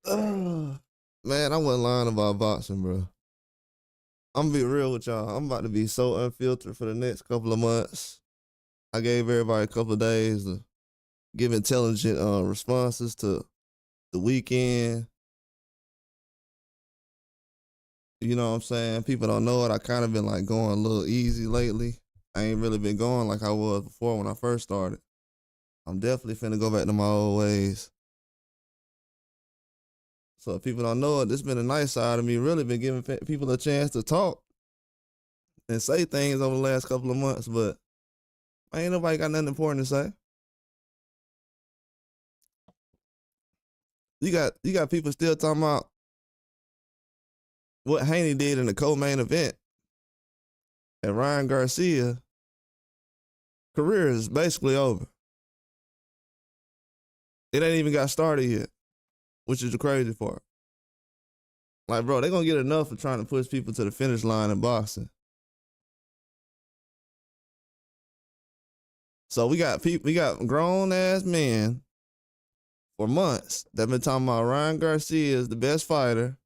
Man, I wasn't lying about boxing, bro. I'm gonna be real with y'all. I'm about to be so unfiltered for the next couple of months. I gave everybody a couple of days to give intelligent responses to the weekend. You know what I'm saying? People don't know it. I kind of been like going a little easy lately. I ain't really been going like I was before when I first started. I'm definitely finna go back to my old ways. So if people don't know it, this been a nice side of me. Really been giving people a chance to talk and say things over the last couple of months, but ain't nobody got nothing important to say. You got people still talking about what Haney did in the co-main event, and Ryan Garcia career is basically over. It ain't even got started yet, which is the crazy part. Like, bro, they gonna get enough of trying to push people to the finish line in boxing. So we got grown ass men for months that been talking about Ryan Garcia is the best fighter.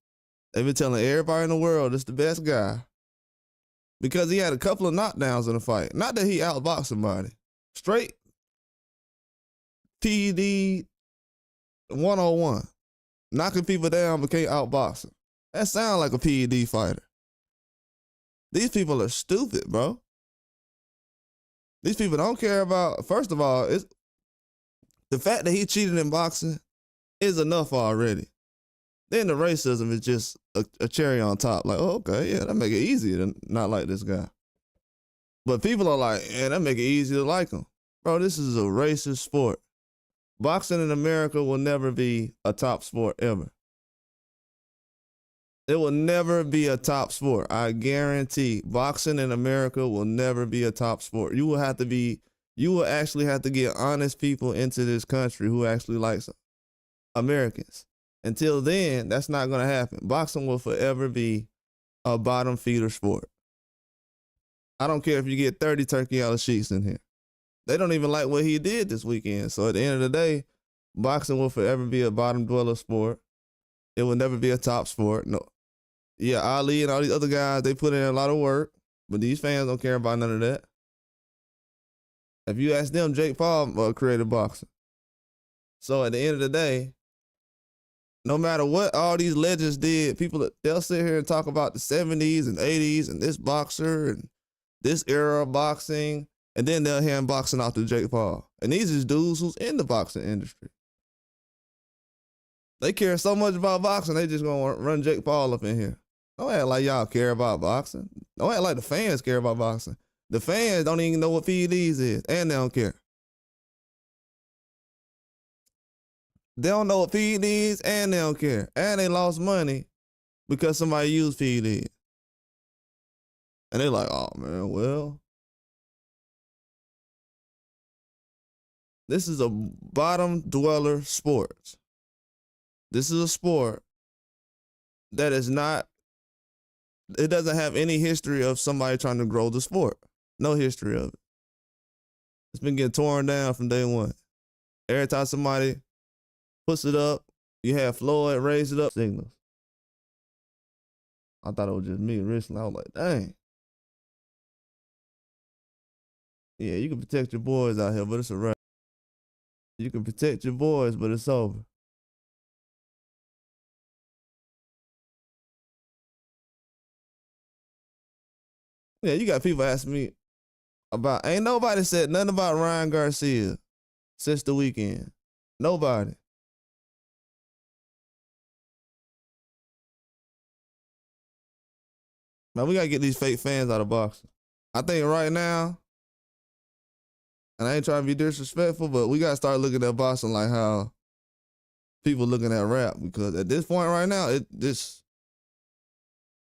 They've been telling everybody in the world it's the best guy because he had a couple of knockdowns in the fight. Not that he outboxed somebody. Straight PED 101. Knocking people down but can't outbox them. That sounds like a PED fighter. These people are stupid, bro. These people don't care about, first of all, it's the fact that he cheated in boxing is enough already. Then the racism is just a cherry on top. Like, oh, okay, yeah, that make it easy to not like this guy. But people are like, yeah, that make it easy to like him. Bro, this is a racist sport. Boxing in America will never be a top sport ever. It will never be a top sport. I guarantee boxing in America will never be a top sport. You will actually have to get honest people into this country who actually likes Americans. Until then, that's not going to happen. Boxing will forever be a bottom feeder sport. I don't care if you get 30 turkey out of sheets in here. They don't even like what he did this weekend. So at the end of the day, boxing will forever be a bottom dweller sport. It will never be a top sport. No. Yeah, Ali and all these other guys, they put in a lot of work, but these fans don't care about none of that. If you ask them, Jake Paul created boxing. So at the end of the day, no matter what all these legends did, they'll sit here and talk about the 70s and 80s and this boxer and this era of boxing, and then they'll hand boxing off to Jake Paul. And these is dudes who's in the boxing industry. They care so much about boxing, they just gonna run Jake Paul up in here. Don't act like y'all care about boxing. Don't act like the fans care about boxing. The fans don't even know what PEDs is, and they don't care. They don't know what PEDs, and they don't care. And they lost money because somebody used PEDs. And they're like, oh, man, well, this is a bottom dweller sport. This is a sport that is not, it doesn't have any history of somebody trying to grow the sport. No history of it. It's been getting torn down from day one. Every time somebody puts it up, you have Floyd raise it up signals. I thought it was just me recently. I was like, dang. Yeah, you can protect your boys out here, but it's a wrap. You can protect your boys, but it's over. Yeah, you got people asking me about, ain't nobody said nothing about Ryan Garcia since the weekend. Nobody. Man, we gotta get these fake fans out of boxing. I think right now, and I ain't trying to be disrespectful, but we gotta start looking at boxing like how people looking at rap, because at this point right now,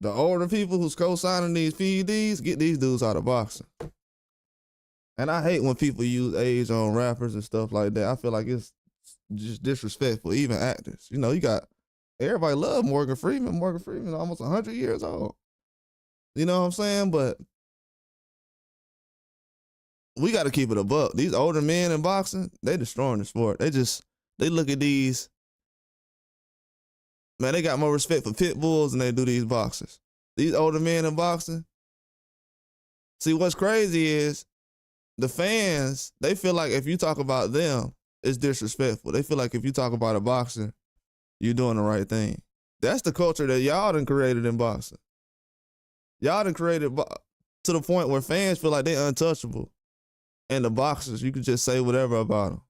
the older people who's co-signing these PEDs, get these dudes out of boxing. And I hate when people use age on rappers and stuff like that. I feel like it's just disrespectful, even actors. You know, everybody love Morgan Freeman. Morgan Freeman almost 100 years old. You know what I'm saying? But we got to keep it a buck. These older men in boxing, they destroying the sport. They look at these Man, they got more respect for pit bulls than they do these boxers. These older men in boxing. See, what's crazy is the fans, they feel like if you talk about them, it's disrespectful. They feel like if you talk about a boxer, you're doing the right thing. That's the culture that y'all done created in boxing. Y'all done created to the point where fans feel like they're untouchable. And the boxers, you can just say whatever about them.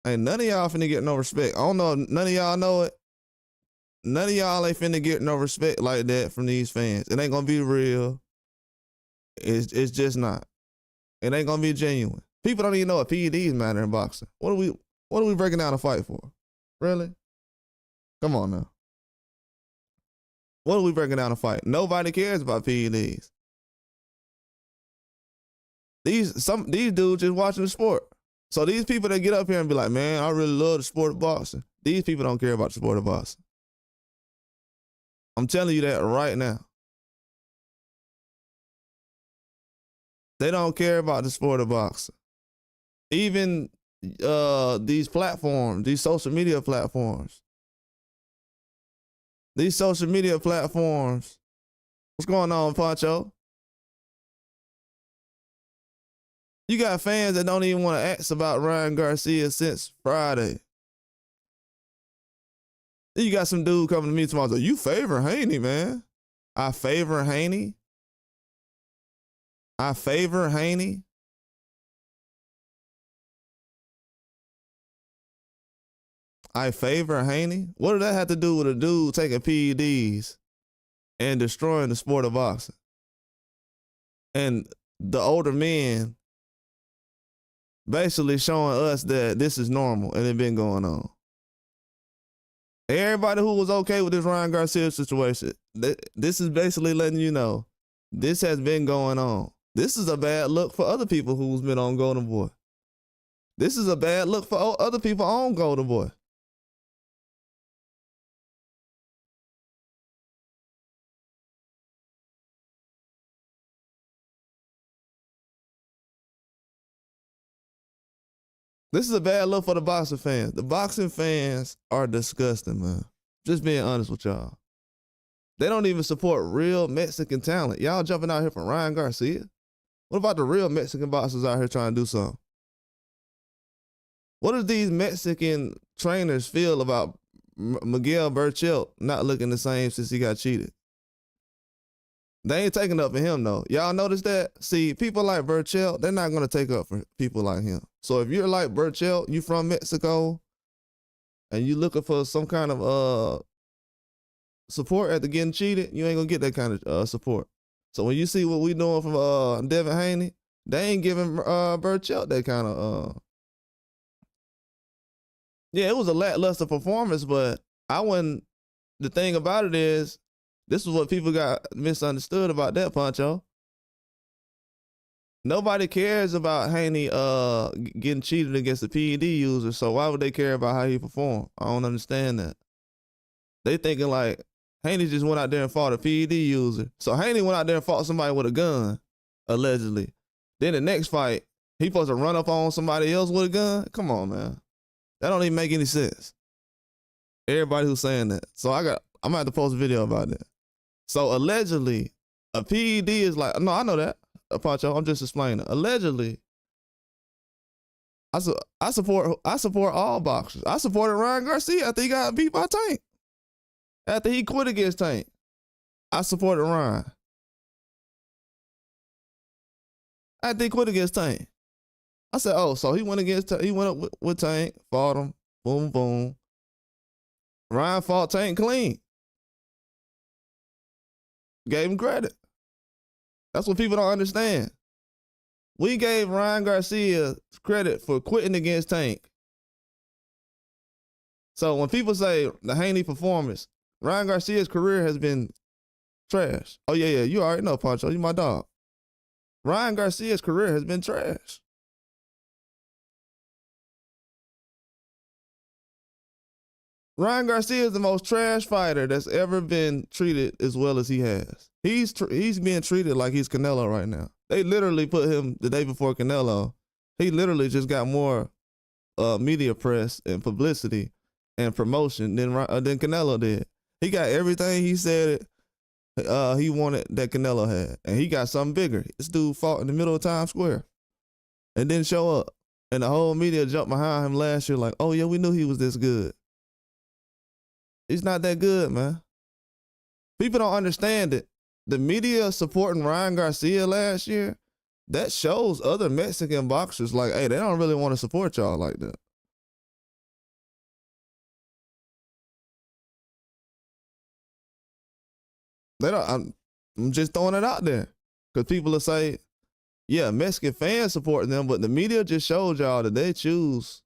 Ain't none of y'all finna get no respect. I don't know if none of y'all know it. None of y'all ain't finna get no respect like that from these fans. It ain't gonna be real. It's just not. It ain't gonna be genuine. People don't even know what PEDs matter in boxing. What are we breaking down a fight for? Really? Come on now. What are we breaking down a fight? Nobody cares about PEDs. These dudes just watching the sport. So these people that get up here and be like, man, I really love the sport of boxing. These people don't care about the sport of boxing. I'm telling you that right now. They don't care about the sport of boxing. Even these platforms, these social media platforms. These social media platforms. What's going on, Pancho? You got fans that don't even want to ask about Ryan Garcia since Friday. Then you got some dude coming to me tomorrow. You favor Haney, man. I favor Haney. I favor Haney. I favor Haney. What did that have to do with a dude taking PEDs and destroying the sport of boxing? And the older men basically showing us that this is normal and it been going on. Everybody who was okay with this Ryan Garcia situation, this is basically letting you know this has been going on. This is a bad look for other people who's been on Golden Boy. This is a bad look for other people on Golden Boy. This is a bad look for the boxing fans. The boxing fans are disgusting, man. Just being honest with y'all. They don't even support real Mexican talent. Y'all jumping out here for Ryan Garcia. What about the real Mexican boxers out here trying to do something? What do these Mexican trainers feel about Miguel Berchelt not looking the same since he got cheated? They ain't taking up for him, though. Y'all notice that? See, people like Berchelt, they're not going to take up for people like him. So if you're like Berchelt, you from Mexico, and you looking for some kind of support after getting cheated, you ain't going to get that kind of support. So when you see what we doing from Devin Haney, they ain't giving Berchelt that kind of... Yeah, it was a lackluster performance, but I wouldn't... The thing about it is, this is what people got misunderstood about that, Pancho. Nobody cares about Haney getting cheated against the PED user, so why would they care about how he performed? I don't understand that. They thinking like, Haney just went out there and fought a PED user. So Haney went out there and fought somebody with a gun, allegedly. Then the next fight, he supposed to run up on somebody else with a gun? Come on, man. That don't even make any sense. Everybody who's saying that. So I'm gonna have to post a video about that. So allegedly, a PED is like, no, I know that, Pancho, I'm just explaining. Allegedly, I support all boxers. I supported Ryan Garcia after he got beat by Tank. After he quit against Tank, I supported Ryan. After he quit against Tank, I said, oh, so he went up with Tank, fought him, boom, boom. Ryan fought Tank clean. Gave him credit. That's what people don't understand. We gave Ryan Garcia credit for quitting against Tank. So when people say the Haney performance, Ryan Garcia's career has been trash. Oh, yeah, you already know, Pancho. You my dog. Ryan Garcia's career has been trash. Ryan Garcia is the most trash fighter that's ever been treated as well as he has. He's being treated like he's Canelo right now. They literally put him the day before Canelo. He literally just got more media press and publicity and promotion than Canelo did. He got everything he said he wanted that Canelo had, and he got something bigger. This dude fought in the middle of Times Square and didn't show up, and the whole media jumped behind him last year like, oh yeah, we knew he was this good. He's not that good, man. People don't understand it. The media supporting Ryan Garcia last year, that shows other Mexican boxers like, hey, they don't really want to support y'all like that. They don't. I'm just throwing it out there because people will say, yeah, Mexican fans supporting them, but the media just showed y'all that they choose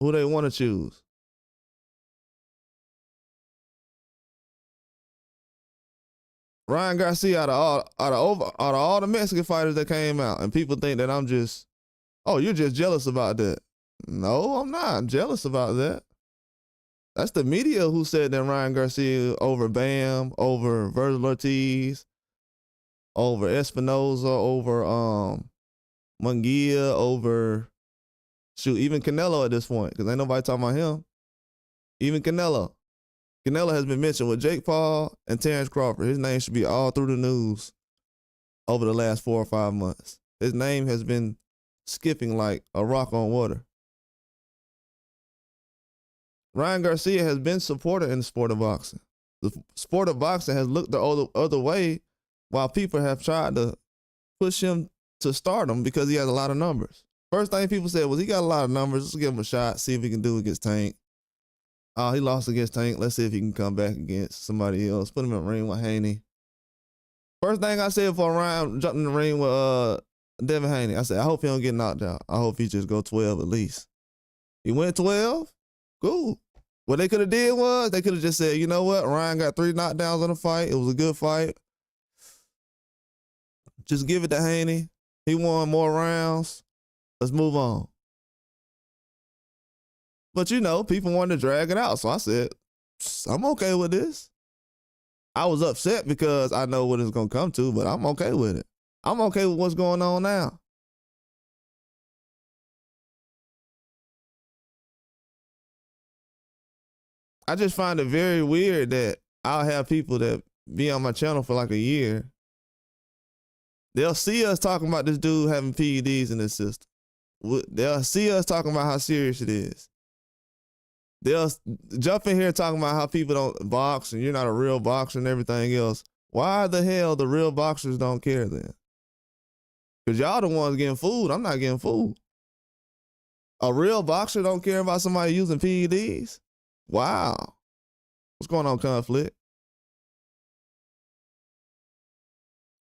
who they want to choose. Ryan Garcia out of all the Mexican fighters that came out, and people think that I'm just, oh, you're just jealous about that. No, I'm not. I'm jealous about that. That's the media who said that Ryan Garcia over Bam, over Virgil Ortiz, over Espinoza, over Munguia, over even Canelo at this point, because ain't nobody talking about him. Even Canelo. Canelo has been mentioned with Jake Paul and Terrence Crawford. His name should be all through the news over the last 4 or 5 months. His name has been skipping like a rock on water. Ryan Garcia has been supported in the sport of boxing. The sport of boxing has looked the other way while people have tried to push him to stardom because he has a lot of numbers. First thing people said was he got a lot of numbers. Let's give him a shot, see if he can do it against Tank. He lost against Tank. Let's see if he can come back against somebody else. Put him in the ring with Haney. First thing I said before Ryan jumped in the ring with Devin Haney, I said, I hope he don't get knocked out. I hope he just go 12 at least. He went 12. Cool. What they could have did was they could have just said, you know what? Ryan got 3 knockdowns on the fight. It was a good fight. Just give it to Haney. He won more rounds. Let's move on. But you know, people wanted to drag it out. So I said, I'm okay with this. I was upset because I know what it's going to come to, but I'm okay with it. I'm okay with what's going on now. I just find it very weird that I'll have people that be on my channel for like a year. They'll see us talking about this dude having PEDs in his system. They'll see us talking about how serious it is. They'll jump in here talking about how people don't box and you're not a real boxer and everything else. Why the hell the real boxers don't care then? Because y'all the ones getting fooled. I'm not getting fooled. A real boxer don't care about somebody using PEDs? Wow. What's going on, Conflict?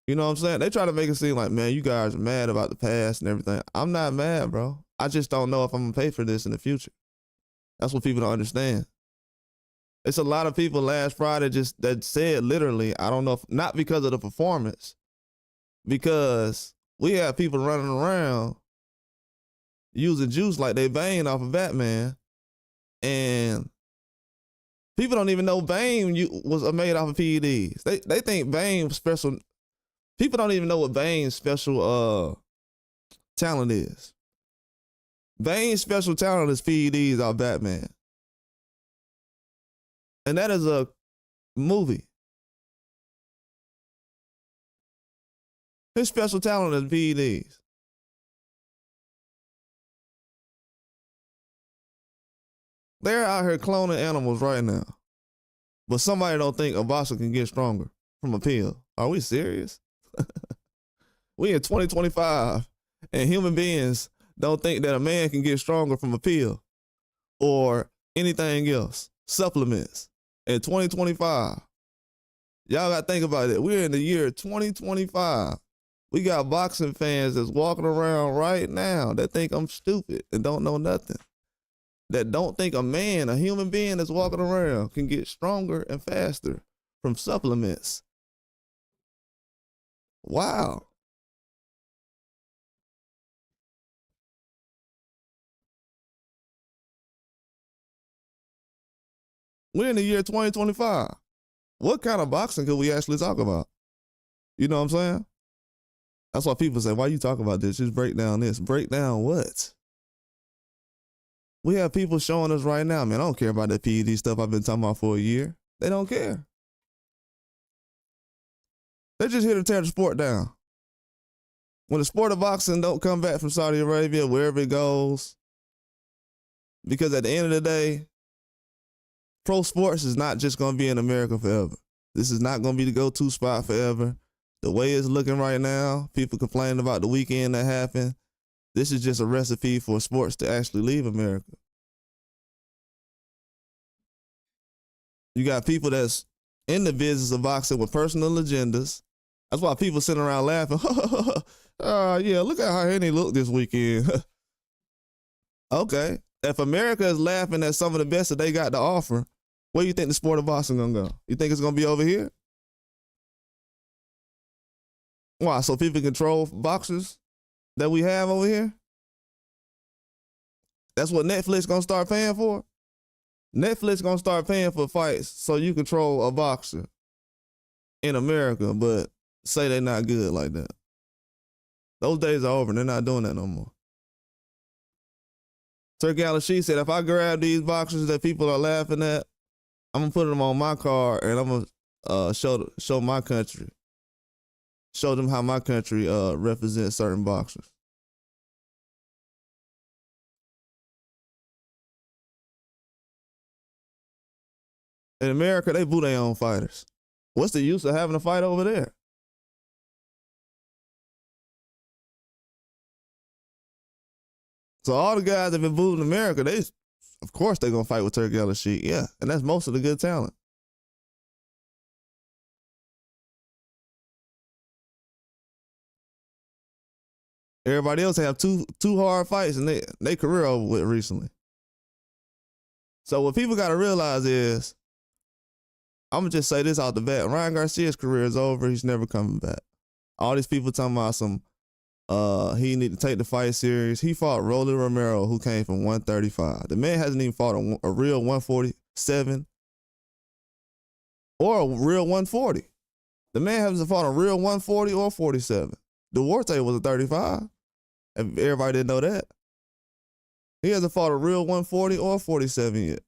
You know what I'm saying? They try to make it seem like, man, you guys are mad about the past and everything. I'm not mad, bro. I just don't know if I'm going to pay for this in the future. That's what people don't understand. It's a lot of people last Friday that said literally, I don't know, not because of the performance, because we have people running around using juice like they Bane off of Batman, and people don't even know Bane was made off of PEDs. They think Bane was special. People don't even know what Bane's special talent is. Bane's special talent is PEDs off Batman. And that is a movie. His special talent is PEDs. They're out here cloning animals right now. But somebody don't think a boxer can get stronger from a pill. Are we serious? We in 2025 and human beings don't think that a man can get stronger from a pill or anything else. Supplements in 2025. Y'all got to think about it. We're in the year 2025. We got boxing fans that's walking around right now that think I'm stupid and don't know nothing. That don't think a man, a human being that's walking around can get stronger and faster from supplements. Wow. We're in the year 2025. What kind of boxing could we actually talk about? You know what I'm saying? That's why people say, why you talking about this? Just break down this. Break down what? We have people showing us right now, man, I don't care about that PED stuff I've been talking about for a year. They don't care. They're just here to tear the sport down. When the sport of boxing don't come back from Saudi Arabia, wherever it goes, because at the end of the day, pro sports is not just going to be in America forever. This is not going to be the go-to spot forever. The way it's looking right now, people complaining about the weekend that happened. This is just a recipe for sports to actually leave America. You got people that's in the business of boxing with personal agendas. That's why people sitting around laughing. Yeah, look at how Henny looked this weekend. Okay. If America is laughing at some of the best that they got to offer, where do you think the sport of boxing gonna go? You think it's gonna be over here? Why? So people control boxers that we have over here? That's what Netflix gonna start paying for? Netflix gonna start paying for fights so you control a boxer in America, but say they're not good like that. Those days are over. They're not doing that no more. Turkey Al-Rashid said, if I grab these boxers that people are laughing at, I'm gonna put them on my card and I'm gonna show my country. Show them how my country represents certain boxers. In America, they boo their own fighters. What's the use of having a fight over there? So all the guys that have been booed in America, of course they're going to fight with Turkey Al-Rashid. Yeah, and that's most of the good talent. Everybody else have two hard fights and they career over with recently. So what people got to realize is, I'm going to just say this out the bat. Ryan Garcia's career is over. He's never coming back. All these people talking about he need to take the fight serious. He fought Rolly Romero, who came from 135. The man hasn't even fought a real 147 or a real 140. The man hasn't fought a real 140 or 47. Duarte was a 35. If everybody didn't know that. He hasn't fought a real 140 or 47 yet.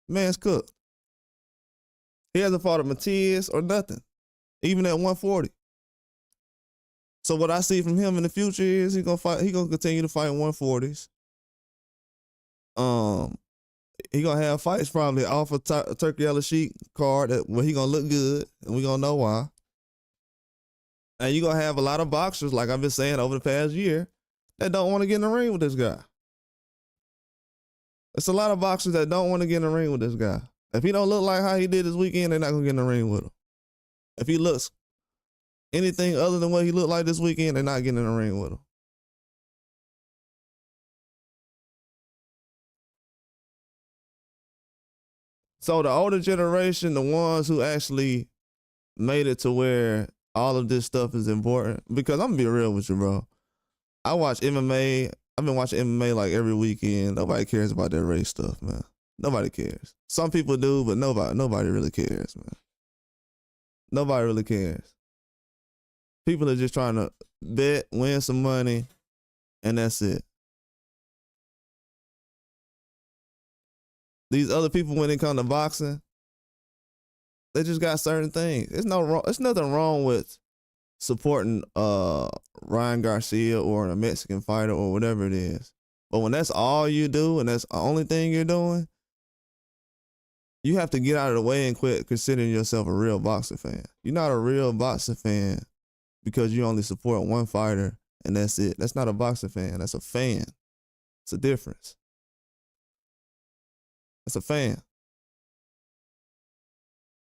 Man's cooked. He hasn't fought a Matias or nothing, even at 140. So what I see from him in the future is he's gonna continue to fight in 140s. He gonna have fights probably off of Turkey Al-Rashid card where he gonna look good, and we gonna know why. And you gonna have a lot of boxers, like I've been saying over the past year, that don't want to get in the ring with this guy. It's a lot of boxers that don't want to get in the ring with this guy. If he don't look like how he did this weekend, they're not gonna get in the ring with him. If he looks anything other than what he looked like this weekend, they're not getting in the ring with him. So the older generation, the ones who actually made it to where all of this stuff is important, because I'm gonna be real with you, bro. I watch MMA. I've been watching MMA like every weekend. Nobody cares about that race stuff, man. Nobody cares. Some people do, but nobody really cares, man. Nobody really cares. People are just trying to bet, win some money, and that's it. These other people, when it comes to boxing, they just got certain things. It's nothing wrong with supporting Ryan Garcia or a Mexican fighter or whatever it is. But when that's all you do and that's the only thing you're doing, you have to get out of the way and quit considering yourself a real boxing fan. You're not a real boxing fan because you only support one fighter and that's it. That's not a boxing fan. That's a fan. It's a difference. That's a fan.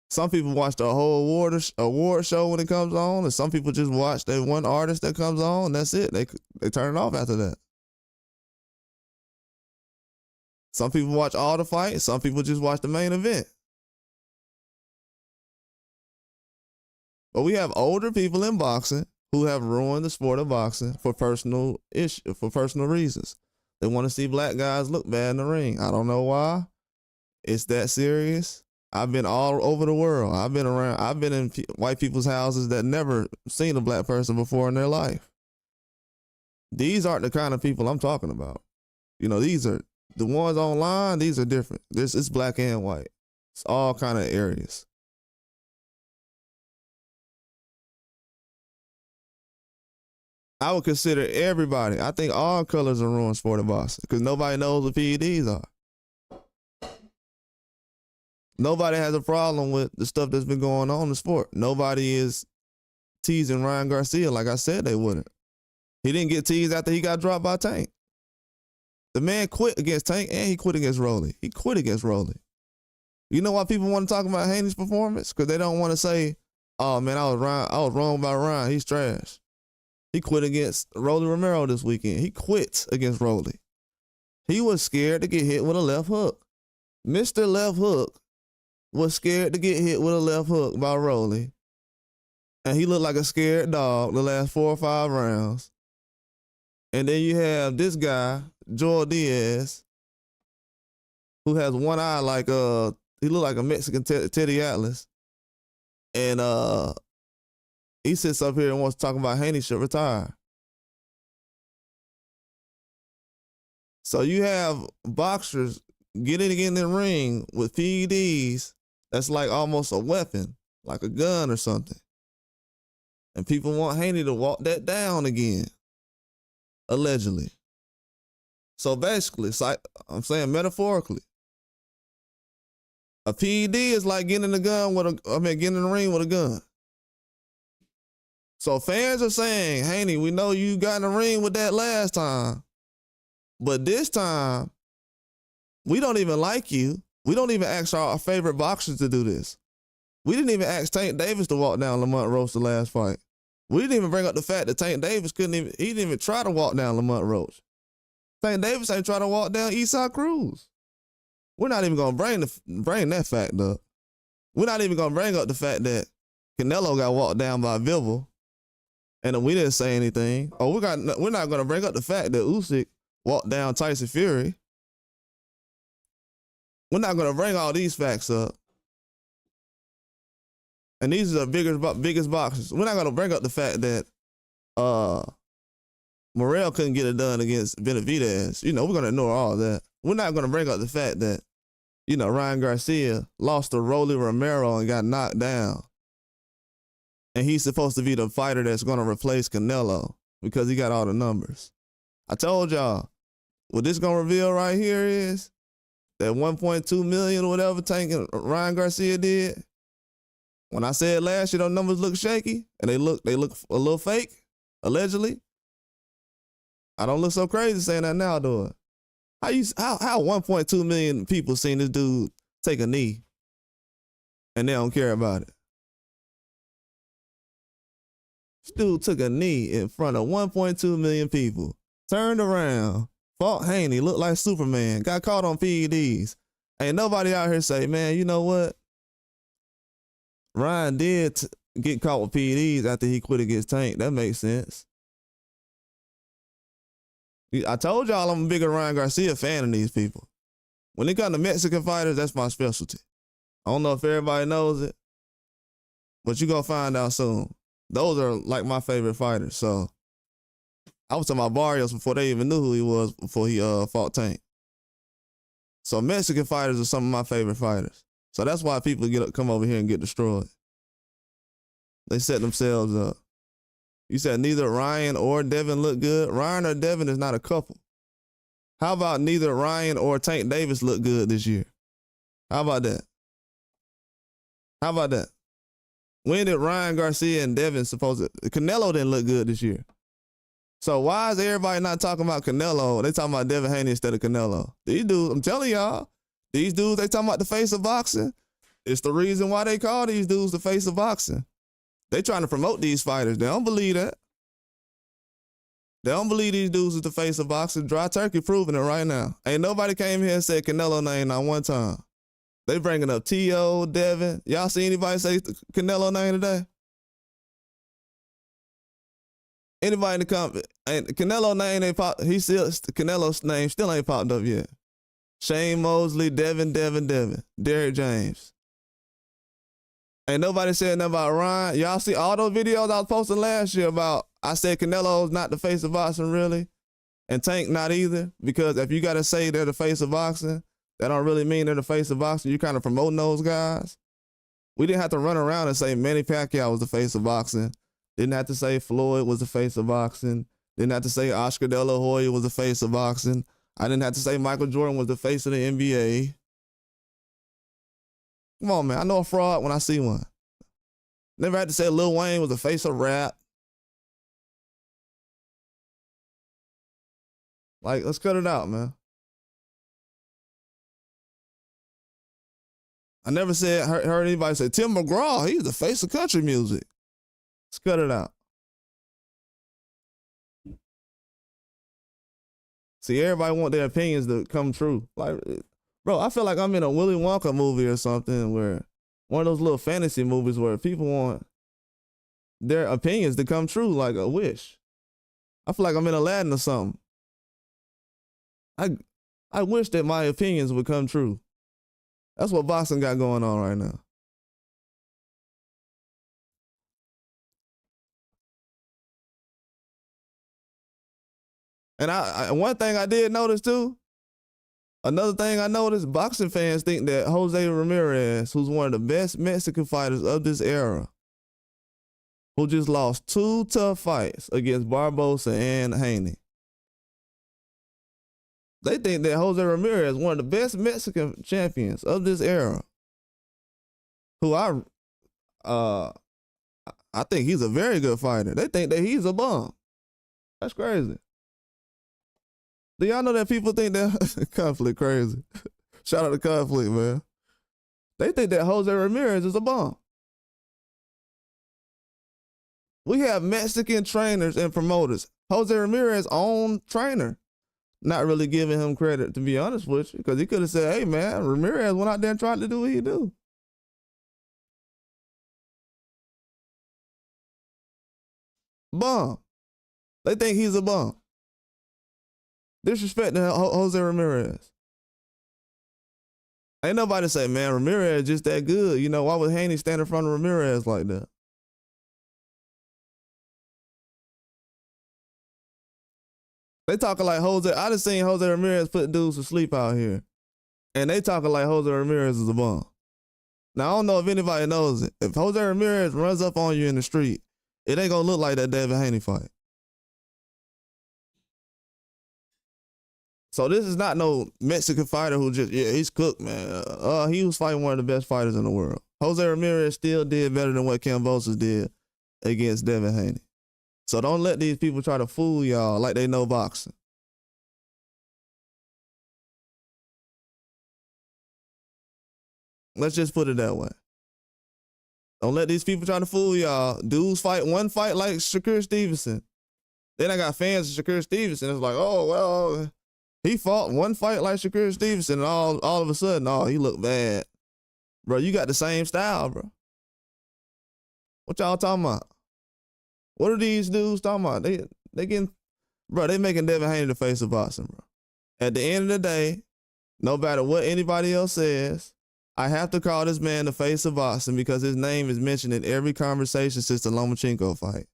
Some people watch the whole award show when it comes on, and some people just watch that one artist that comes on, and that's it. They turn it off after that. Some people watch all the fights. Some people just watch the main event. But we have older people in boxing who have ruined the sport of boxing for personal reasons. They want to see black guys look bad in the ring. I don't know why. It's that serious. I've been all over the world. I've been in white people's houses that never seen a black person before in their life. These aren't the kind of people I'm talking about. You know, these are The ones online, these are different. It's black and white. It's all kind of areas. I would consider everybody. I think all colors are ruined sport in boxing because nobody knows what PEDs are. Nobody has a problem with the stuff that's been going on in the sport. Nobody is teasing Ryan Garcia like I said they wouldn't. He didn't get teased after he got dropped by Tank. The man quit against Tank and he quit against Rolly. He quit against Rolly. You know why people want to talk about Haney's performance? Because they don't want to say, oh man, I was wrong about Ryan. He's trash. He quit against Rolly Romero this weekend. He quit against Rolly. He was scared to get hit with a left hook. Mr. Left Hook was scared to get hit with a left hook by Rolly. And he looked like a scared dog the last 4 or 5 rounds. And then you have this guy, Joel Diaz, who has one eye like he looked like a Mexican Teddy Atlas. And he sits up here and wants to talk about Haney should retire. So you have boxers getting in the ring with PEDs that's like almost a weapon, like a gun or something. And people want Haney to walk that down again, allegedly. So basically, I'm saying metaphorically, a PED is like getting in the getting in the ring with a gun. So fans are saying, Haney, we know you got in the ring with that last time, but this time, we don't even like you. We don't even ask our favorite boxers to do this. We didn't even ask Tank Davis to walk down Lamont Roach the last fight. We didn't even bring up the fact that Tank Davis he didn't even try to walk down Lamont Roach. Tank Davis ain't trying to walk down Eastside Cruz. We're not even gonna bring that fact up. We're not even gonna bring up the fact that Canelo got walked down by Bivol, and we didn't say anything. We're not gonna bring up the fact that Usyk walked down Tyson Fury. We're not gonna bring all these facts up. And these are the biggest boxers. We're not gonna bring up the fact that Morrell couldn't get it done against Benavidez. We're gonna ignore all that. We're not gonna bring up the fact that, Ryan Garcia lost to Rolly Romero and got knocked down. And he's supposed to be the fighter that's gonna replace Canelo because he got all the numbers. I told y'all, what this gonna reveal right here is that 1.2 million or whatever Tank and Ryan Garcia did. When I said last year those numbers look shaky and they look a little fake, allegedly. I don't look so crazy saying that now, do it? How 1.2 million people seen this dude take a knee and they don't care about it? This dude took a knee in front of 1.2 million people, turned around, fought Haney, looked like Superman, got caught on PEDs. Ain't nobody out here say, man, you know what? Ryan did get caught with PEDs after he quit against Tank. That makes sense. I told y'all I'm a bigger Ryan Garcia fan of these people. When it comes to Mexican fighters, that's my specialty. I don't know if everybody knows it, but you're going to find out soon. Those are like my favorite fighters. So I was talking about Barrios before they even knew who he was before he fought Tank. So Mexican fighters are some of my favorite fighters. So that's why people come over here and get destroyed. They set themselves up. You said neither Ryan or Devin look good. Ryan or Devin is not a couple. How about neither Ryan or Tank Davis look good this year? How about that? How about that? When did Ryan Garcia and Devin Canelo didn't look good this year. So why is everybody not talking about Canelo? They talking about Devin Haney instead of Canelo. These dudes, I'm telling y'all, these dudes, they talking about the face of boxing. It's the reason why they call these dudes the face of boxing. They trying to promote these fighters. They don't believe that. They don't believe these dudes is the face of boxing. Dry Turkey proving it right now. Ain't nobody came here and said Canelo name not one time. They bringing up T.O., Devin. Y'all see anybody say Canelo name today? Anybody in the comment? Canelo name ain't popped. Canelo's name still ain't popped up yet. Shane Mosley, Devin, Derrick James. Ain't nobody said nothing about Ryan. Y'all see all those videos I was posting last year about I said Canelo's not the face of boxing, really? And Tank not either, because if you got to say they're the face of boxing, that don't really mean they're the face of boxing. You're kind of promoting those guys. We didn't have to run around and say Manny Pacquiao was the face of boxing. Didn't have to say Floyd was the face of boxing. Didn't have to say Oscar De La Hoya was the face of boxing. I didn't have to say Michael Jordan was the face of the NBA. Come on, man. I know a fraud when I see one. Never had to say Lil Wayne was the face of rap. Like, let's cut it out, man. I never heard anybody say Tim McGraw, he's the face of country music. Let's cut it out. See, everybody want their opinions to come true. Like, bro, I feel like I'm in a Willy Wonka movie or something, where one of those little fantasy movies where people want their opinions to come true like a wish. I feel like I'm in Aladdin or something. I wish that my opinions would come true. That's what boxing got going on right now. And one thing I did notice too, another thing I noticed, boxing fans think that Jose Ramirez, who's one of the best Mexican fighters of this era, who just lost 2 tough fights against Barbosa and Haney, they think that Jose Ramirez, one of the best Mexican champions of this era, who I think he's a very good fighter. They think that he's a bum. That's crazy. Do y'all know that people think that Conflict crazy? Shout out to Conflict, man. They think that Jose Ramirez is a bum. We have Mexican trainers and promoters. Jose Ramirez own trainer. Not really giving him credit, to be honest with you, because he could have said, hey, man, Ramirez went out there and tried to do what he do. Bum. They think he's a bum. Disrespect to Jose Ramirez. Ain't nobody say, man, Ramirez just that good. You know, why would Haney stand in front of Ramirez like that? They talking like Jose. I done seen Jose Ramirez put dudes to sleep out here. And they talking like Jose Ramirez is a bum. Now, I don't know if anybody knows it. If Jose Ramirez runs up on you in the street, it ain't gonna look like that David Haney fight. So this is not no Mexican fighter who just, yeah, he's cooked, man. He was fighting one of the best fighters in the world. Jose Ramirez still did better than what Kambosos did against Devin Haney. So don't let these people try to fool y'all like they know boxing. Let's just put it that way. Don't let these people try to fool y'all. Dudes fight one fight like Shakur Stevenson. Then I got fans of Shakur Stevenson. It's like, oh, well, he fought one fight like Shakur Stevenson, and all of a sudden, oh, he looked bad. Bro, you got the same style, bro. What y'all talking about? What are these dudes talking about? They getting, bro, they making Devin Haney the face of boxing, bro. At the end of the day, no matter what anybody else says, I have to call this man the face of boxing because his name is mentioned in every conversation since the Lomachenko fight.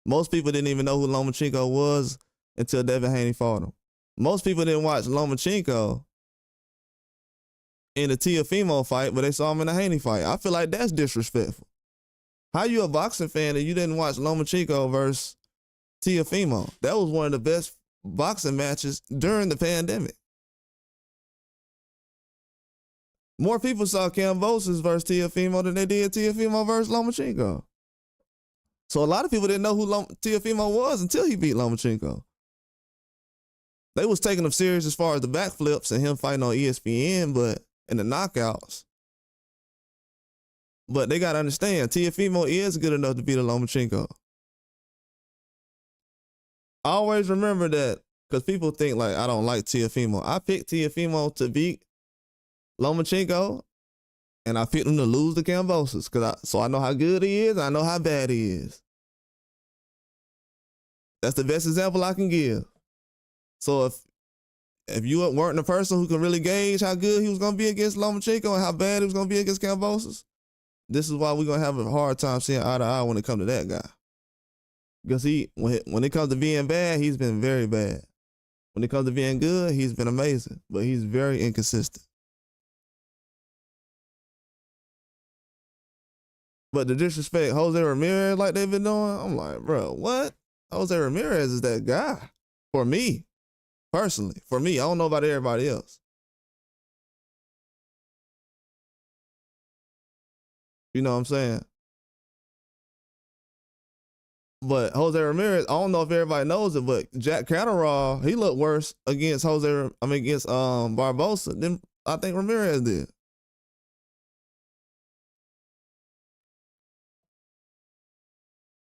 Most people didn't even know who Lomachenko was until Devin Haney fought him. Most people didn't watch Lomachenko in the Teofimo fight, but they saw him in the Haney fight. I feel like that's disrespectful. How you a boxing fan and you didn't watch Lomachenko versus Teofimo? That was one of the best boxing matches during the pandemic. More people saw Kambosos versus Teofimo than they did Teofimo versus Lomachenko. So a lot of people didn't know who Teofimo was until he beat Lomachenko. They was taking him serious as far as the backflips and him fighting on ESPN, but in the knockouts. But they got to understand, Teofimo is good enough to beat a Lomachenko. Always remember that, because people think like, I don't like Teofimo. I picked Teofimo to beat Lomachenko, and I picked him to lose to Kambosos, so I know how good he is, I know how bad he is. That's the best example I can give. So if you weren't the person who can really gauge how good he was going to be against Lomachenko and how bad he was going to be against Kambosos, this is why we're going to have a hard time seeing eye to eye when it comes to that guy. Because when it comes to being bad, he's been very bad. When it comes to being good, he's been amazing, but he's very inconsistent. But the disrespect Jose Ramirez like they've been doing, I'm like, bro, what? Jose Ramirez is that guy. For me, personally. For me, I don't know about everybody else. You know what I'm saying? But Jose Ramirez, I don't know if everybody knows it, but Jack Catterall, he looked worse against against Barbosa than I think Ramirez did.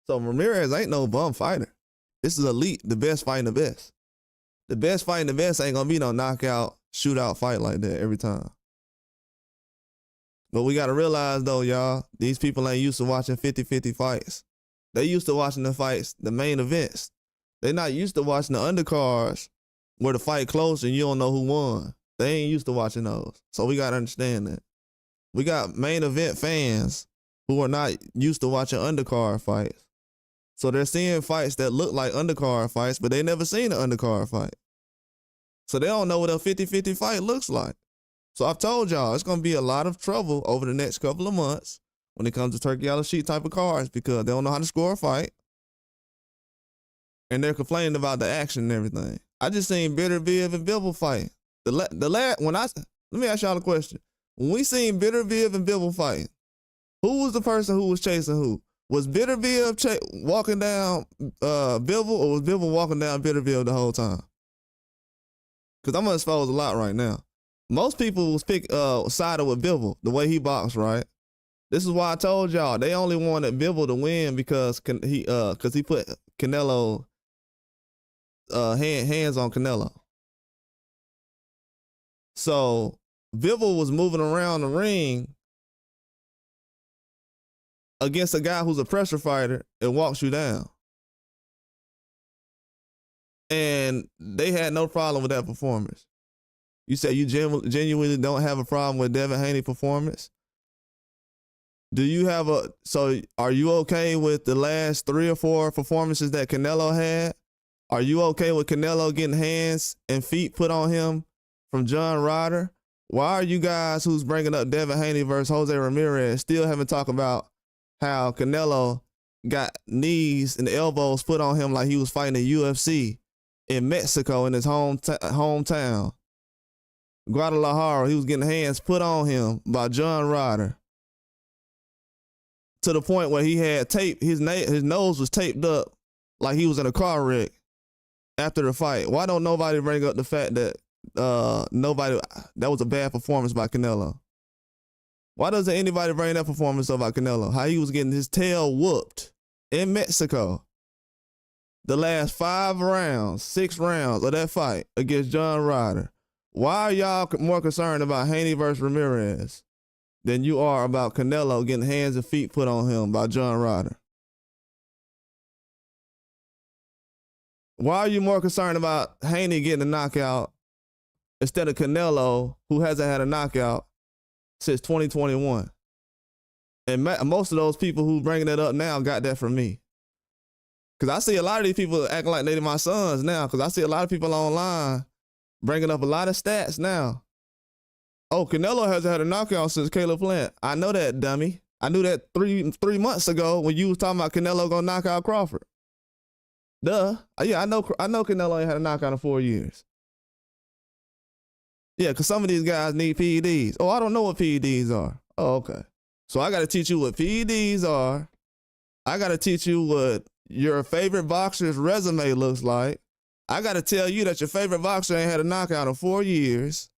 So Ramirez ain't no bum fighter. This is elite, the best fighting the best. The best fighting the best ain't gonna be no knockout, shootout fight like that every time. But we gotta realize though, y'all, these people ain't used to watching 50-50 fights. They used to watching the fights, the main events. They not used to watching the undercards where the fight close and you don't know who won. They ain't used to watching those. So we gotta understand that. We got main event fans who are not used to watching undercard fights. So they're seeing fights that look like undercard fights, but they never seen an undercard fight. So they don't know what a 50-50 fight looks like. So I've told y'all, it's going to be a lot of trouble over the next couple of months when it comes to turkey out of sheet type of cards because they don't know how to score a fight. And they're complaining about the action and everything. I just seen Bitter Viv and Bibble fight. Let me ask y'all a question. When we seen Bitter Viv and Bibble fight, who was the person who was chasing who? Was Bitter Viv walking down Bibble, or was Bibble walking down Bitter Viv the whole time? Because I'm going to expose a lot right now. Most people will sided with Bibble, the way he boxed, right? This is why I told y'all, they only wanted Bibble to win because he put Canelo hands on Canelo. So Bibble was moving around the ring against a guy who's a pressure fighter and walks you down. And they had no problem with that performance. You say you genuinely don't have a problem with Devin Haney performance? So are you okay with the last 3 or 4 performances that Canelo had? Are you okay with Canelo getting hands and feet put on him from John Ryder? Why are you guys who's bringing up Devin Haney versus Jose Ramirez still haven't talked about how Canelo got knees and elbows put on him like he was fighting the UFC in Mexico in his hometown? Guadalajara, he was getting hands put on him by John Ryder to the point where he had tape, his nose was taped up like he was in a car wreck after the fight. Why don't nobody bring up the fact that that was a bad performance by Canelo? Why doesn't anybody bring that performance up by Canelo? How he was getting his tail whooped in Mexico the last 6 rounds of that fight against John Ryder. Why are y'all more concerned about Haney versus Ramirez than you are about Canelo getting hands and feet put on him by John Ryder? Why are you more concerned about Haney getting a knockout instead of Canelo, who hasn't had a knockout since 2021? And most of those people who bringing that up now got that from me. Because I see a lot of these people acting like they're my sons now, because I see a lot of people online bringing up a lot of stats now. Oh, Canelo hasn't had a knockout since Caleb Plant. I know that, dummy. I knew that three months ago when you was talking about Canelo gonna knock out Crawford. Duh. Yeah, I know Canelo ain't had a knockout in 4 years. Yeah, because some of these guys need PEDs. Oh, I don't know what PEDs are. Oh, okay. So I got to teach you what PEDs are. I got to teach you what your favorite boxer's resume looks like. I got to tell you that your favorite boxer ain't had a knockout in 4 years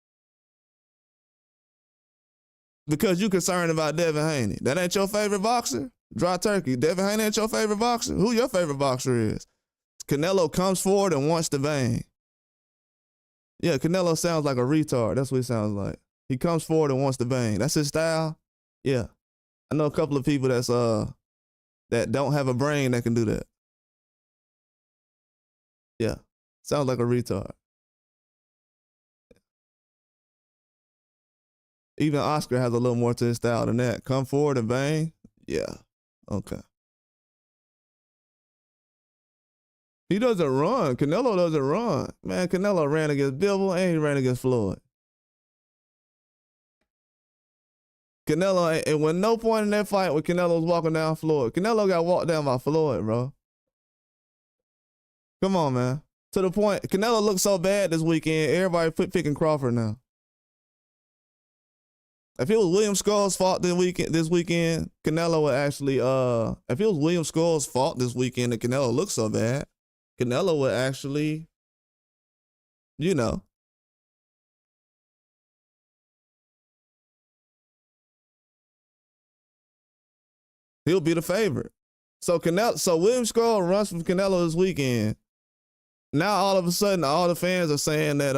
because you concerned about Devin Haney. That ain't your favorite boxer? Dry turkey. Devin Haney ain't your favorite boxer? Who your favorite boxer is? Canelo comes forward and wants to bang. Yeah, Canelo sounds like a retard. That's what he sounds like. He comes forward and wants to bang. That's his style? Yeah. I know a couple of people that don't have a brain that can do that. Yeah. Sounds like a retard. Even Oscar has a little more to his style than that. Come forward and bang? Yeah. Okay. He doesn't run. Canelo doesn't run. Man, Canelo ran against Bivol and he ran against Floyd. Canelo, and when no point in that fight when Canelo was walking down Floyd. Canelo got walked down by Floyd, bro. Come on, man. To the point, Canelo looked so bad this weekend, everybody picking Crawford now. If it was William Scully's fault this weekend, Canelo would actually, if it was William Scully's fault this weekend that Canelo looked so bad, Canelo would actually, you know. He'll be the favorite. So William Scull runs from Canelo this weekend. Now all of a sudden, all the fans are saying that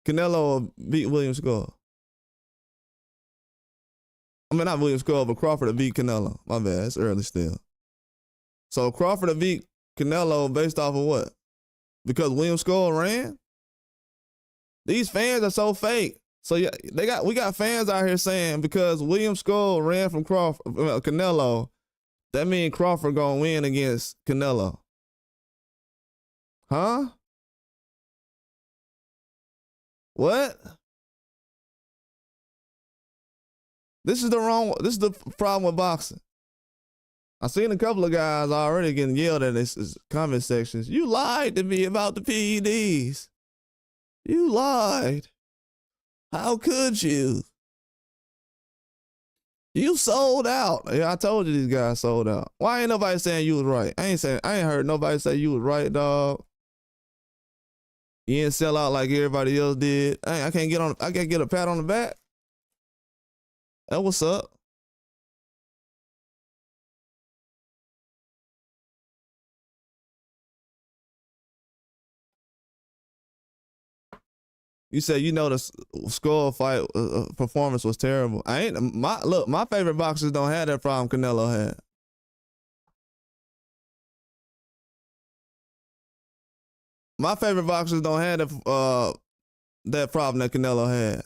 Canelo will beat William Scull. I mean, not William Scull, but Crawford will beat Canelo. My bad, it's early still. So Crawford will beat Canelo based off of what? Because William Scull ran? These fans are so fake. So yeah, we got fans out here saying because William Scull ran from Canelo, that means Crawford gonna win against Canelo. Huh? What? This is the problem with boxing. I seen a couple of guys already getting yelled at in this comment sections. You lied to me about the PEDs. You lied. How could you? You sold out. Yeah, I told you these guys sold out. Why ain't nobody saying you was right? I ain't heard nobody say you was right, dog. You didn't sell out like everybody else did. I can't get a pat on the back. That what's up. You said the Skull fight performance was terrible. My favorite boxers don't have that problem Canelo had. My favorite boxers don't have that problem that Canelo had.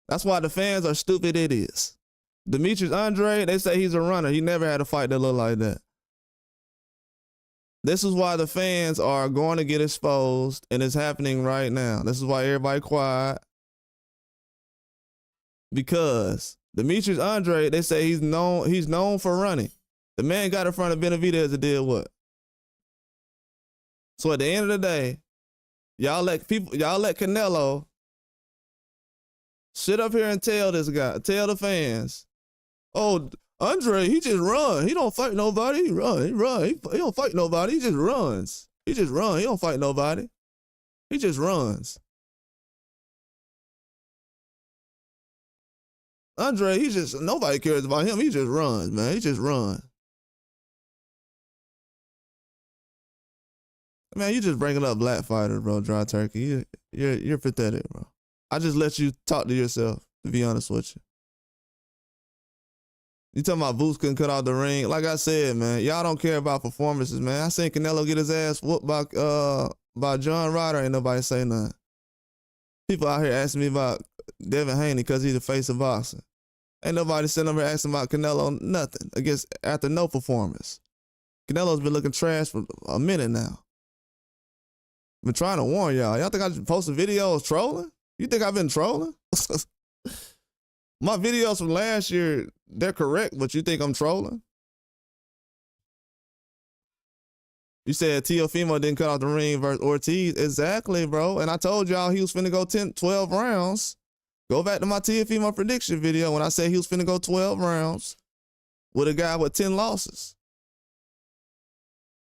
That's why the fans are stupid idiots. Demetrius Andre, they say he's a runner. He never had a fight that looked like that. This is why the fans are going to get exposed, and it's happening right now. This is why everybody quiet. Because Demetrius Andre, they say he's known for running. The man got in front of Benavidez and did what? So at the end of the day, y'all let Canelo sit up here and tell the fans, oh, Andre, he just run. He don't fight nobody. He run. He don't fight nobody. He just runs. He just run. He don't fight nobody. He just runs. Andre, nobody cares about him. He just runs, man. He just runs. Man, you just bringing up black fighters, bro, Dry Turkey. You're pathetic, bro. I just let you talk to yourself, to be honest with you. You talking about Boots couldn't cut out the ring. Like I said, man, y'all don't care about performances, man. I seen Canelo get his ass whooped by John Ryder. Ain't nobody say nothing. People out here asking me about Devin Haney because he's the face of boxing. Ain't nobody sitting over here asking about Canelo nothing after no performance. Canelo's been looking trash for a minute now. Been trying to warn y'all. Y'all think I just posted videos trolling? You think I've been trolling? My videos from last year, they're correct, but you think I'm trolling? You said Teofimo didn't cut out the ring versus Ortiz. Exactly, bro. And I told y'all he was finna go 12 rounds. Go back to my Teofimo prediction video when I said he was finna go 12 rounds with a guy with 10 losses.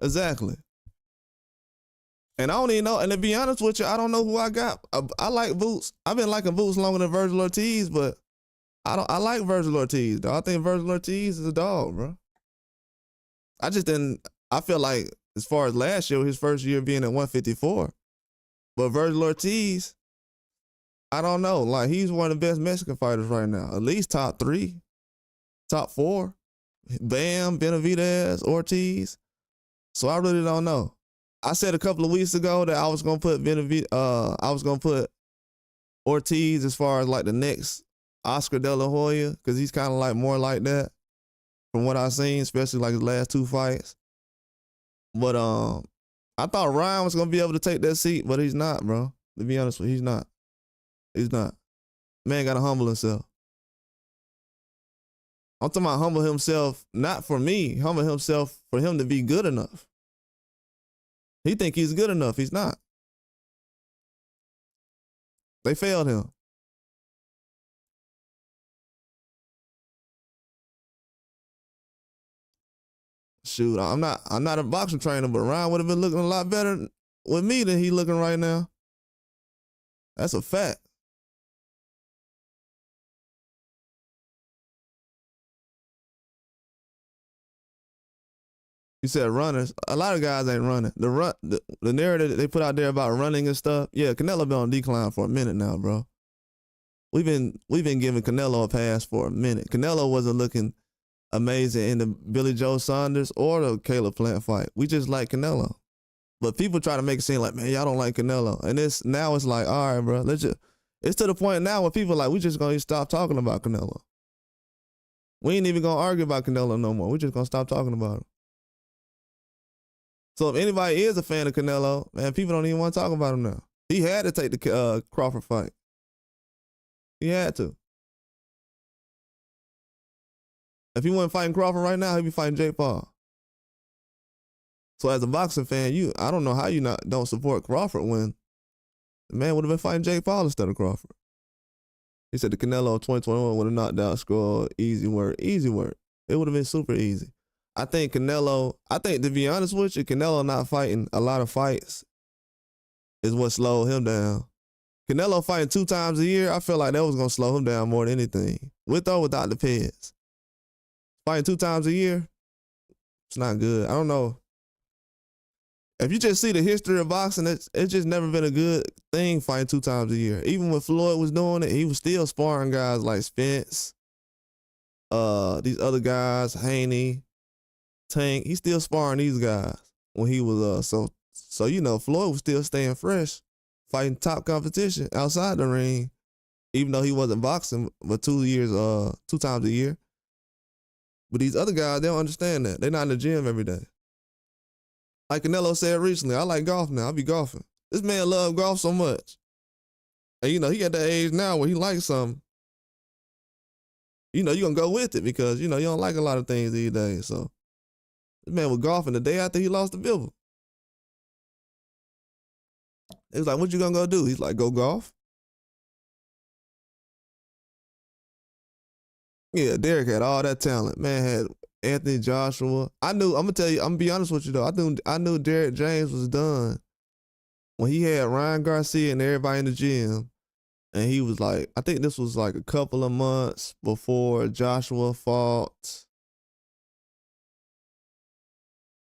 Exactly. And I don't even know, and to be honest with you, I don't know who I got. I like Boots. I've been liking Boots longer than Virgil Ortiz, but I like Virgil Ortiz, though. I think Virgil Ortiz is a dog, bro. I feel like as far as last year, his first year being at 154. But Virgil Ortiz, I don't know. Like, he's one of the best Mexican fighters right now. At least top 3, top 4. Bam, Benavidez, Ortiz. So I really don't know. I said a couple of weeks ago that I was gonna put Ortiz as far as like the next Oscar De La Hoya, because he's kind of like more like that from what I seen, especially like his last 2 fights. But I thought Ryan was gonna be able to take that seat, but he's not, bro. To be honest with you, he's not. He's not. Man gotta humble himself. I'm talking about humble himself, not for me, humble himself for him to be good enough. He think he's good enough. He's not. They failed him. Shoot, I'm not a boxing trainer, but Ryan would have been looking a lot better with me than he looking right now. That's a fact. You said runners. A lot of guys ain't running. The narrative that they put out there about running and stuff. Yeah, Canelo been on decline for a minute now, bro. We've been giving Canelo a pass for a minute. Canelo wasn't looking amazing in the Billy Joe Saunders or the Caleb Plant fight. We just like Canelo. But people try to make it seem like, man, y'all don't like Canelo. And now it's like, all right, bro, it's to the point now where people are like, we just gonna stop talking about Canelo. We ain't even gonna argue about Canelo no more. We just gonna stop talking about him. So if anybody is a fan of Canelo, man, people don't even want to talk about him now. He had to take the Crawford fight. He had to. If he wasn't fighting Crawford right now, he'd be fighting Jake Paul. So as a boxing fan, I don't know how you don't support Crawford when the man would have been fighting Jake Paul instead of Crawford. He said the Canelo of 2021 would have knocked out score, easy work. It would have been super easy. I think to be honest with you, Canelo not fighting a lot of fights is what slowed him down. Canelo fighting 2 times a year, I feel like that was going to slow him down more than anything. With or without the pads. Fighting 2 times a year, it's not good. I don't know. If you just see the history of boxing, it's just never been a good thing fighting 2 times a year. Even when Floyd was doing it, he was still sparring guys like Spence, these other guys, Haney, Tank. He's still sparring these guys when he was so Floyd was still staying fresh, fighting top competition outside the ring, even though he wasn't boxing for 2 times a year. But these other guys, they don't understand that. They're not in the gym every day. Like Canelo said recently, I like golf now. I be golfing. This man love golf so much. And he at that age now where he likes something. You're going to go with it because, you don't like a lot of things these days. So this man was golfing the day after he lost the Bivol. It was like, what you going to go do? He's like, go golf. Yeah, Derek had all that talent. Man had Anthony Joshua. I'm gonna be honest with you though. I knew Derek James was done when he had Ryan Garcia and everybody in the gym. And he was like, I think this was like a couple of months before Joshua fought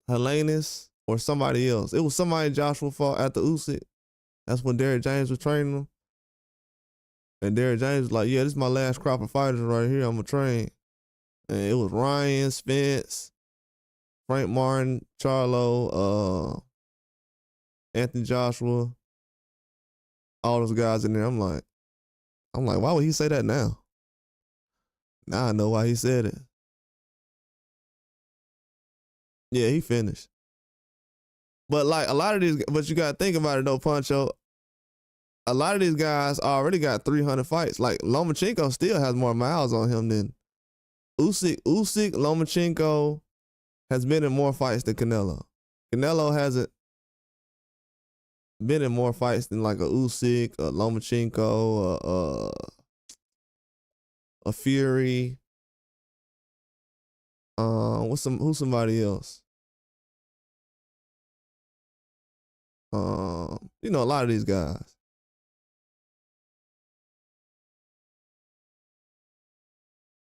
Helenius or somebody else. It was somebody Joshua fought at the Usyk. That's when Derek James was training him. And Derek James was like, yeah, this is my last crop of fighters right here. I'm going to train. And it was Ryan, Spence, Frank Martin, Charlo, Anthony Joshua, all those guys in there. I'm like, why would he say that now? Now I know why he said it. Yeah, he finished. But like a lot of these, but you got to think about it though, Pancho. A lot of these guys already got 300 fights. Like Lomachenko still has more miles on him than Usyk. Lomachenko has been in more fights than Canelo. Canelo hasn't been in more fights than like a Usyk, a Lomachenko, a Fury. Who's somebody else? A lot of these guys.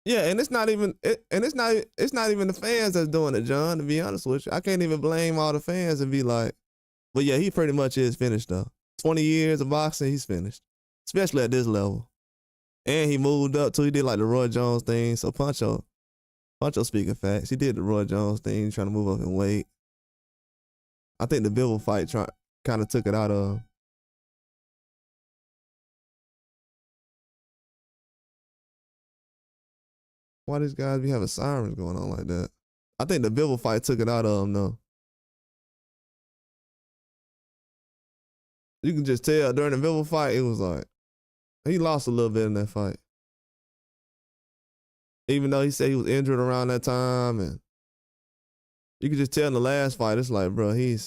Yeah, and it's not even the fans that's doing it, John, to be honest with you. I can't even blame all the fans and be like, but yeah, he pretty much is finished though. 20 years of boxing, he's finished. Especially at this level. And he moved up too. He did like the Roy Jones thing. So Pancho speaking facts. He did the Roy Jones thing, trying to move up in weight. I think the Bivol fight kind of took it out of him. Why these guys be having sirens going on like that? I think the Bivol fight took it out of him though. You can just tell during the Bivol fight, it was like he lost a little bit in that fight. Even though he said he was injured around that time, and you could just tell in the last fight, it's like, bro, I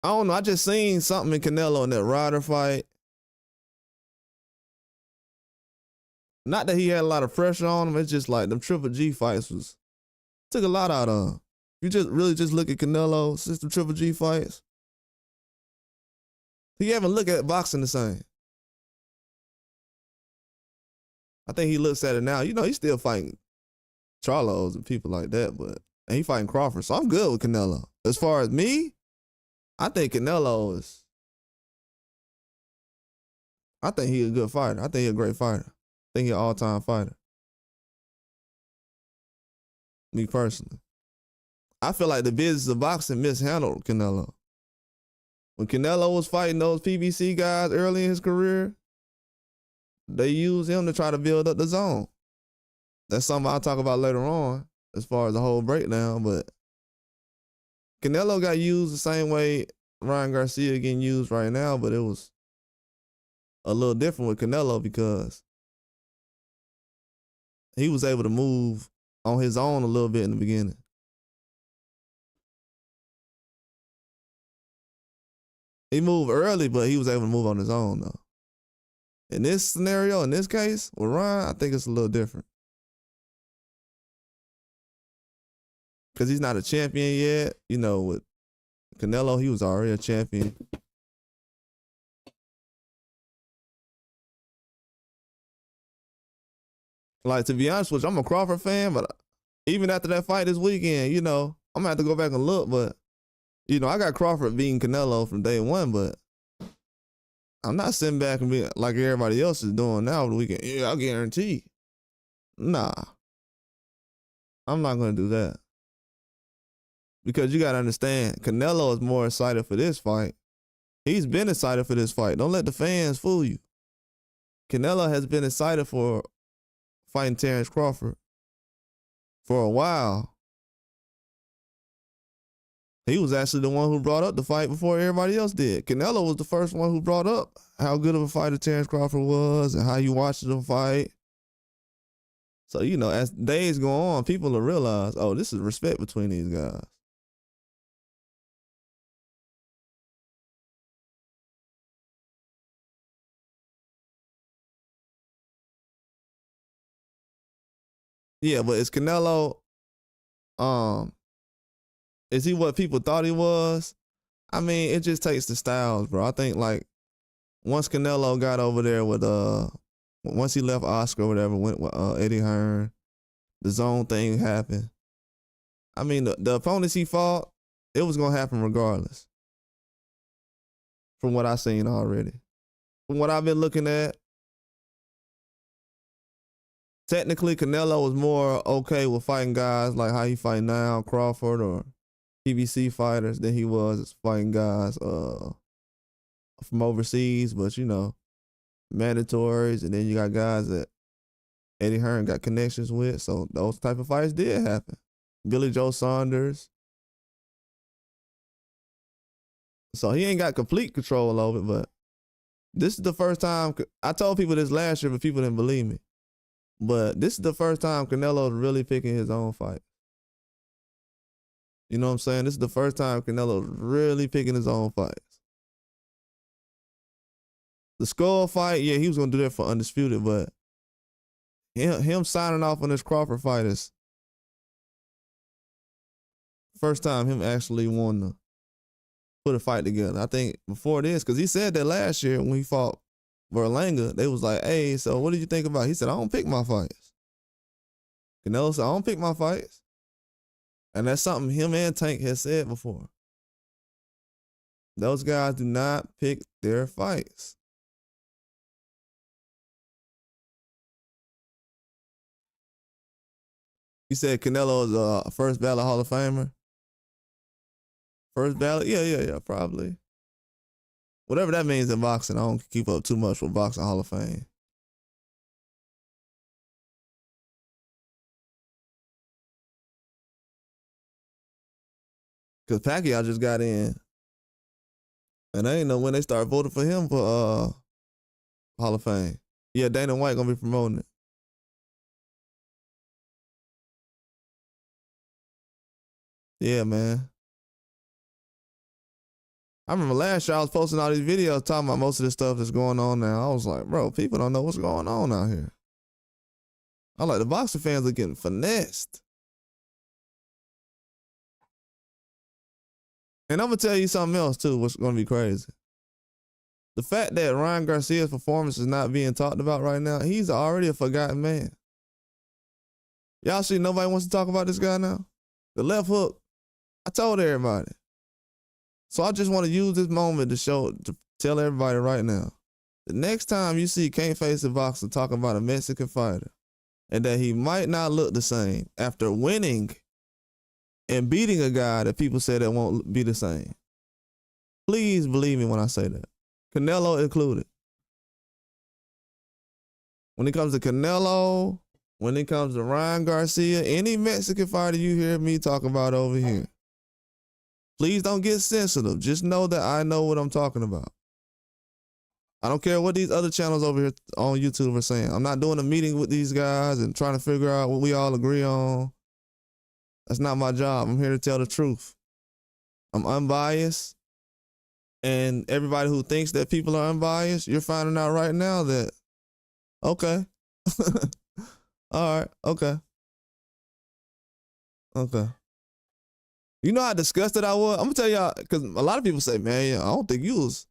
don't know. I just seen something in Canelo in that Ryder fight. Not that he had a lot of pressure on him. It's just like them Triple G fights took a lot out of him. You just really just look at Canelo since the Triple G fights. He haven't looked at boxing the same. I think he looks at it now. You know, he's still fighting Charlos and people like that, but and he fighting Crawford. So I'm good with Canelo. As far as me, I think Canelo is. I think he's a good fighter. I think he's a great fighter. I think he's an all-time fighter. Me personally. I feel like the business of boxing mishandled Canelo. When Canelo was fighting those PBC guys early in his career, they used him to try to build up the zone. That's something I'll talk about later on as far as the whole breakdown, but Canelo got used the same way Ryan Garcia getting used right now, but it was a little different with Canelo because he was able to move on his own a little bit in the beginning. He moved early, but he was able to move on his own, though. In this scenario, in this case, with Ryan, I think it's a little different. Because he's not a champion yet. You know, with Canelo, he was already a champion. Like, to be honest with you, I'm a Crawford fan, but even after that fight this weekend, you know, I'm going to have to go back and look, but, you know, I got Crawford beating Canelo from day one, but I'm not sitting back and being like everybody else is doing now over the weekend. Yeah, I guarantee. Nah. I'm not going to do that. Because you got to understand, Canelo is more excited for this fight. He's been excited for this fight. Don't let the fans fool you. Canelo has been excited for fighting Terrence Crawford for a while. He was actually the one who brought up the fight before everybody else did. Canelo was the first one who brought up how good of a fighter Terrence Crawford was and how you watched him fight. So, you know, as days go on, people will realize, oh, this is respect between these guys. Yeah, but is Canelo, is he what people thought he was? I mean, it just takes the styles, bro. I think like once Canelo got over there with once he left Oscar or whatever, went with Eddie Hearn, the zone thing happened. I mean, the opponents he fought, it was gonna happen regardless. From what I've seen already. From what I've been looking at, technically, Canelo was more okay with fighting guys like how he fight now, Crawford or PBC fighters, than he was fighting guys from overseas. But, you know, mandatories, and then you got guys that Eddie Hearn got connections with. So those type of fights did happen. Billy Joe Saunders. So he ain't got complete control over it, but this is the first time. I told people this last year, but people didn't believe me. But this is the first time Canelo's really picking his own fight. You know what I'm saying? This is the first time Canelo's really picking his own fights. The Skull fight, yeah, he was going to do that for Undisputed, but him signing off on this Crawford fight is first time him actually wanting to put a fight together. I think before this, because he said that last year when he fought Berlanga, they was like, hey, so what did you think about it? He said, I don't pick my fights. Canelo said, I don't pick my fights. And that's something him and Tank has said before. Those guys do not pick their fights. You said Canelo is a first ballot Hall of Famer? First ballot? Yeah, probably. Whatever that means in boxing, I don't keep up too much with boxing Hall of Fame. Cause Pacquiao just got in. And I ain't know when they start voting for him for Hall of Fame. Yeah, Dana White gonna be promoting it. Yeah, man. I remember last year I was posting all these videos talking about most of this stuff that's going on now. I was like, bro, people don't know what's going on out here. I like the boxing fans are getting finessed. And I'm gonna tell you something else too, what's gonna be crazy. The fact that Ryan Garcia's performance is not being talked about right now, he's already a forgotten man. Y'all see nobody wants to talk about this guy now? The left hook, I told everybody. So I just want to use this moment to tell everybody right now. The next time you see Can't Face a Boxer talking about a Mexican fighter and that he might not look the same after winning and beating a guy that people say that won't be the same, please believe me when I say that. Canelo included. When it comes to Canelo, when it comes to Ryan Garcia, any Mexican fighter you hear me talk about over here, please don't get sensitive. Just know that I know what I'm talking about. I don't care what these other channels over here on YouTube are saying. I'm not doing a meeting with these guys and trying to figure out what we all agree on. That's not my job. I'm here to tell the truth. I'm unbiased. And everybody who thinks that people are unbiased, you're finding out right now that, okay. All right, okay. Okay. You know how disgusted I was? I'm gonna tell y'all, because a lot of people say, man, I don't think you was.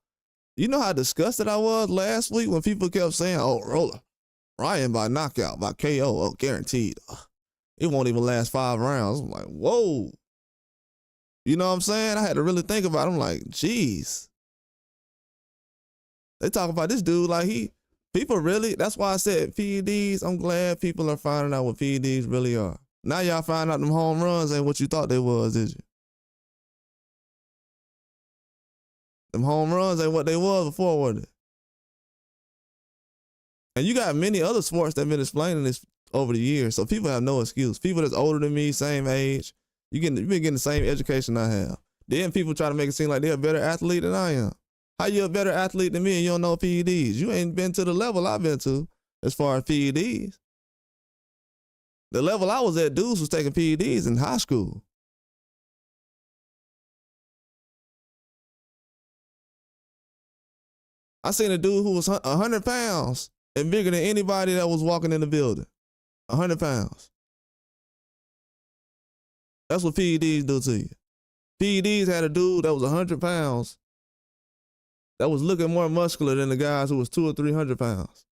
You know how disgusted I was last week when people kept saying, oh, Roller, Ryan by knockout, by KO, oh, guaranteed. It won't even last 5 rounds. I'm like, whoa. You know what I'm saying? I had to really think about it. I'm like, geez. They talk about this dude like people really, that's why I said PEDs, I'm glad people are finding out what PEDs really are. Now y'all find out them home runs ain't what you thought they was, did you? Them home runs ain't what they was before, was it? And you got many other sports that have been explaining this over the years, so people have no excuse. People that's older than me, same age, you've been getting the same education I have. Then people try to make it seem like they're a better athlete than I am. How you a better athlete than me and you don't know PEDs? You ain't been to the level I've been to as far as PEDs. The level I was at, dudes was taking PEDs in high school. I seen a dude who was 100 pounds and bigger than anybody that was walking in the building. 100 pounds. That's what PEDs do to you. PEDs had a dude that was 100 pounds that was looking more muscular than the guys who was 200 or 300 pounds.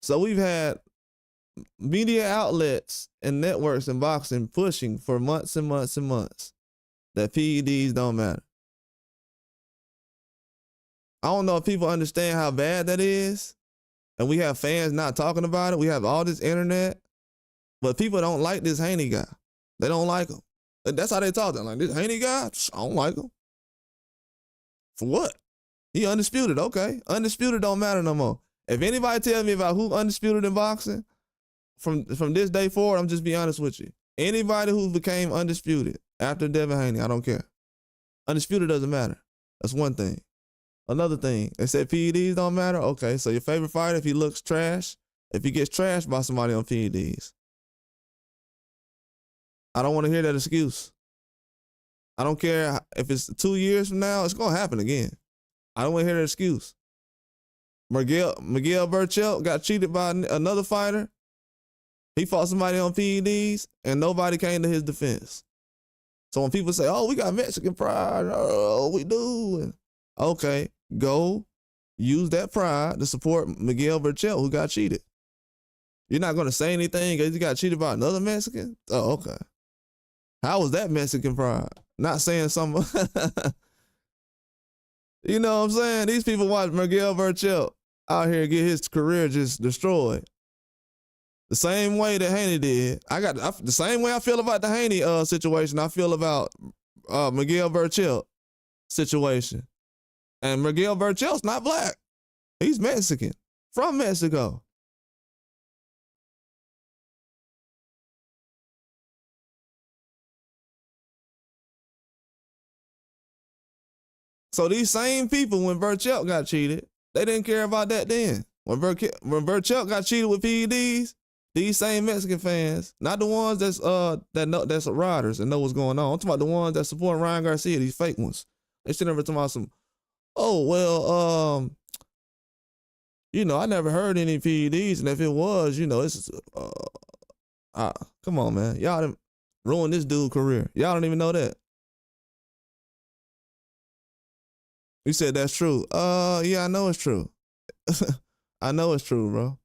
So we've had media outlets and networks in boxing pushing for months and months and months that PEDs don't matter. I don't know if people understand how bad that is. And we have fans not talking about it. We have all this internet. But people don't like this Haney guy. They don't like him. That's how they talk. They're like, this Haney guy? I don't like him. For what? He undisputed. Okay. Undisputed don't matter no more. If anybody tells me about who undisputed in boxing, from this day forward, I'm just be honest with you. Anybody who became undisputed after Devin Haney, I don't care. Undisputed doesn't matter. That's one thing. Another thing, they said PEDs don't matter. Okay, so your favorite fighter, if he looks trash, if he gets trashed by somebody on PEDs, I don't want to hear that excuse. I don't care if it's 2 years from now, it's going to happen again. I don't want to hear that excuse. Miguel Burchell got cheated by another fighter. He fought somebody on PEDs, and nobody came to his defense. So when people say, oh, we got Mexican pride, oh, we do. And, okay, go use that pride to support Miguel Burchell, who got cheated. You're not going to say anything because he got cheated by another Mexican? Oh, okay. How was that Mexican pride? Not saying something. You know what I'm saying? These people watch Miguel Burchell out here get his career just destroyed. The same way that Haney did. The same way I feel about the Haney situation, I feel about Miguel Burchell situation. And Miguel Burchell's not black. He's Mexican, from Mexico. So these same people, when Burchell got cheated, they didn't care about that then. When Burchell got cheated with PEDs, these same Mexican fans, not the ones that's riders and know what's going on. I'm talking about the ones that support Ryan Garcia, these fake ones. They sitting there talking about some, oh well, I never heard any PEDs, and if it was, it's come on, man, y'all done ruined this dude's career. Y'all don't even know that. You said that's true. Yeah, I know it's true. I know it's true, bro.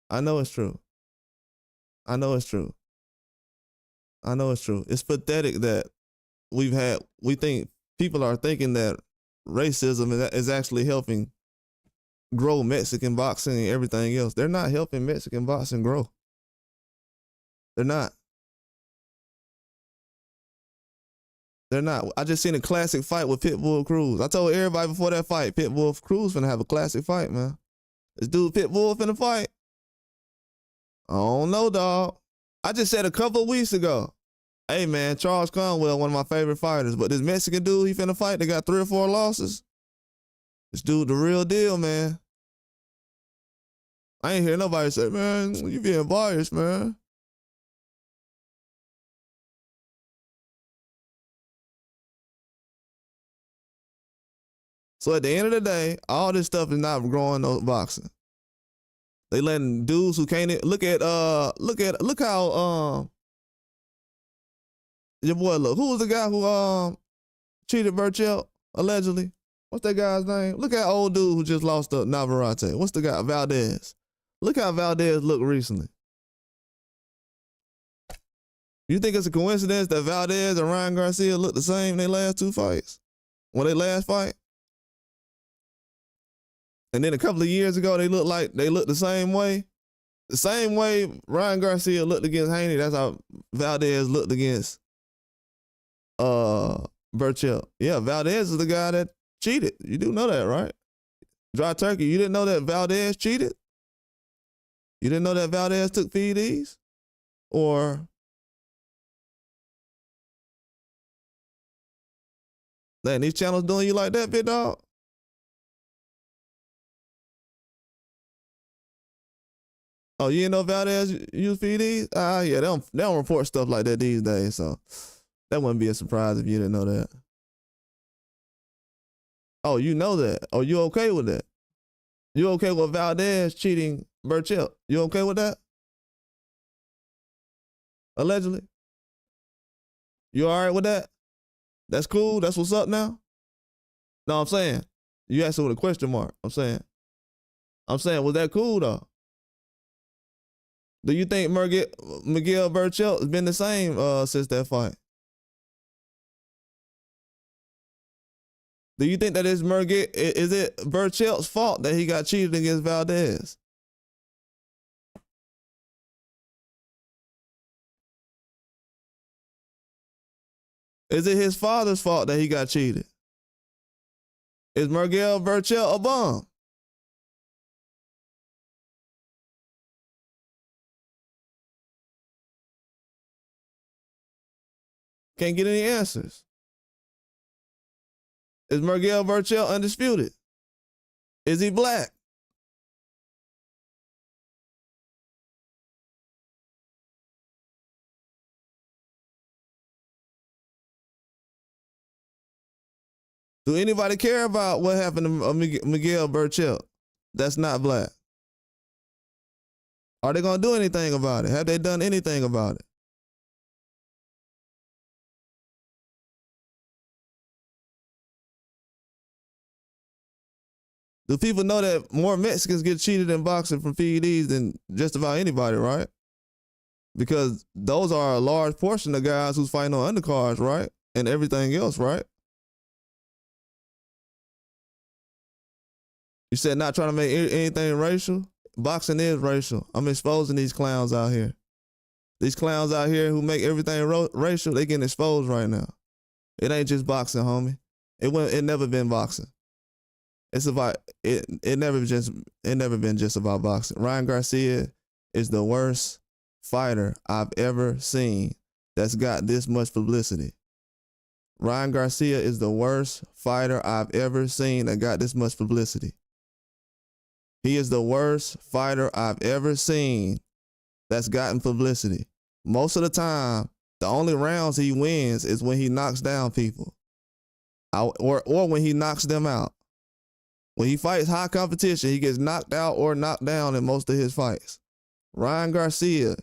I know it's true. I know it's true. I know it's true. It's pathetic that we think people are thinking that racism is actually helping grow Mexican boxing and everything else. They're not helping Mexican boxing grow. They're not. They're not. I just seen a classic fight with Pitbull Cruz. I told everybody before that fight, Pitbull Cruz finna have a classic fight, man. This dude Pitbull finna fight. I don't know, dog. I just said a couple of weeks ago, hey, man, Charles Conwell, one of my favorite fighters, but this Mexican dude he finna fight, they got 3 or 4 losses. This dude the real deal, man. I ain't hear nobody say, man, you being biased, man. So at the end of the day, all this stuff is not growing no boxing. They letting dudes who can't look how your boy look. Who was the guy who cheated Burchell allegedly? What's that guy's name? Look at old dude who just lost to Navarrete. What's the guy? Valdez. Look how Valdez looked recently. You think it's a coincidence that Valdez and Ryan Garcia look the same in their last 2 fights? When they last fight? And then a couple of years ago, they looked the same way. The same way Ryan Garcia looked against Haney, that's how Valdez looked against Burchell. Yeah, Valdez is the guy that cheated. You do know that, right? Dry turkey, you didn't know that Valdez cheated? You didn't know that Valdez took PEDs? Or man, these channels doing you like that, big dog? Oh, you didn't know Valdez use PEDs? Yeah, they don't report stuff like that these days, so that wouldn't be a surprise if you didn't know that. Oh, you know that. Oh, you okay with that? You okay with Valdez cheating Burchell? You okay with that? Allegedly? You all right with that? That's cool? That's what's up now? No, I'm saying. You asked it with a question mark. I'm saying, was that cool though? Do you think Miguel Burchell has been the same since that fight? Do you think that is it Burchell's fault that he got cheated against Valdez? Is it his father's fault that he got cheated? Is Miguel Burchell a bum? Can't get any answers. Is Miguel Burchell undisputed? Is he black? Do anybody care about what happened to Miguel Burchell that's not black? Are they going to do anything about it? Have they done anything about it? Do people know that more Mexicans get cheated in boxing from PEDs than just about anybody, right? Because those are a large portion of guys who's fighting on undercards, right? And everything else, right? You said not trying to make anything racial? Boxing is racial. I'm exposing these clowns out here. These clowns out here who make everything racial, they getting exposed right now. It ain't just boxing, homie. It never been boxing. It's about it never been just about boxing. Ryan Garcia is the worst fighter I've ever seen that's got this much publicity. Ryan Garcia is the worst fighter I've ever seen that got this much publicity. He is the worst fighter I've ever seen that's gotten publicity. Most of the time, the only rounds he wins is when he knocks down people, or when he knocks them out. When he fights high competition, he gets knocked out or knocked down in most of his fights. Ryan Garcia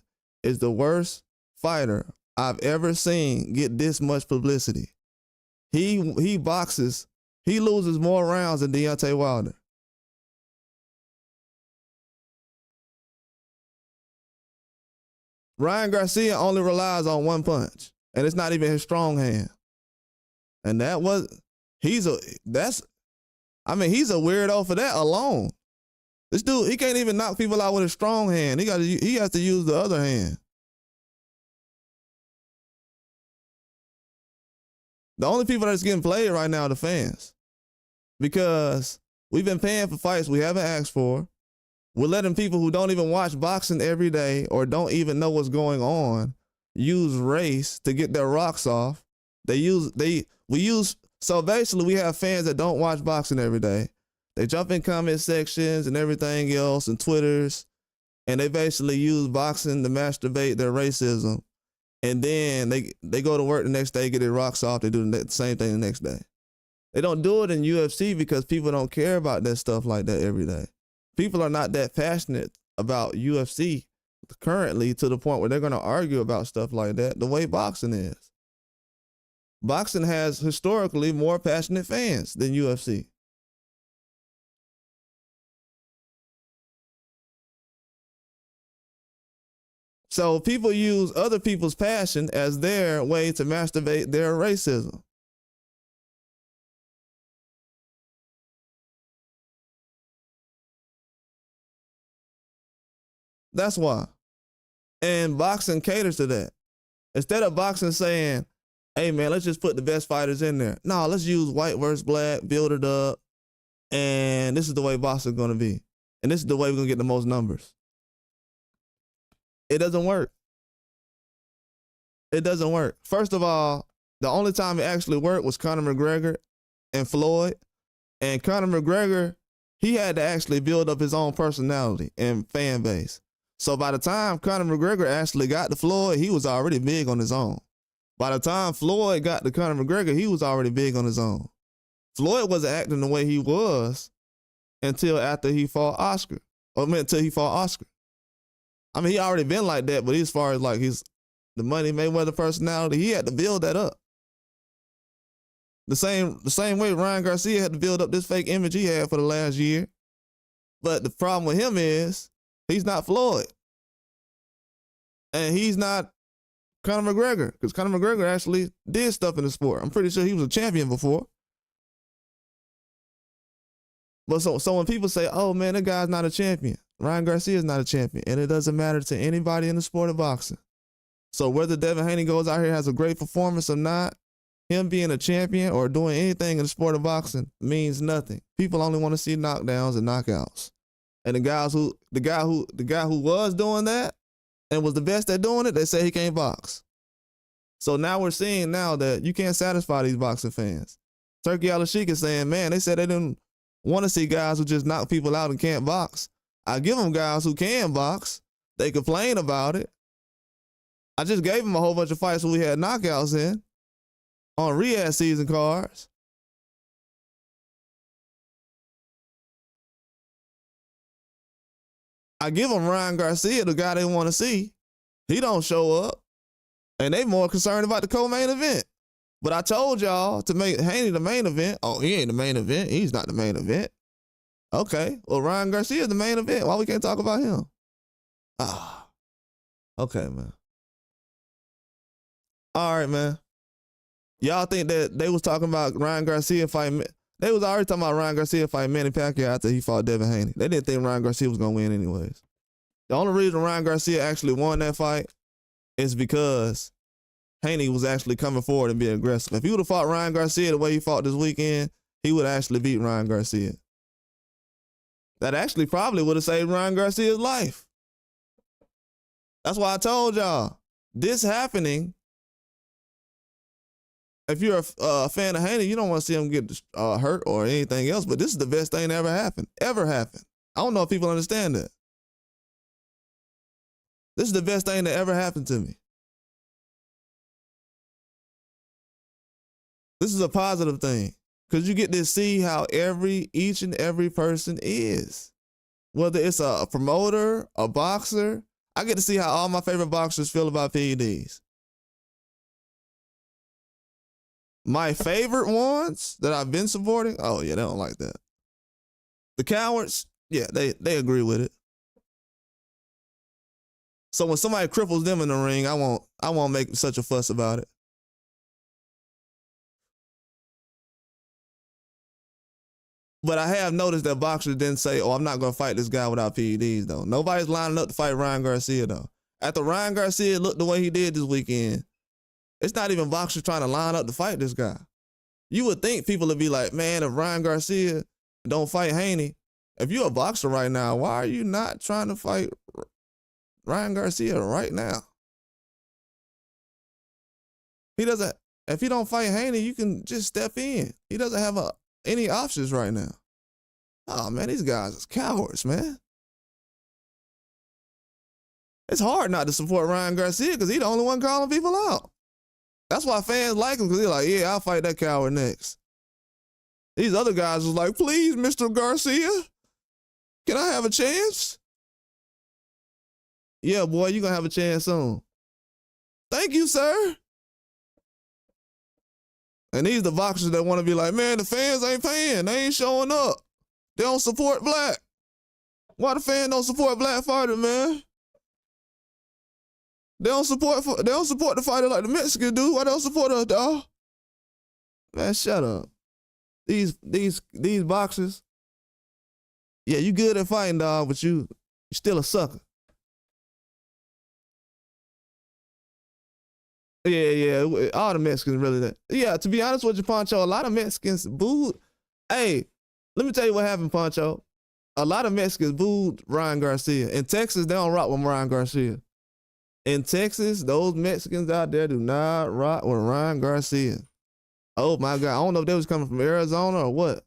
is the worst fighter I've ever seen get this much publicity. He boxes, he loses more rounds than Deontay Wilder. Ryan Garcia only relies on one punch, and it's not even his strong hand. And he's a weirdo for that alone. This dude, he can't even knock people out with his strong hand. He has to use the other hand. The only people that's getting played right now are the fans, because we've been paying for fights we haven't asked for. We're letting people who don't even watch boxing every day or don't even know what's going on use race to get their rocks off. So basically we have fans that don't watch boxing every day. They jump in comment sections and everything else and Twitters, and they basically use boxing to masturbate their racism. And then they go to work the next day, get their rocks off. They do the same thing the next day. They don't do it in UFC because people don't care about that stuff like that every day. People are not that passionate about UFC currently to the point where they're going to argue about stuff like that the way boxing is. Boxing has historically more passionate fans than UFC. So people use other people's passion as their way to masturbate their racism. That's why. And boxing caters to that. Instead of boxing saying, hey man, let's just put the best fighters in there. No, let's use white versus black, build it up, and this is the way boxing is going to be. And this is the way we're going to get the most numbers. It doesn't work. It doesn't work. First of all, the only time it actually worked was Conor McGregor and Floyd. And Conor McGregor, he had to actually build up his own personality and fan base. So by the time Conor McGregor actually got to Floyd, he was already big on his own. By the time Floyd got to Conor McGregor, he was already big on his own. Floyd wasn't acting the way he was until after he fought Oscar. Until he fought Oscar. I mean, he already been like that, but as far as like the Money Mayweather personality, he had to build that up. The same way Ryan Garcia had to build up this fake image he had for the last year. But the problem with him is he's not Floyd. And he's not Conor McGregor, because Conor McGregor actually did stuff in the sport. I'm pretty sure he was a champion before. But so when people say, oh man, that guy's not a champion, Ryan Garcia is not a champion, and it doesn't matter to anybody in the sport of boxing. So whether Devin Haney goes out here has a great performance or not, him being a champion or doing anything in the sport of boxing means nothing. People only want to see knockdowns and knockouts. And the guy who was doing that and was the best at doing it, they say he can't box. So now we're seeing now that you can't satisfy these boxing fans. Turkey Al-Sheikh is saying, man, they said they didn't want to see guys who just knock people out and can't box. I give them guys who can box. They complain about it. I just gave them a whole bunch of fights where we had knockouts in on Riyadh season cards. I give them Ryan Garcia, the guy they want to see. He don't show up. And they more concerned about the co-main event. But I told y'all to make Haney the main event. Oh, he ain't the main event. He's not the main event. Okay, well, Ryan Garcia is the main event. Why we can't talk about him? Okay, man. All right, man. Y'all think that they was talking about Ryan Garcia fighting? They was already talking about Ryan Garcia fighting Manny Pacquiao after he fought Devin Haney. They didn't think Ryan Garcia was going to win anyways. The only reason Ryan Garcia actually won that fight is because Haney was actually coming forward and being aggressive. If he would have fought Ryan Garcia the way he fought this weekend, he would actually beat Ryan Garcia. That actually probably would have saved Ryan Garcia's life. That's why I told y'all, this happening If you're a fan of Haney, you don't want to see him get hurt or anything else. But this is the best thing that ever happened. Ever happened. I don't know if people understand that. This is the best thing that ever happened to me. This is a positive thing because you get to see how each and every person is. Whether it's a promoter, a boxer, I get to see how all my favorite boxers feel about PEDs. My favorite ones that I've been supporting, oh yeah, they don't like that. The cowards, yeah, they agree with it. So when somebody cripples them in the ring, I won't make such a fuss about it. But I have noticed that boxers didn't say, oh, I'm not going to fight this guy without PEDs, though. Nobody's lining up to fight Ryan Garcia, though. After Ryan Garcia looked the way he did this weekend, it's not even boxers trying to line up to fight this guy. You would think people would be like, man, if Ryan Garcia don't fight Haney, if you're a boxer right now, why are you not trying to fight Ryan Garcia right now? If he don't fight Haney, you can just step in. He doesn't have any options right now. Oh, man, these guys are cowards, man. It's hard not to support Ryan Garcia because he's the only one calling people out. That's why fans like him, because they're like, yeah, I'll fight that coward next. These other guys was like, please, Mr. Garcia, can I have a chance? Yeah, boy, you're going to have a chance soon. Thank you, sir. And these the boxers that want to be like, man, the fans ain't paying. They ain't showing up. They don't support black. Why the fans don't support black fighters, man? They don't support the fighter like the Mexicans do. Why they don't support us, dog? Man, shut up. These boxers. Yeah, you good at fighting, dog, but you still a sucker. Yeah, all the Mexicans really that. Yeah, to be honest with you, Poncho, a lot of Mexicans booed. Hey, let me tell you what happened, Poncho. A lot of Mexicans booed Ryan Garcia. In Texas, they don't rock with Ryan Garcia. In Texas, those Mexicans out there do not rock with Ryan Garcia. Oh my God, I don't know if they was coming from Arizona or what,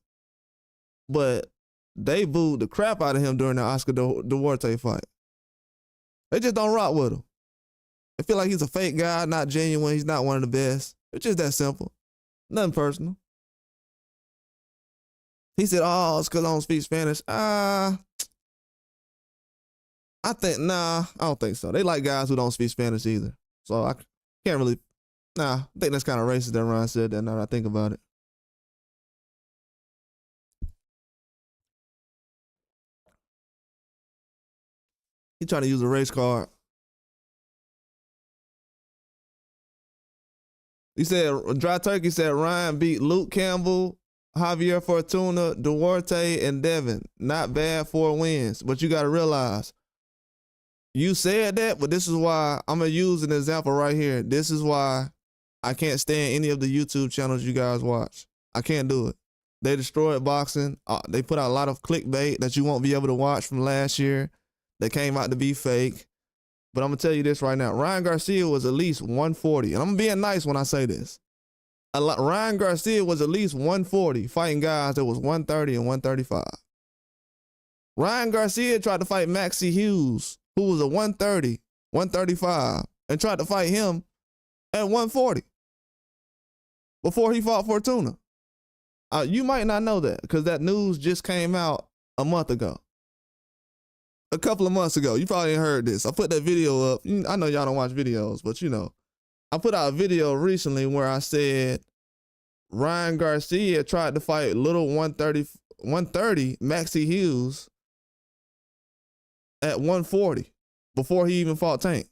but they booed the crap out of him during the Oscar Duarte fight. They just don't rock with him. I feel like he's a fake guy, not genuine. He's not one of the best. It's just that simple. Nothing personal. He said, oh, it's because I don't speak Spanish. I don't think so. They like guys who don't speak Spanish either. So I can't really, I think that's kind of racist that Ryan said that now that I think about it. He trying to use a race card. He said, Dry Turkey said Ryan beat Luke Campbell, Javier Fortuna, Duarte, and Devin. Not bad for wins. But you got to realize, you said that, but this is why I'm going to use an example right here. This is why I can't stand any of the YouTube channels you guys watch. I can't do it. They destroyed boxing. They put out a lot of clickbait that you won't be able to watch from last year that came out to be fake. But I'm going to tell you this right now. Ryan Garcia was at least 140. And I'm being nice when I say this. Ryan Garcia was at least 140 fighting guys that was 130 and 135. Ryan Garcia tried to fight Maxie Hughes, who was a 130, 135, and tried to fight him at 140 before he fought Fortuna. You might not know that because that news just came out a month ago. A couple of months ago. You probably ain't heard this. I put that video up. I know y'all don't watch videos, but you know. I put out a video recently where I said Ryan Garcia tried to fight little 130 Maxie Hughes at 140 before he even fought Tank.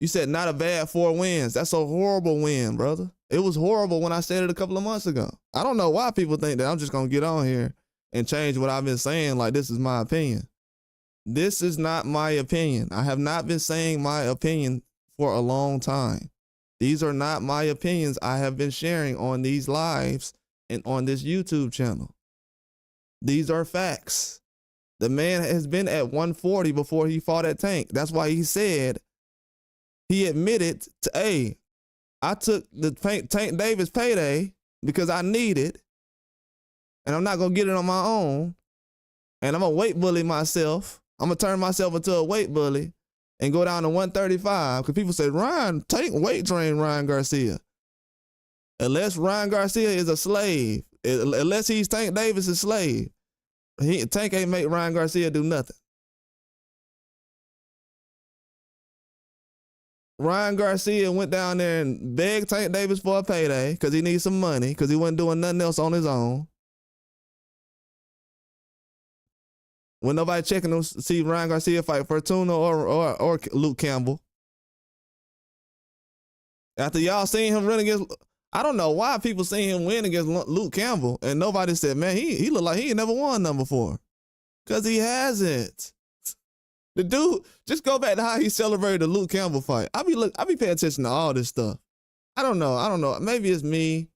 You said not a bad 4 wins. That's a horrible win, brother. It was horrible when I said it a couple of months ago. I don't know why people think that I'm just going to get on here and change what I've been saying like this is my opinion. This is not my opinion. I have not been saying my opinion for a long time. These are not my opinions I have been sharing on these lives and on this YouTube channel. These are facts. The man has been at 140 before he fought at Tank. That's why he said he admitted to, hey, I took the Tank Davis payday because I need it, and I'm not gonna get it on my own, and I'm gonna weight bully myself. I'm gonna turn myself into a weight bully and go down to 135. Because people say, Ryan, weight train Ryan Garcia. Unless Ryan Garcia is a slave, unless he's Tank Davis' slave, Tank ain't make Ryan Garcia do nothing. Ryan Garcia went down there and begged Tank Davis for a payday because he needs some money because he wasn't doing nothing else on his own. When nobody checking to see Ryan Garcia fight Fortuna or Luke Campbell. After y'all seen him run against, I don't know why people seen him win against Luke Campbell and nobody said, man, he looked like he ain't never won nothing before. Because he hasn't. The dude, just go back to how he celebrated the Luke Campbell fight. I be paying attention to all this stuff. I don't know. Maybe it's me.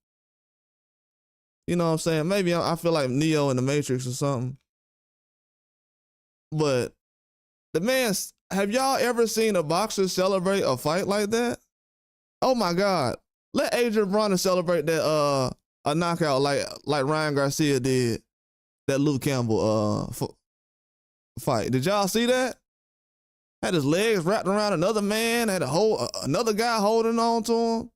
You know what I'm saying? Maybe I feel like Neo in the Matrix or something. But the man, have y'all ever seen a boxer celebrate a fight like that? Oh my God. Let Adrian Broner celebrate that a knockout like Ryan Garcia did that Luke Campbell fight. Did y'all see that? Had his legs wrapped around another man, had another guy holding on to him.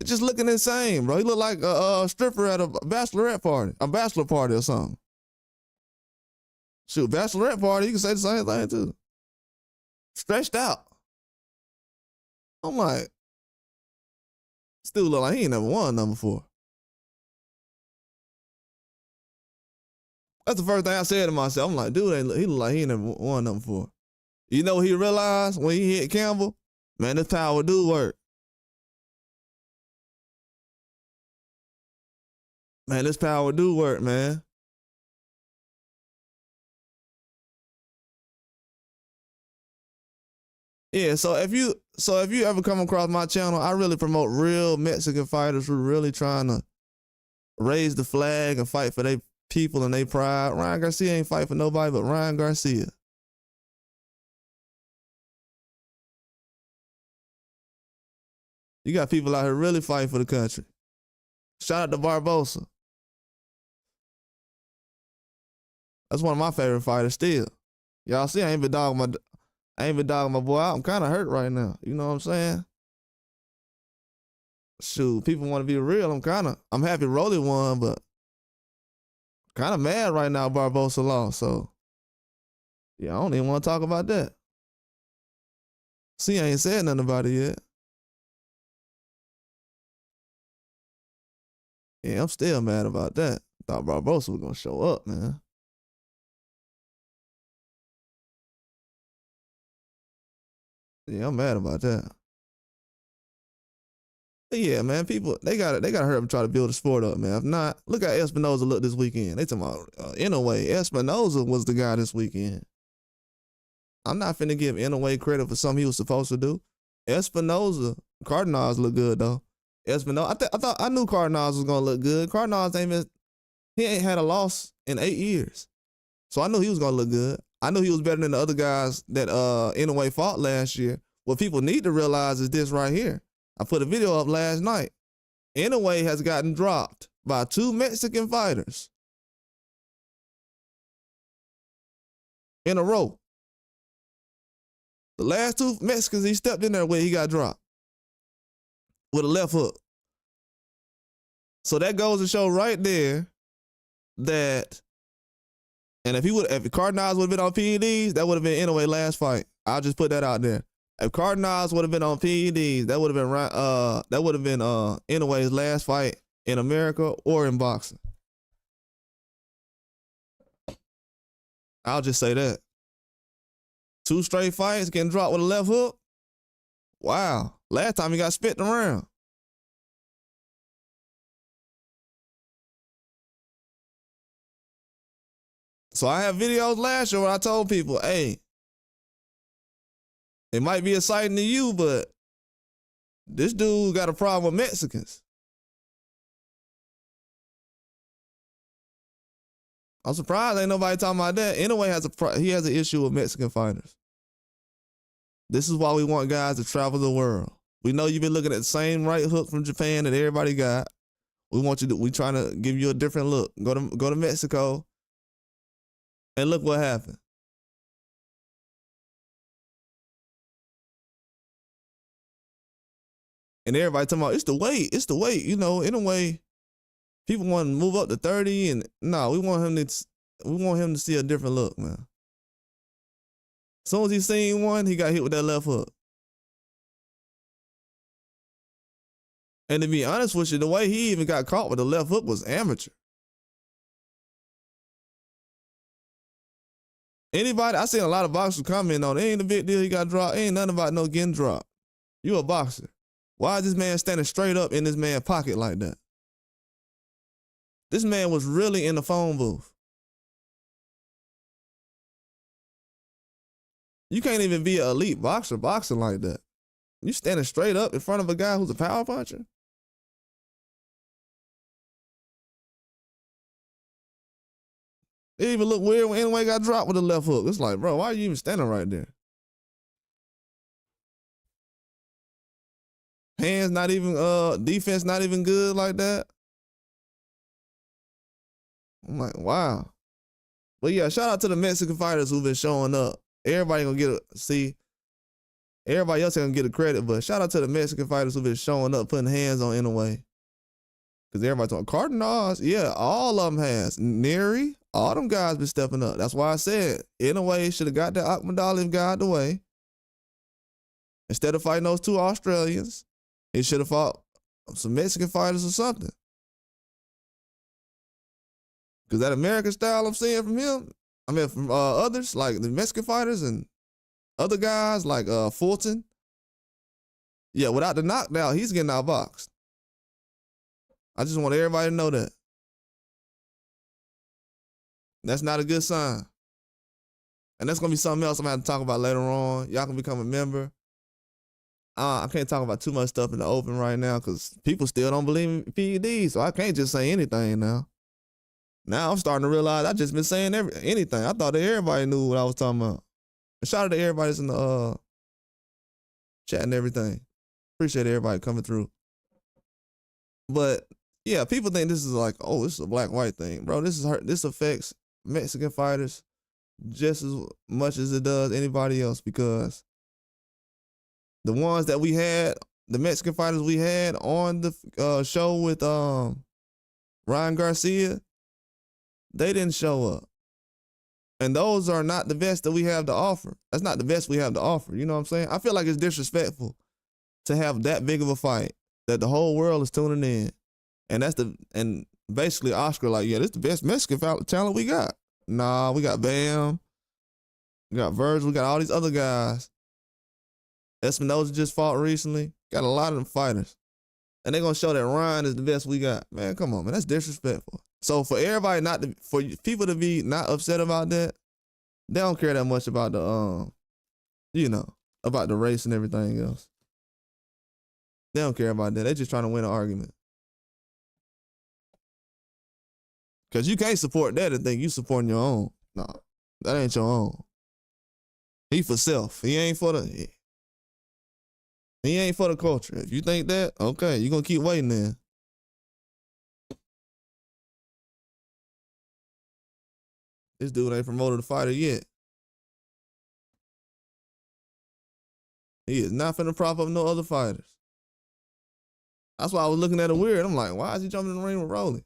It's just looking insane, bro. He looked like a stripper at a bachelor party or something. Shoot, bachelorette party, you can say the same thing too. Stretched out. I'm like, still look like he ain't never won nothing before. That's the first thing I said to myself. I'm like, dude, he look like he ain't never won nothing before. You know what he realized when he hit Campbell? Man, this power do work. Man, this power do work, man. Yeah, so if you ever come across my channel, I really promote real Mexican fighters who are really trying to raise the flag and fight for their people and their pride. Ryan Garcia ain't fight for nobody but Ryan Garcia. You got people out here really fighting for the country. Shout out to Barbosa. That's one of my favorite fighters still. Y'all see, I ain't been dogging my boy out. I'm kind of hurt right now. You know what I'm saying? Shoot, people want to be real. I'm happy Rolly won, but kind of mad right now Barbosa lost. So, yeah, I don't even want to talk about that. See, I ain't said nothing about it yet. Yeah, I'm still mad about that. Thought Barbosa was going to show up, man. Yeah, I'm mad about that. But yeah, man, people, they gotta hurry up and try to build a sport up, man. If not, look how Espinoza looked this weekend. They talking about, Inoue. Espinoza was the guy this weekend. I'm not finna give Inoue credit for something he was supposed to do. Espinoza, Cardinals look good, though. Espinoza, I knew Cardinals was gonna look good. Cardinals he ain't had a loss in 8 years. So I knew he was gonna look good. I knew he was better than the other guys that Inoue fought last year. What people need to realize is this right here. I put a video up last night. Inoue has gotten dropped by 2 Mexican fighters in a row. The last 2 Mexicans he stepped in there with, he got dropped with a left hook. So that goes to show right there that, and if Cardinals would have been on PEDs, that would have been Inoue's last fight. I'll just put that out there. If Cardinals would have been on PEDs, that would have been Inoue's last fight in America or in boxing. I'll just say that. 2 straight fights, getting dropped with a left hook. Wow. Last time he got spit around. So I have videos last year where I told people, hey, it might be exciting to you, but this dude got a problem with Mexicans. I'm surprised ain't nobody talking about that. Inoue has an issue with Mexican fighters. This is why we want guys to travel the world. We know you've been looking at the same right hook from Japan that everybody got. We trying to give you a different look. Go to Mexico and look what happened. And everybody talking about it's the weight. You know, in a way, people want to move up to 30, and no, we want him to see a different look, man. As soon as he seen one, he got hit with that left hook. And to be honest with you, the way he even got caught with the left hook was amateur. Anybody, I seen a lot of boxers comment on it. Ain't a big deal he got dropped. Ain't nothing about no getting dropped. You a boxer. Why is this man standing straight up in this man's pocket like that? This man was really in the phone booth. You can't even be an elite boxer boxing like that. You standing straight up in front of a guy who's a power puncher? It even looked weird when anyway got dropped with the left hook. It's like, bro, why are you even standing right there? Hands not even, defense not even good like that. I'm like, wow. But yeah, shout out to the Mexican fighters who've been showing up. Everybody gonna everybody else ain't gonna get a credit, but shout out to the Mexican fighters who've been showing up, putting hands on Inoue. Because everybody talking Cardinals, yeah, all of them has. Neri, all them guys been stepping up. That's why I said Inoue should have got that Akhmadaliev guy out the way. Instead of fighting those two Australians, he should have fought some Mexican fighters or something. Because that American style I'm seeing from him, I mean from others, like the Mexican fighters and other guys like Fulton. Yeah, without the knockdown, he's getting outboxed. I just want everybody to know that. That's not a good sign. And that's going to be something else I'm going to have to talk about later on. Y'all can become a member. I can't talk about too much stuff in the open right now because people still don't believe in PEDs, so I can't just say anything now. Now I'm starting to realize I just been saying anything. I thought that everybody knew what I was talking about. And shout out to everybody that's in the chat and everything. Appreciate everybody coming through. But yeah, people think this is like, oh, this is a black-white thing. Bro, this affects Mexican fighters just as much as it does anybody else because the ones that we had, the Mexican fighters we had on the show with Ryan Garcia, they didn't show up. And those are not the best that we have to offer. That's not the best we have to offer. You know what I'm saying? I feel like it's disrespectful to have that big of a fight that the whole world is tuning in. And basically Oscar like, yeah, this is the best Mexican talent we got. Nah, we got Bam. We got Virgil. We got all these other guys. Espinosa just fought recently. Got a lot of them fighters. And they're going to show that Ryan is the best we got. Man, come on, man. That's disrespectful. So for everybody for people to be not upset about that, they don't care that much about the, about the race and everything else. They don't care about that. They're just trying to win an argument. Because you can't support that and think you supporting your own. No, that ain't your own. He for self. He ain't for the culture. If you think that, okay, you're going to keep waiting then. This dude ain't promoted a fighter yet. He is not finna prop up no other fighters. That's why I was looking at it weird. I'm like, why is he jumping in the ring with Rolly?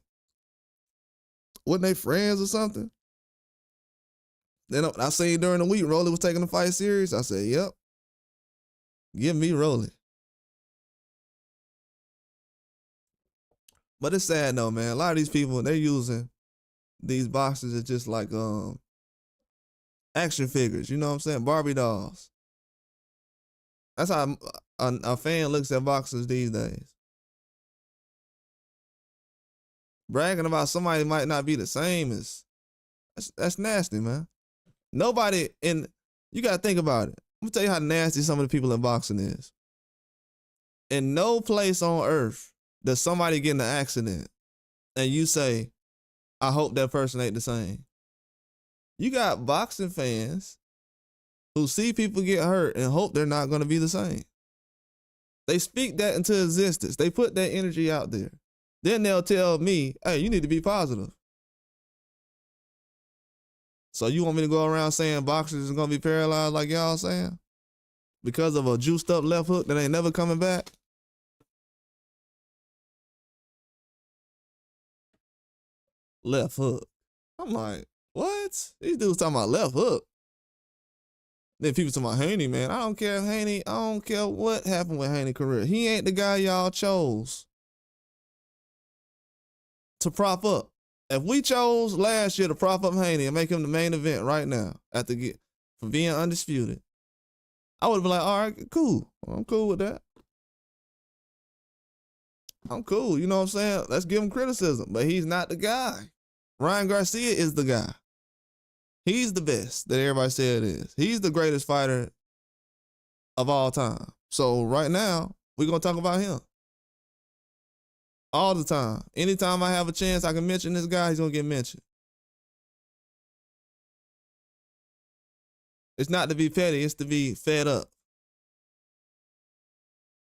Wasn't they friends or something? Then I seen during the week Rolly was taking the fight serious. I said, yep. Give me Rolly. But it's sad though, man. A lot of these people, they're using these boxers as just like action figures. You know what I'm saying? Barbie dolls. That's how a fan looks at boxers these days. Bragging about somebody might not be the same that's nasty, man. Nobody you gotta think about it. I'm gonna tell you how nasty some of the people in boxing is. In no place on earth does somebody get in an accident and you say, I hope that person ain't the same. You got boxing fans who see people get hurt and hope they're not going to be the same. They speak that into existence. They put that energy out there. Then they'll tell me, hey, you need to be positive. So you want me to go around saying boxers is going to be paralyzed like y'all saying? Because of a juiced up left hook that ain't never coming back? Left hook. I'm like, what? These dudes talking about left hook. Then people talking about Haney, man. I don't care if Haney, I don't care what happened with Haney's career. He ain't the guy y'all chose to prop up. If we chose last year to prop up Haney and make him the main event right now, for being undisputed, I would be like, all right, cool. I'm cool with that. I'm cool. You know what I'm saying? Let's give him criticism, but he's not the guy. Ryan Garcia is the guy. He's the best that everybody said it is. He's the greatest fighter of all time. So right now, we're going to talk about him. All the time. Anytime I have a chance I can mention this guy, he's going to get mentioned. It's not to be petty, it's to be fed up.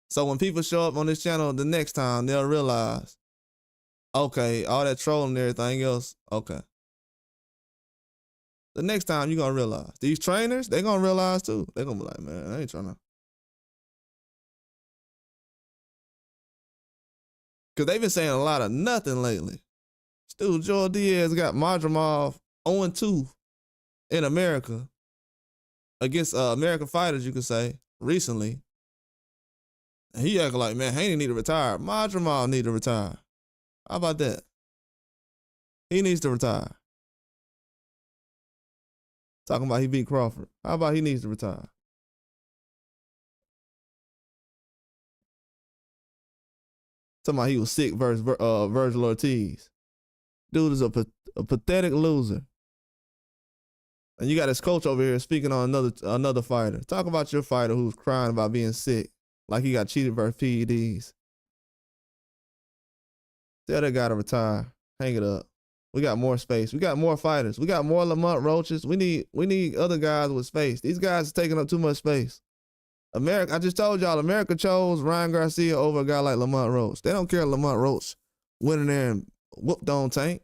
So when people show up on this channel the next time, they'll realize, okay, all that trolling and everything else, okay. The next time you're going to realize. These trainers, they're going to realize too. They're going to be like, man, I ain't trying to. Because they've been saying a lot of nothing lately. Still, Joel Diaz got Madrimov 0-2 in America against American fighters, you could say, recently. And he acting like, man, Haney need to retire. Madrimov need to retire. How about that? He needs to retire. Talking about he beat Crawford. How about he needs to retire? Talking about he was sick versus Virgil Ortiz. Dude is a pathetic loser. And you got his coach over here speaking on another fighter. Talk about your fighter who's crying about being sick, like he got cheated versus PEDs. Tell that guy to retire. Hang it up. We got more space. We got more fighters. We got more Lamont Roaches. We need other guys with space. These guys are taking up too much space. America, I just told y'all, America chose Ryan Garcia over a guy like Lamont Roach. They don't care if Lamont Roach went in there and whooped on Tank.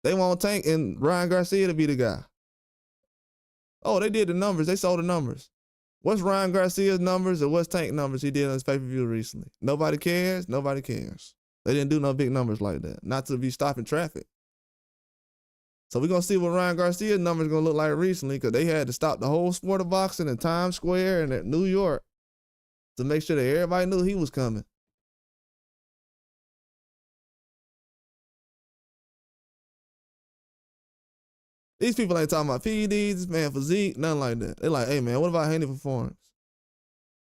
They want Tank and Ryan Garcia to be the guy. Oh, they did the numbers. They sold the numbers. What's Ryan Garcia's numbers and what's Tank numbers he did on his pay-per-view recently? Nobody cares. Nobody cares. They didn't do no big numbers like that. Not to be stopping traffic. So we're going to see what Ryan Garcia's numbers going to look like recently, because they had to stop the whole sport of boxing in Times Square and at New York to make sure that everybody knew he was coming. These people ain't talking about PEDs, this man physique, nothing like that. They're like, hey man, what about Haney performance?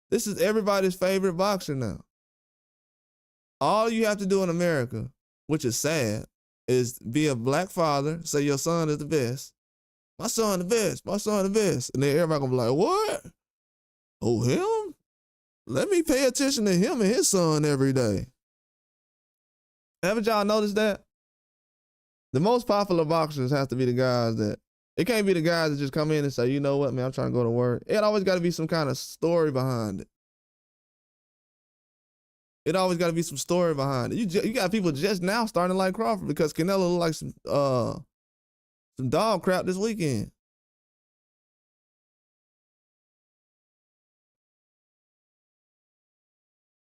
This is everybody's favorite boxer now. All you have to do in America, which is sad, is be a black father, say your son is the best. My son the best, my son the best. And then everybody gonna be like, what? Oh, him? Let me pay attention to him and his son every day. Haven't y'all noticed that? The most popular boxers have to be the guys that, it can't be the guys that just come in and say, you know what, man, I'm trying to go to work. It always got to be some kind of story behind it. It always got to be some story behind it. You got people just now starting to like Crawford because Canelo looked like some dog crap this weekend.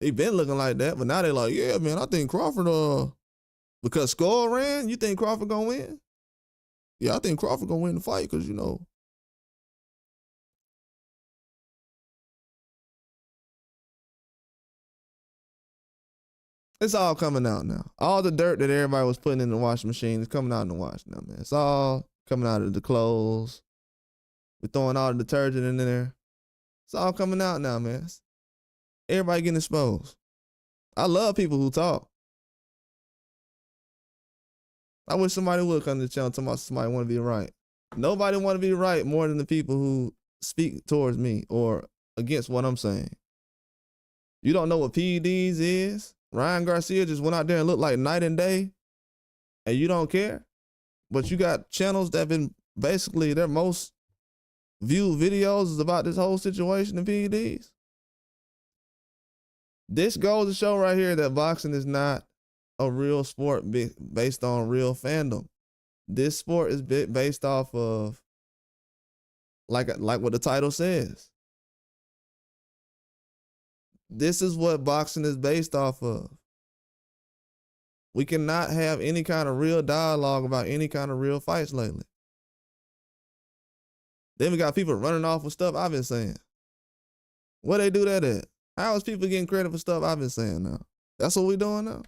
He been looking like that, but now they're like, yeah, man, I think Crawford, because Skull ran, you think Crawford gonna win? Yeah, I think Crawford gonna win the fight because, you know. It's all coming out now. All the dirt that everybody was putting in the washing machine is coming out in the wash now, man. It's all coming out of the clothes. We're throwing all the detergent in there. It's all coming out now, man. Everybody getting exposed. I love people who talk. I wish somebody would come to the channel and tell me somebody want to be right. Nobody want to be right more than the people who speak towards me or against what I'm saying. You don't know what PEDs is? Ryan Garcia just went out there and looked like night and day, and you don't care? But you got channels that have been basically their most viewed videos about this whole situation in PEDs. This goes to show right here that boxing is not a real sport based on real fandom. This sport is based off of like what the title says. This is what boxing is based off of. We cannot have any kind of real dialogue about any kind of real fights lately. Then we got people running off with stuff I've been saying. Where they do that at? How is people getting credit for stuff I've been saying now? That's what we doing now?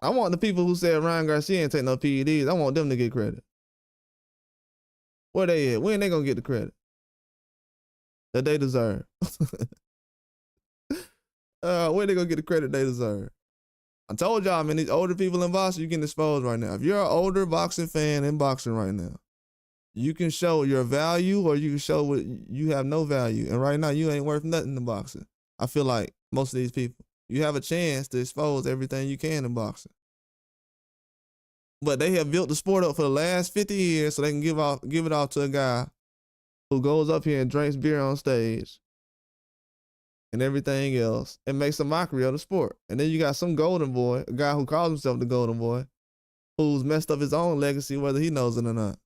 I want the people who said Ryan Garcia ain't take no PEDs, I want them to get credit. Where they at? When they gonna get the credit that they deserve? When they gonna get the credit they deserve? I told y'all, man, these older people in boxing, you getting exposed right now. If you're an older boxing fan in boxing right now, you can show your value or you can show what you have no value. And right now, you ain't worth nothing in boxing. I feel like most of these people, you have a chance to expose everything you can in boxing. But they have built the sport up for the last 50 years so they can give it off to a guy who goes up here and drinks beer on stage and everything else and makes a mockery of the sport. And then you got some golden boy, a guy who calls himself the golden boy, who's messed up his own legacy whether he knows it or not.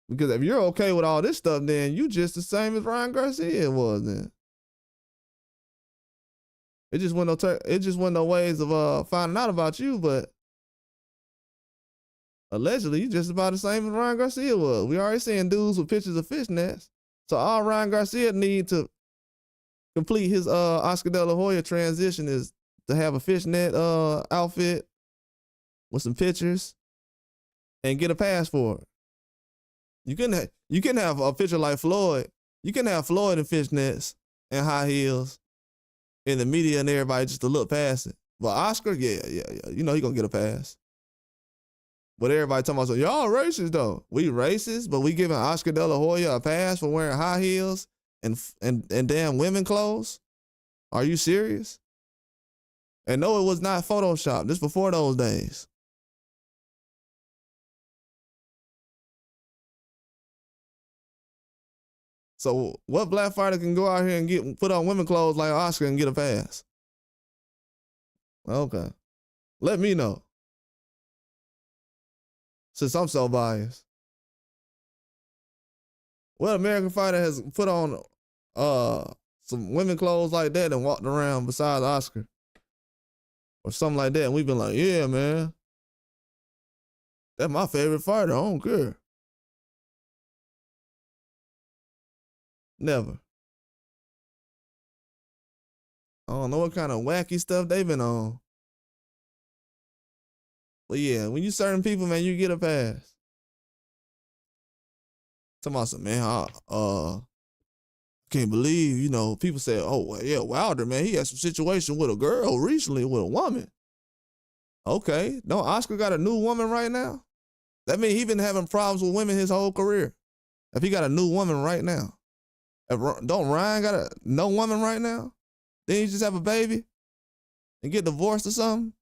Because if you're okay with all this stuff, then you just the same as Ryan Garcia was then. It just wasn't no ways of finding out about you, but allegedly you just about the same as Ryan Garcia was. We already seeing dudes with pictures of fishnets. So all Ryan Garcia need to complete his Oscar De La Hoya transition is to have a fishnet outfit with some pictures and get a pass for it. You can have a picture like Floyd. You can have Floyd in fishnets and high heels in the media and everybody just to look past it. But Oscar, yeah. You know he gonna get a pass. But everybody talking about, so y'all racist though. We racist, but we giving Oscar De La Hoya a pass for wearing high heels and damn women clothes? Are you serious? And no, it was not Photoshop. This before those days. So what black fighter can go out here and put on women clothes like Oscar and get a pass? Okay. Let me know. Since I'm so biased. What American fighter has put on some women clothes like that and walked around besides Oscar? Or something like that. And we've been like, yeah, man. That's my favorite fighter. I don't care. Never. I don't know what kind of wacky stuff they've been on. But yeah, when you certain people, man, you get a pass. Talking about some, man, I can't believe, you know, people say, oh, well, yeah, Wilder, man, he had some situation with a girl recently, with a woman. Okay, don't Oscar got a new woman right now? That means he been having problems with women his whole career. If he got a new woman right now. Don't Ryan got no woman right now? Then he just have a baby and get divorced or something?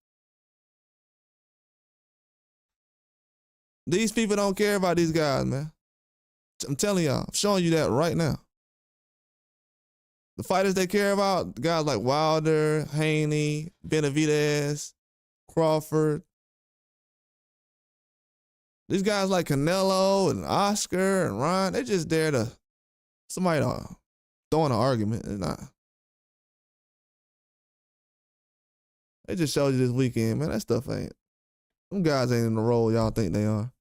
These people don't care about these guys, man. I'm telling y'all, I'm showing you that right now. The fighters they care about, guys like Wilder, Haney, Benavidez, Crawford. These guys like Canelo and Oscar and Ryan, they just there to somebody throwing an argument and not. They just showed you this weekend, man. That stuff ain't. Them guys ain't in the role y'all think they are.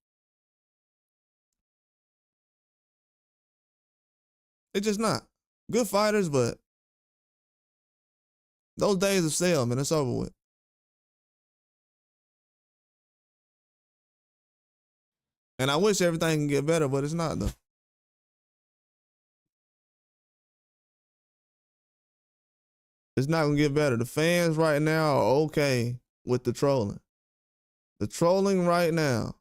They just not. Good fighters, but those days of sale, man, it's over with. And I wish everything can get better, but it's not though. It's not gonna get better. The fans right now are okay with the trolling. The trolling right now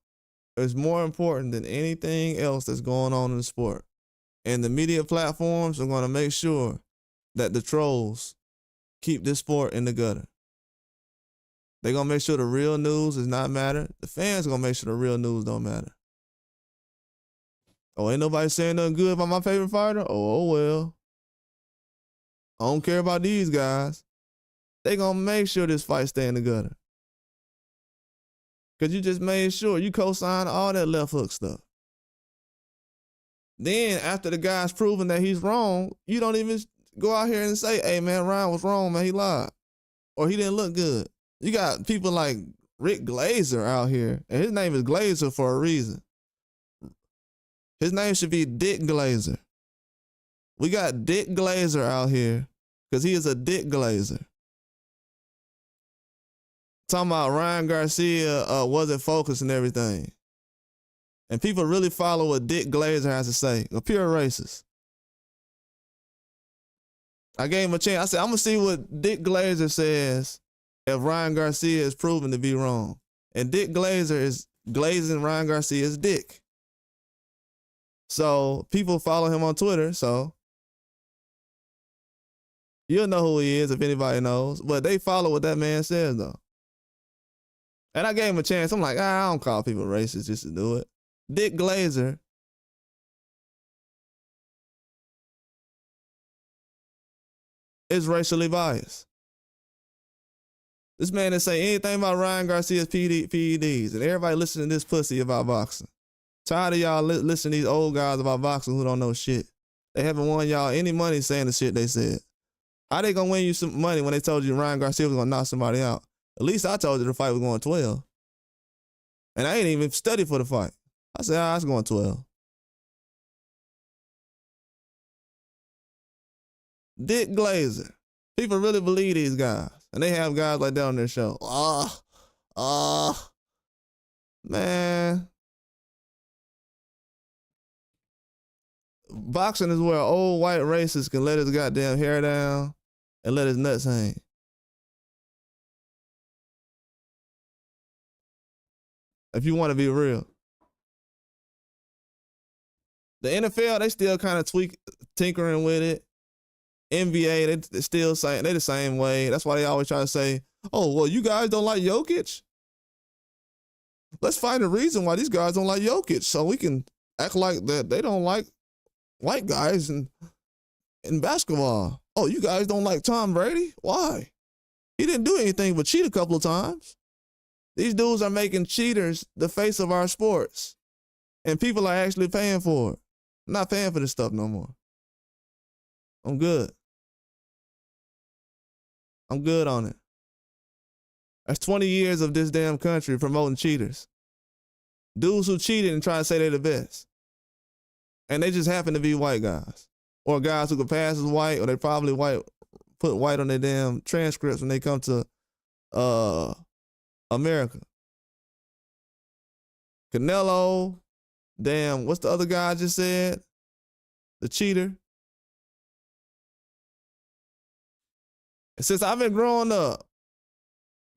is more important than anything else that's going on in the sport. And the media platforms are gonna make sure that the trolls keep this sport in the gutter. They gonna make sure the real news does not matter. The fans gonna make sure the real news don't matter. Oh, ain't nobody saying nothing good about my favorite fighter? Oh well. I don't care about these guys. They gonna make sure this fight stay in the gutter. Cause you just made sure you co-signed all that left hook stuff. Then after the guy's proven that he's wrong, you don't even go out here and say, hey man, Ryan was wrong, man, he lied. Or he didn't look good. You got people like Rick Glazer out here, and his name is Glazer for a reason. His name should be Dick Glazer. We got Dick Glazer out here because he is a Dick Glazer. Talking about Ryan Garcia wasn't focused and everything. And people really follow what Dick Glazer has to say. A pure racist. I gave him a chance. I said, I'm going to see what Dick Glazer says if Ryan Garcia is proven to be wrong. And Dick Glazer is glazing Ryan Garcia's dick. So people follow him on Twitter, so you'll know who he is if anybody knows. But they follow what that man says, though. And I gave him a chance. I'm like, I don't call people racist just to do it. Dick Glazer is racially biased. This man didn't say anything about Ryan Garcia's PEDs, and everybody listening to this pussy about boxing. Tired of y'all listening to these old guys about boxing who don't know shit. They haven't won y'all any money saying the shit they said. How they gonna win you some money when they told you Ryan Garcia was gonna knock somebody out? At least I told you the fight was going 12. And I ain't even studied for the fight. I said, it's going 12. Dick Glazer. People really believe these guys. And they have guys like that on their show. Man. Boxing is where an old white racist can let his goddamn hair down and let his nuts hang. If you want to be real. The NFL, they still kind of tinkering with it. NBA, they still saying they the same way. That's why they always try to say, oh, well, you guys don't like Jokic? Let's find a reason why these guys don't like Jokic so we can act like that they don't like white guys in basketball. Oh, you guys don't like Tom Brady? Why? He didn't do anything but cheat a couple of times. These dudes are making cheaters the face of our sports. And people are actually paying for it. I'm not paying for this stuff no more. I'm good. I'm good on it. That's 20 years of this damn country promoting cheaters. Dudes who cheated and try to say they're the best. And they just happen to be white guys. Or guys who could pass as white, or they probably put white on their damn transcripts when they come to America. Canelo, damn, what's the other guy I just said? The cheater. Since I've been growing up,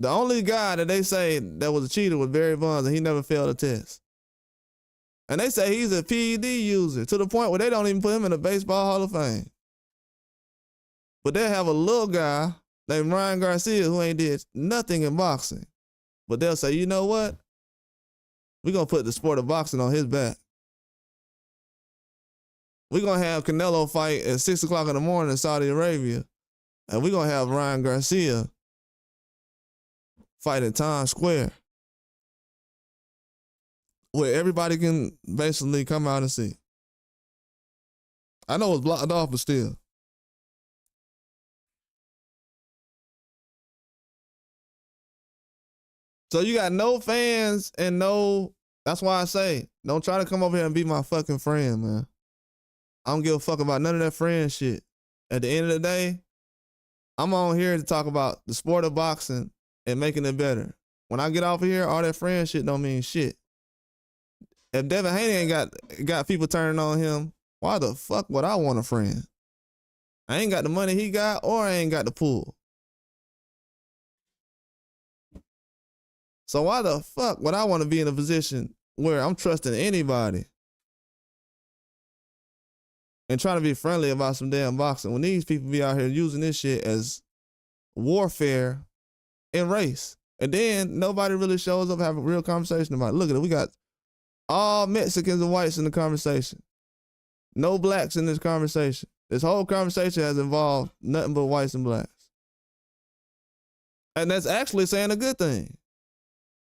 the only guy that they say that was a cheater was Barry Bonds, and he never failed a test. And they say he's a PED user to the point where they don't even put him in the Baseball Hall of Fame. But they have a little guy named Ryan Garcia who ain't did nothing in boxing. But they'll say, you know what? We're going to put the sport of boxing on his back. We're going to have Canelo fight at 6 o'clock in the morning in Saudi Arabia. And we're going to have Ryan Garcia fight in Times Square, where everybody can basically come out and see. I know it's blocked off, but still. So you got no fans and no, that's why I say, don't try to come over here and be my fucking friend, man. I don't give a fuck about none of that friend shit. At the end of the day, I'm on here to talk about the sport of boxing and making it better. When I get off of here, all that friend shit don't mean shit. If Devin Haney ain't got people turning on him, why the fuck would I want a friend? I ain't got the money he got, or I ain't got the pool. So why the fuck would I want to be in a position where I'm trusting anybody and trying to be friendly about some damn boxing when these people be out here using this shit as warfare in race? And then nobody really shows up have a real conversation about it. Look at it. We got all Mexicans and whites in the conversation. No blacks in this conversation. This whole conversation has involved nothing but whites and blacks. And that's actually saying a good thing.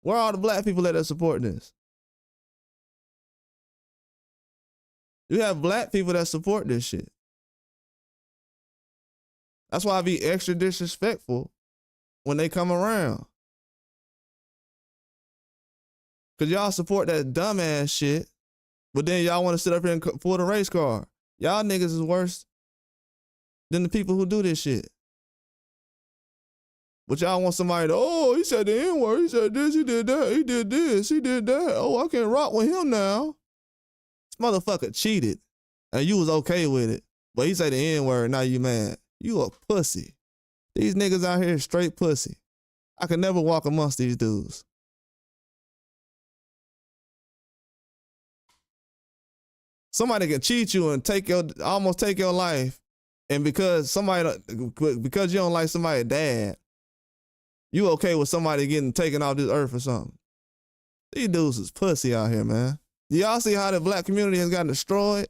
Where are all the black people that are supporting this? You have black people that support this shit. That's why I be extra disrespectful when they come around. Because y'all support that dumbass shit, but then y'all want to sit up here and pull the race card. Y'all niggas is worse than the people who do this shit. But y'all want somebody to, oh, he said the N-word, he said this, he did that, he did this, he did that. Oh, I can't rock with him now. This motherfucker cheated, and you was okay with it. But he said the N-word, now you mad. You a pussy. These niggas out here straight pussy. I could never walk amongst these dudes. Somebody can cheat you and almost take your life, and because you don't like somebody's dad, you okay with somebody getting taken off this earth or something. These dudes is pussy out here, man. Do y'all see how the black community has gotten destroyed?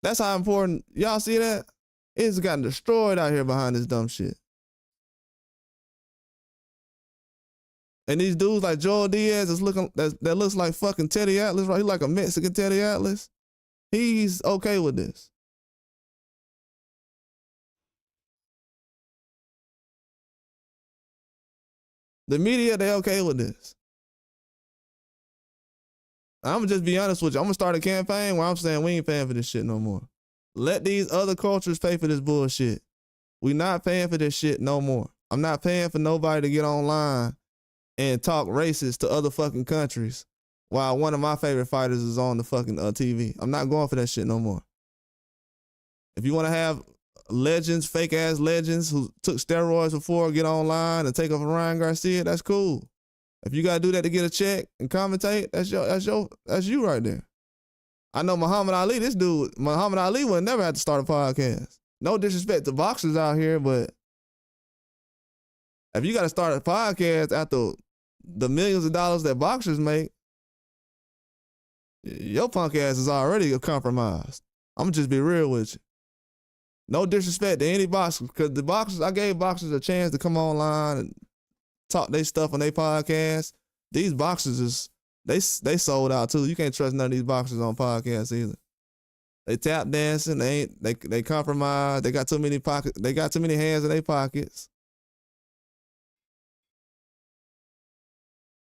That's how important. Y'all see that? It's gotten destroyed out here behind this dumb shit. And these dudes like Joel Diaz that looks like fucking Teddy Atlas, right? He's like a Mexican Teddy Atlas. He's okay with this. The media, they okay with this. I'm gonna just be honest with you. I'm gonna start a campaign where I'm saying we ain't paying for this shit no more. Let these other cultures pay for this bullshit. We not paying for this shit no more. I'm not paying for nobody to get online and talk racist to other fucking countries while one of my favorite fighters is on the fucking TV. I'm not going for that shit no more. If you want to have legends, fake ass legends who took steroids before, get online and take over Ryan Garcia, that's cool. If you gotta do that to get a check and commentate, that's you right there. I know Muhammad Ali would never have to start a podcast. No disrespect to boxers out here, but if you gotta start a podcast after the millions of dollars that boxers make, your punk ass is already compromised. I'm gonna just be real with you. No disrespect to any boxers, because I gave boxers a chance to come online and talk their stuff on their podcast. These boxers they sold out too. You can't trust none of these boxers on podcasts either. They tap dancing, they compromise, they got too many hands in their pockets.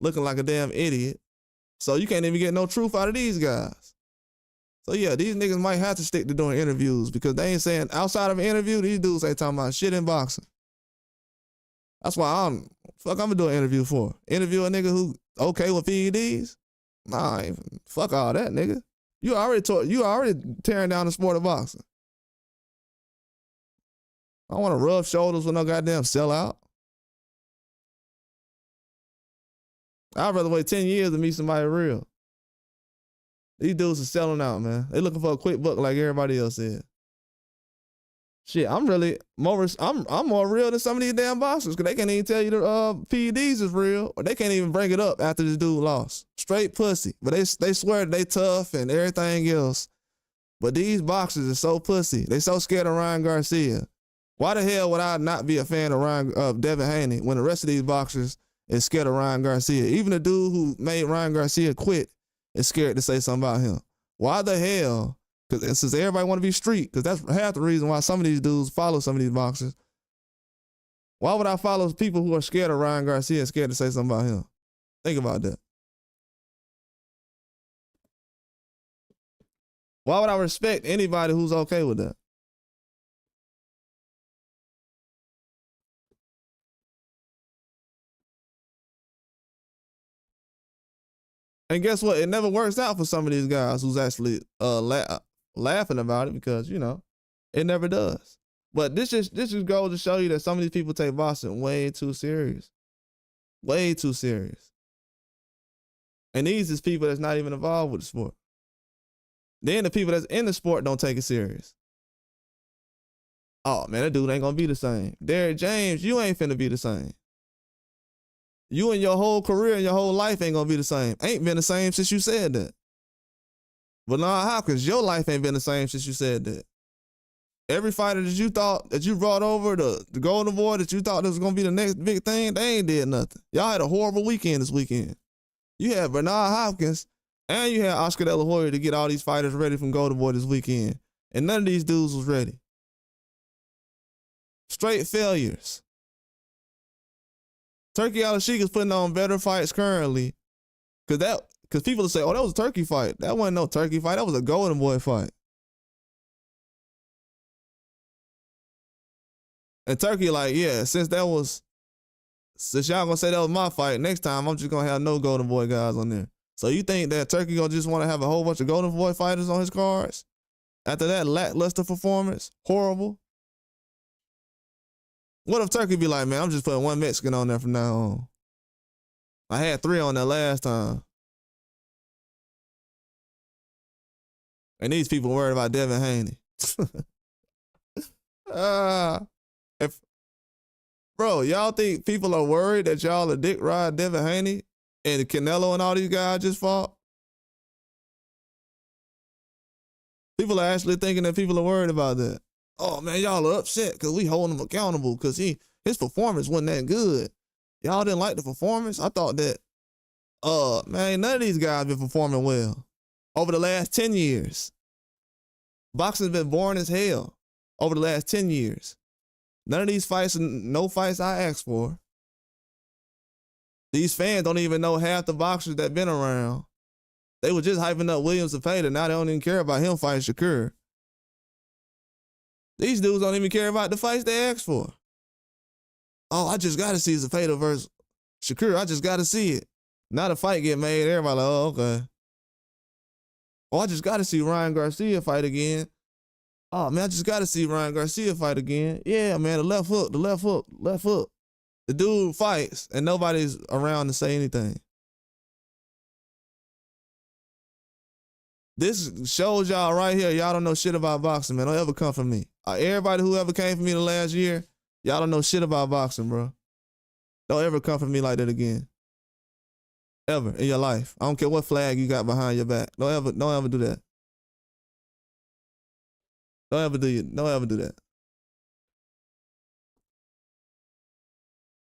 Looking like a damn idiot. So you can't even get no truth out of these guys. So yeah, these niggas might have to stick to doing interviews because they ain't saying, outside of an interview, these dudes ain't talking about shit in boxing. That's why I'm gonna do an interview for. Interview a nigga who okay with PEDs? Nah, fuck all that, nigga. You already tearing down the sport of boxing. I don't want to rub shoulders with no goddamn sellout. I'd rather wait 10 years to meet somebody real. These dudes are selling out, man. They looking for a quick buck like everybody else is. Shit, I'm more real than some of these damn boxers because they can't even tell you the PEDs is real, or they can't even bring it up after this dude lost. Straight pussy. But they swear they tough and everything else. But these boxers are so pussy. They so scared of Ryan Garcia. Why the hell would I not be a fan of Devin Haney when the rest of these boxers is scared of Ryan Garcia? Even the dude who made Ryan Garcia quit is scared to say something about him. Why the hell? Because since everybody want to be street, because that's half the reason why some of these dudes follow some of these boxers. Why would I follow people who are scared of Ryan Garcia and scared to say something about him? Think about that. Why would I respect anybody who's okay with that? And guess what? It never works out for some of these guys who's actually laughing about it because, you know, it never does. But this just goes to show you that some of these people take boxing way too serious. Way too serious. And these is people that's not even involved with the sport. Then the people that's in the sport don't take it serious. Oh man, that dude ain't gonna be the same. Derrick James, you ain't finna be the same. You and your whole career and your whole life ain't gonna be the same. Ain't been the same since you said that. Bernard Hopkins, your life ain't been the same since you said that. Every fighter that you thought that you brought over, the Golden Boy that you thought was gonna be the next big thing, they ain't did nothing. Y'all had a horrible weekend this weekend. You had Bernard Hopkins and you had Oscar De La Hoya to get all these fighters ready from Golden Boy this weekend. And none of these dudes was ready. Straight failures. Turkey Al-Sheikh is putting on better fights currently. Cause people will say, oh, that was a Turkey fight. That wasn't no Turkey fight. That was a Golden Boy fight. And Turkey like, yeah, since y'all gonna say that was my fight, next time I'm just gonna have no Golden Boy guys on there. So you think that Turkey gonna just wanna have a whole bunch of Golden Boy fighters on his cards? After that lackluster performance, horrible. What if Turkey be like, man, I'm just putting one Mexican on there from now on. I had 3 on there last time. And these people worried about Devin Haney. Bro, y'all think people are worried that y'all are dick ride Devin Haney and Canelo and all these guys just fought? People are actually thinking that people are worried about that. Oh man, y'all are upset because we holding him accountable because his performance wasn't that good. Y'all didn't like the performance? I thought that, man, none of these guys been performing well over the last 10 years. Boxing's been boring as hell over the last 10 years. None of these fights, no fights I asked for. These fans don't even know half the boxers that been around. They were just hyping up Williams Zepeda. Now they don't even care about him fighting Shakur. These dudes don't even care about the fights they asked for. Oh, I just got to see Zepeda versus Shakur. I just got to see it. Now the fight get made. Everybody like, oh, okay. Oh, I just got to see Ryan Garcia fight again. Oh, man, I just got to see Ryan Garcia fight again. Yeah, man, the left hook. The dude fights, and nobody's around to say anything. This shows y'all right here, y'all don't know shit about boxing, man. Don't ever come for me. Everybody who ever came for me the last year, y'all don't know shit about boxing, bro. Don't ever come for me like that again. Ever in your life. I don't care what flag you got behind your back. Don't ever do that. Don't ever do that.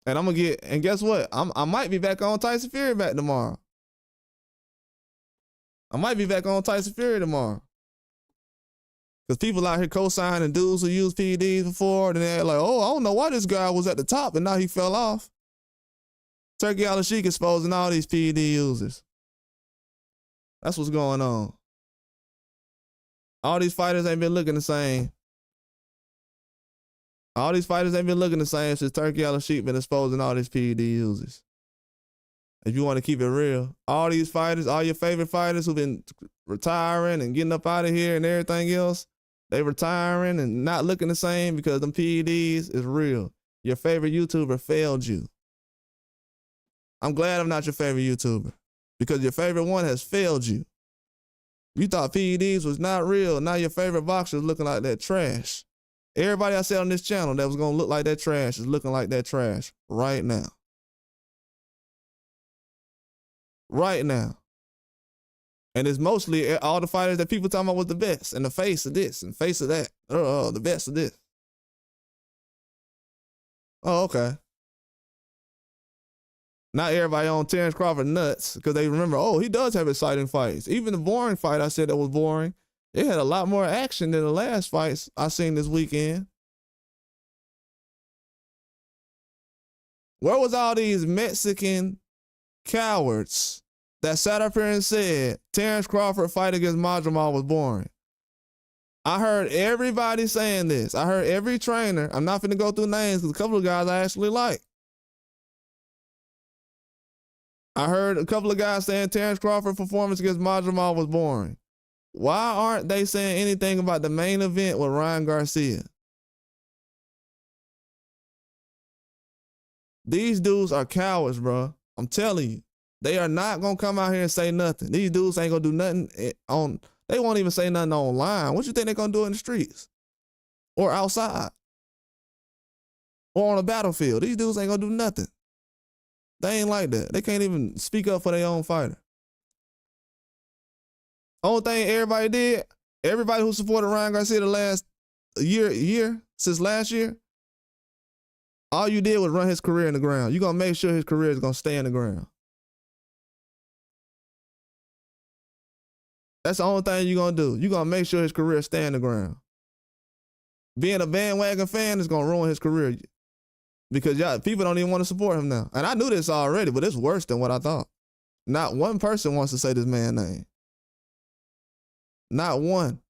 And and guess what? I might be back on Tyson Fury back tomorrow. I might be back on Tyson Fury tomorrow. Because people out here co-signing dudes who used PEDs before, and they're like, oh, I don't know why this guy was at the top and now he fell off. Turkey Al-Sheikh exposing all these PED users. That's what's going on. All these fighters ain't been looking the same. All these fighters ain't been looking the same since Turkey Al-Sheikh been exposing all these PED users. If you want to keep it real, all these fighters, all your favorite fighters who've been retiring and getting up out of here and everything else, they retiring and not looking the same because them PEDs is real. Your favorite YouTuber failed you. I'm glad I'm not your favorite YouTuber because your favorite one has failed you. You thought PEDs was not real. Now your favorite boxer is looking like that trash. Everybody I said on this channel that was going to look like that trash is looking like that trash right now. Right now. And it's mostly all the fighters that people talking about was the best and the face of this and face of that. Oh, the best of this. Oh, okay. Not everybody on Terrence Crawford nuts because they remember, oh, he does have exciting fights. Even the boring fight I said that was boring, it had a lot more action than the last fights I seen this weekend. Where was all these Mexican cowards that sat up here and said Terrence Crawford fight against Majumdar was boring? I heard everybody saying this. I heard every trainer. I'm not finna go through names because a couple of guys I actually like. I heard a couple of guys saying Terrence Crawford's performance against Majumdar was boring. Why aren't they saying anything about the main event with Ryan Garcia? These dudes are cowards, bro. I'm telling you. They are not going to come out here and say nothing. These dudes ain't going to do nothing they won't even say nothing online. What you think they're going to do in the streets or outside? or on a battlefield. These dudes ain't gonna do nothing. They ain't like that. They can't even speak up for their own fighter. Only thing everybody did, everybody who supported Ryan Garcia the last year since last year, all you did was run his career in the ground. You're gonna make sure his career is gonna stay in the ground. That's the only thing you're gonna do. You're gonna make sure his career stay in the ground. Being a bandwagon fan is gonna ruin his career because people don't even want to support him now. And I knew this already, but it's worse than what I thought. Not one person wants to say this man's name. Not one.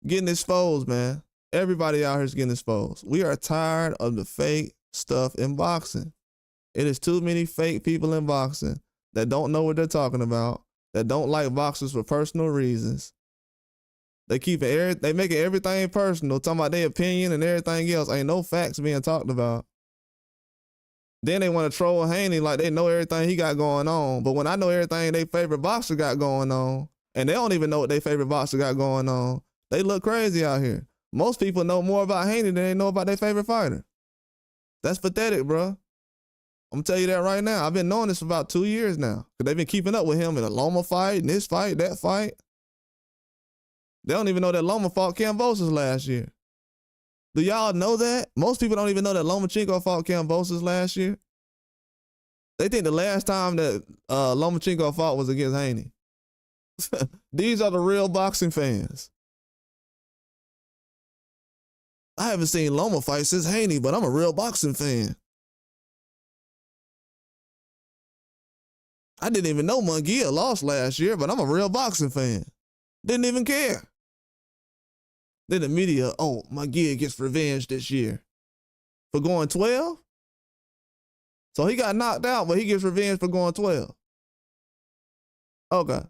Getting exposed, man. Everybody out here is getting exposed. We are tired of the fake stuff in boxing. It is too many fake people in boxing that don't know what they're talking about, that don't like boxers for personal reasons. They making everything personal, talking about their opinion and everything else. Ain't no facts being talked about. Then they want to troll Haney like they know everything he got going on. But when I know everything their favorite boxer got going on, and they don't even know what their favorite boxer got going on, they look crazy out here. Most people know more about Haney than they know about their favorite fighter. That's pathetic, bro. I'm gonna tell you that right now. I've been knowing this for about 2 years now. Because they've been keeping up with him in a Loma fight, and this fight, that fight. They don't even know that Loma fought Kambosos last year. Do y'all know that? Most people don't even know that Lomachenko fought Kambosos last year. They think the last time that Lomachenko fought was against Haney. These are the real boxing fans. I haven't seen Loma fight since Haney, but I'm a real boxing fan. I didn't even know Munguia lost last year, but I'm a real boxing fan. Didn't even care. Then the media, oh, Munguia gets revenge this year. For going 12? So he got knocked out, but he gets revenge for going 12. Okay.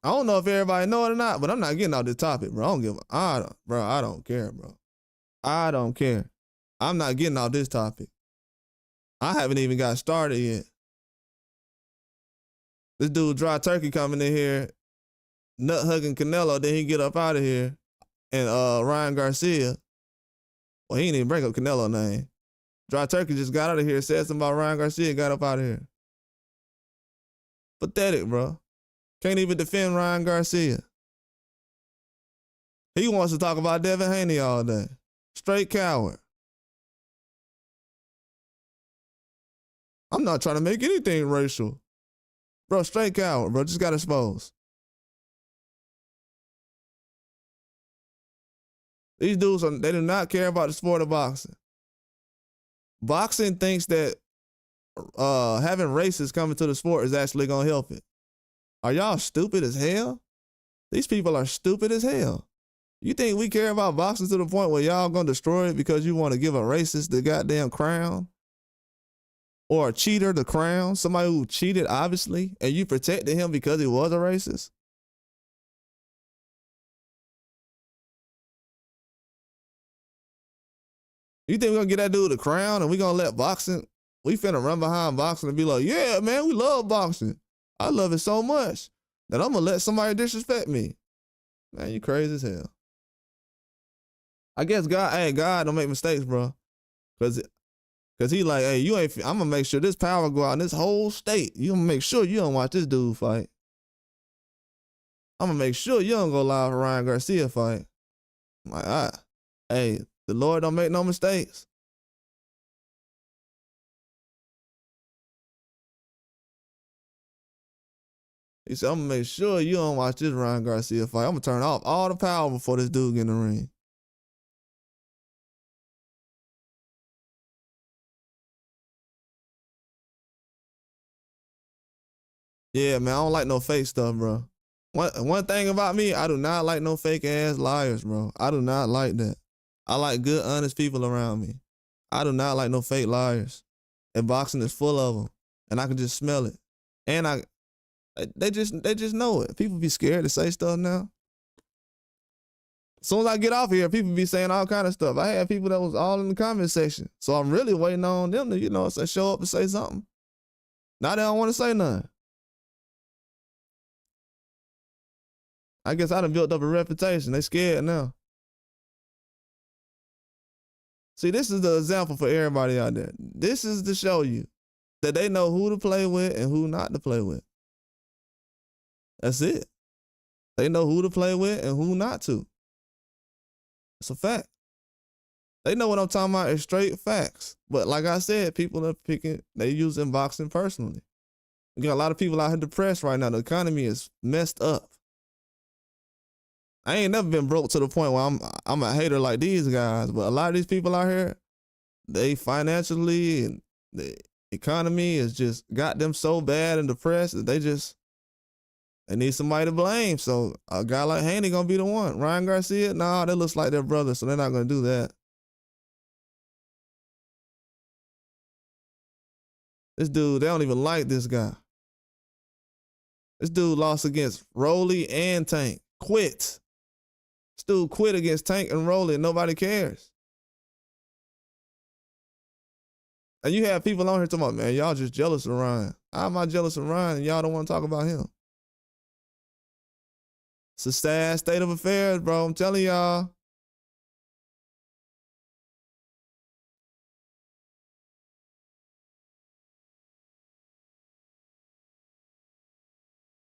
I don't know if everybody know it or not, but I'm not getting off this topic, bro. I don't care, bro. I don't care. I'm not getting off this topic. I haven't even got started yet. This dude Dry Turkey coming in here, nut hugging Canelo, then he get up out of here. And Ryan Garcia, well, he didn't even bring up Canelo name. Dry Turkey just got out of here, said something about Ryan Garcia, got up out of here. Pathetic, bro. Can't even defend Ryan Garcia. He wants to talk about Devin Haney all day. Straight coward. I'm not trying to make anything racial. Bro, straight coward, bro. Just got exposed. These dudes, they do not care about the sport of boxing. Boxing thinks that having racists come into the sport is actually going to help it. Are y'all stupid as hell? These people are stupid as hell. You think we care about boxing to the point where y'all gonna destroy it because you want to give a racist the goddamn crown? Or a cheater the crown? Somebody who cheated, obviously, and you protected him because he was a racist? You think we're gonna get that dude the crown and we gonna let boxing, we finna run behind boxing and be like, yeah, man, we love boxing. I love it so much that I'm gonna let somebody disrespect me. Man, you crazy as hell. I guess God don't make mistakes, bro. Cause he like, hey, I'm gonna make sure this power go out in this whole state. You gonna make sure you don't watch this dude fight. I'm gonna make sure you don't go live for Ryan Garcia fight. I'm like, hey, the Lord don't make no mistakes. He said, I'm gonna make sure you don't watch this Ryan Garcia fight. I'm gonna turn off all the power before this dude get in the ring. Yeah, man, I don't like no fake stuff, bro. One thing about me, I do not like no fake ass liars, bro. I do not like that. I like good, honest people around me. I do not like no fake liars. And boxing is full of them, and I can just smell it. And they just know it. People be scared to say stuff now. As soon as I get off here, people be saying all kind of stuff. I had people that was all in the comment section. So I'm really waiting on them to, say, show up and say something. Now they don't want to say nothing. I guess I done built up a reputation. They scared now. See, this is the example for everybody out there. This is to show you that they know who to play with and who not to play with. That's it. They know who to play with and who not to. It's a fact. They know what I'm talking about. It's straight facts. But like I said, people are they using boxing personally. We got a lot of people out here depressed right now. The economy is messed up. I ain't never been broke to the point where I'm a hater like these guys, but a lot of these people out here, they financially and the economy has just got them so bad and depressed that they need somebody to blame. So a guy like Haney gonna be the one. Ryan Garcia, nah, that looks like their brother, so they're not gonna do that. This dude, they don't even like this guy. This dude lost against Rolly and Tank. Quit. This dude quit against Tank and Rolly and nobody cares. And you have people on here talking about, man, y'all just jealous of Ryan. How am I jealous of Ryan and y'all don't want to talk about him? It's a sad state of affairs, bro. I'm telling y'all.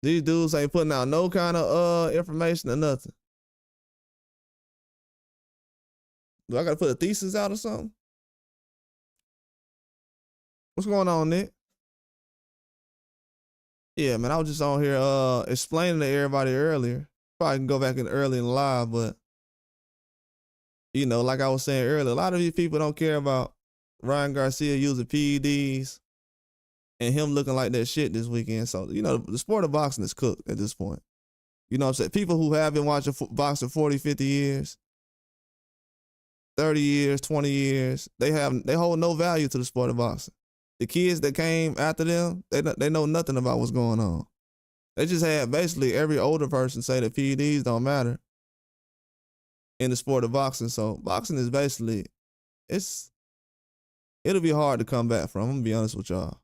These dudes ain't putting out no kind of information or nothing. Do I gotta put a thesis out or something? What's going on, Nick? Yeah, man, I was just on here explaining to everybody earlier. Probably can go back in early and live, but like I was saying earlier, a lot of these people don't care about Ryan Garcia using PEDs and him looking like that shit this weekend. So, the sport of boxing is cooked at this point. You know what I'm saying? People who have been watching boxing 40, 50 years, 30 years, 20 years, they hold no value to the sport of boxing. The kids that came after them, they know nothing about what's going on. They just had basically every older person say that PEDs don't matter in the sport of boxing. So boxing is basically, it'll be hard to come back from. I'm gonna be honest with y'all.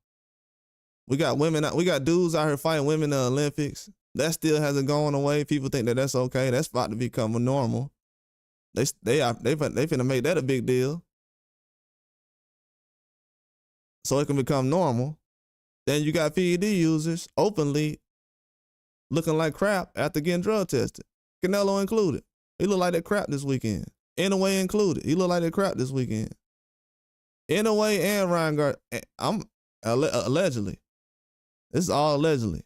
We got dudes out here fighting women in the Olympics. That still hasn't gone away. People think that that's okay. That's about to become a normal. They finna make that a big deal. So it can become normal. Then you got PED users openly looking like crap after getting drug tested. Canelo included. He looked like that crap this weekend. Inoue included. He looked like that crap this weekend. Inoue and Ryan Garcia, allegedly. This is all allegedly.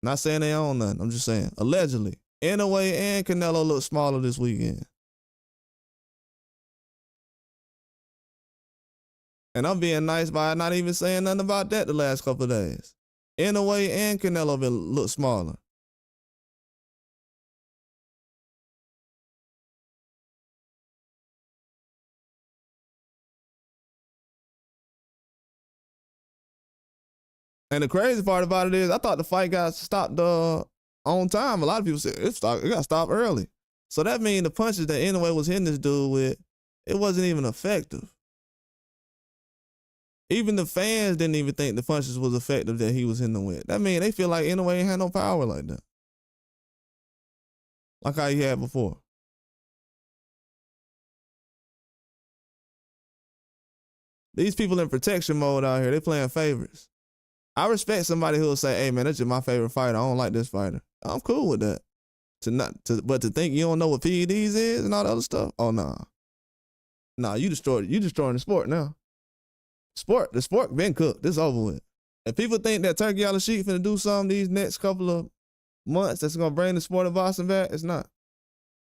Not saying they own nothing. I'm just saying allegedly. Inoue and Canelo look smaller this weekend. And I'm being nice by not even saying nothing about that the last couple of days. Inoue and Canelo look smaller. And the crazy part about it is, I thought the fight got stopped on time. A lot of people said it got stopped early. So that means the punches that Inoue was hitting this dude with, it wasn't even effective. Even the fans didn't even think the punches was effective that he was hitting them with. That means they feel like Inoue ain't had no power like that. Like how he had before. These people in protection mode out here, they playing favorites. I respect somebody who'll say, hey man, that's just my favorite fighter. I don't like this fighter. I'm cool with that. But to think you don't know what PEDs is and all the other stuff, oh nah. Nah, you destroying the sport now. The sport been cooked. This over with. If people think that Turkey on the sheet finna do something these next couple of months that's gonna bring the sport of boxing back, it's not.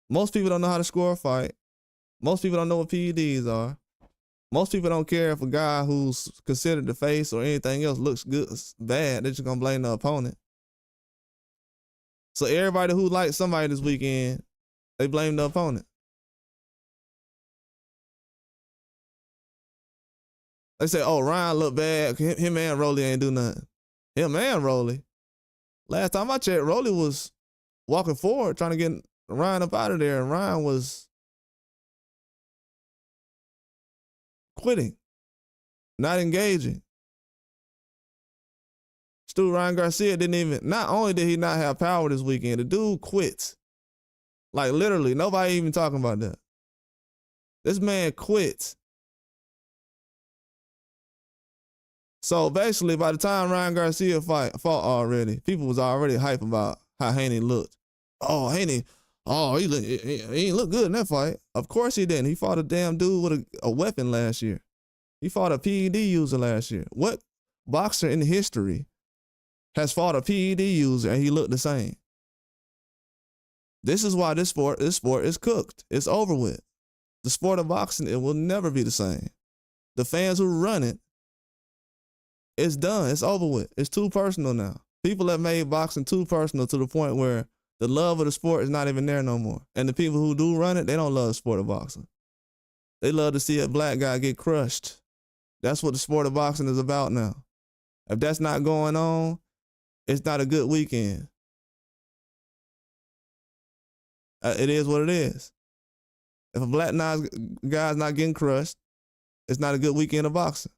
Most people don't know how to score a fight. Most people don't know what PEDs are. Most people don't care if a guy who's considered the face or anything else looks good, bad. They're just gonna blame the opponent. So everybody who liked somebody this weekend, they blame the opponent. They say, oh, Ryan looked bad. Him and Rolly ain't do nothing. Him and Rolly. Last time I checked, Rolly was walking forward trying to get Ryan up out of there, and Ryan was quitting, not engaging. Ryan Garcia didn't even, not only did he not have power this weekend, the dude quits. Like literally, nobody even talking about that. This man quits. So basically, by the time Ryan Garcia fought already, people was already hype about how Haney looked. Oh, Haney, he ain't look good in that fight. Of course he didn't. He fought a damn dude with a weapon last year. He fought a PED user last year. What boxer in history has fought a PED user and he looked the same? This is why this sport is cooked. It's over with. The sport of boxing, it will never be the same. The fans who run it, it's done. It's over with. It's too personal now. People have made boxing too personal to the point where the love of the sport is not even there no more. And the people who do run it, they don't love the sport of boxing. They love to see a black guy get crushed. That's what the sport of boxing is about now. If that's not going on, it's not a good weekend. It is what it is. If a black guy's not getting crushed, it's not a good weekend of boxing.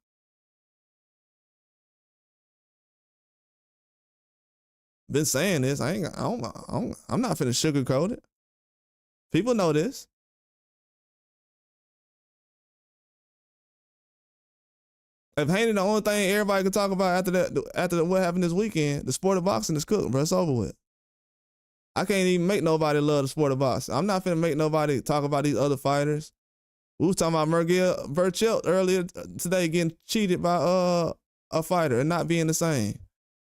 Been saying this. I'm not finna sugarcoat it. People know this. If Haney the only thing everybody can talk about after what happened this weekend, the sport of boxing is cooked, bro. It's over with. I can't even make nobody love the sport of boxing. I'm not finna make nobody talk about these other fighters. We was talking about Miguel Berchelt earlier today getting cheated by a fighter and not being the same.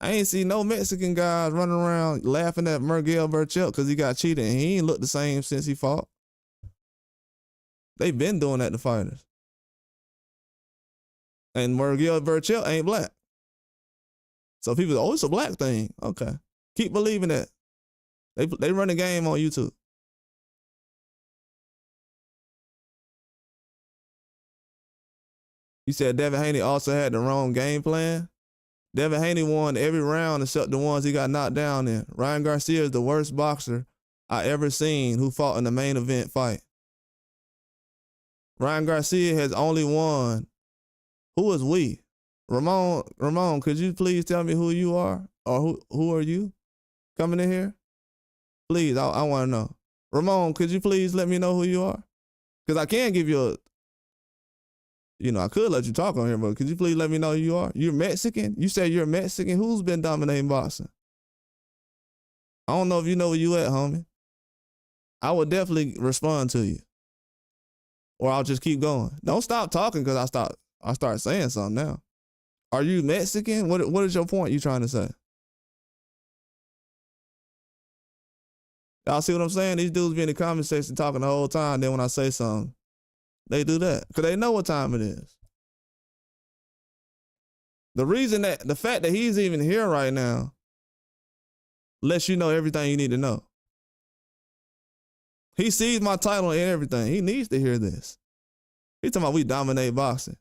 I ain't see no Mexican guys running around laughing at Miguel Berchelt because he got cheated and he ain't looked the same since he fought. They been doing that to fighters. And Miguel Berchelt ain't black. So people say, oh, it's a black thing. Okay. Keep believing that. They run a game on YouTube. You said Devin Haney also had the wrong game plan? Devin Haney won every round except the ones he got knocked down in. Ryan Garcia is the worst boxer I ever seen who fought in the main event fight. Ryan Garcia has only won. Who is we? Ramon, could you please tell me who you are? Or who are you coming in here? Please, I want to know. Ramon, could you please let me know who you are? Because I can give you I could let you talk on here, but could you please let me know who you are? You're Mexican? You say you're Mexican? Who's been dominating boxing? I don't know if you know where you at, homie. I would definitely respond to you. Or I'll just keep going. Don't stop talking because I start saying something now. Are you Mexican? What is your point you trying to say? Y'all see what I'm saying? These dudes be in the comment section talking the whole time. Then when I say something, they do that because they know what time it is. The fact that he's even here right now lets you know everything you need to know. He sees my title and everything. He needs to hear this. He's talking about we dominate boxing.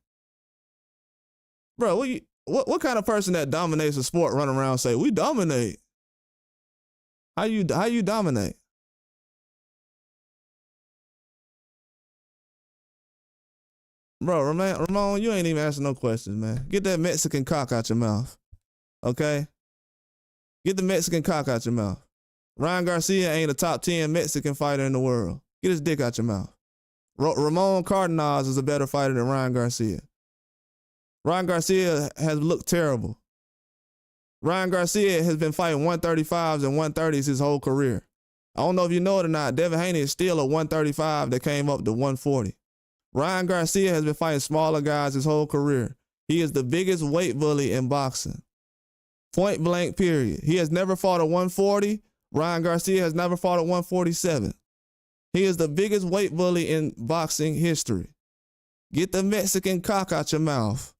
Bro, what kind of person that dominates a sport run around and say, we dominate? How you dominate? Bro, Ramon, you ain't even asking no questions, man. Get that Mexican cock out your mouth. Okay? Get the Mexican cock out your mouth. Ryan Garcia ain't a top 10 Mexican fighter in the world. Get his dick out your mouth. Ramon Cardenas is a better fighter than Ryan Garcia. Ryan Garcia has looked terrible. Ryan Garcia has been fighting 135s and 130s his whole career. I don't know if you know it or not, Devin Haney is still a 135 that came up to 140. Ryan Garcia has been fighting smaller guys his whole career. He is the biggest weight bully in boxing. Point blank, period. He has never fought a 140. Ryan Garcia has never fought a 147. He is the biggest weight bully in boxing history. Get the Mexican cock out your mouth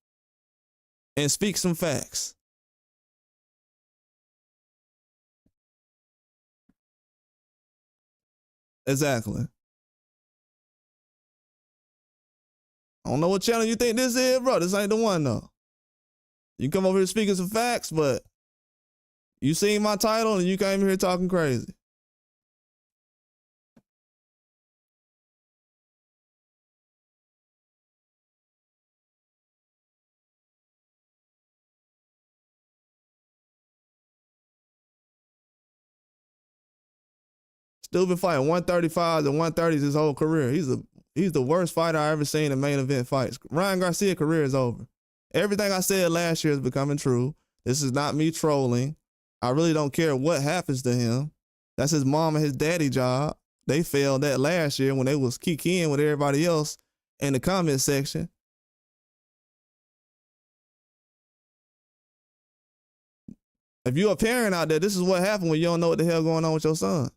and speak some facts. Exactly. I don't know what channel you think this is, bro. This ain't the one, though. You come over here speaking some facts, but you seen my title and you came here talking crazy. Still been fighting 135s and 130s his whole career. He's the worst fighter I ever seen in main event fights. Ryan Garcia career is over. Everything I said last year is becoming true. This is not me trolling. I really don't care what happens to him. That's his mom and his daddy job. They failed that last year when they was kikiing with everybody else in the comment section. If you're a parent out there, this is what happened when you don't know what the hell going on with your son.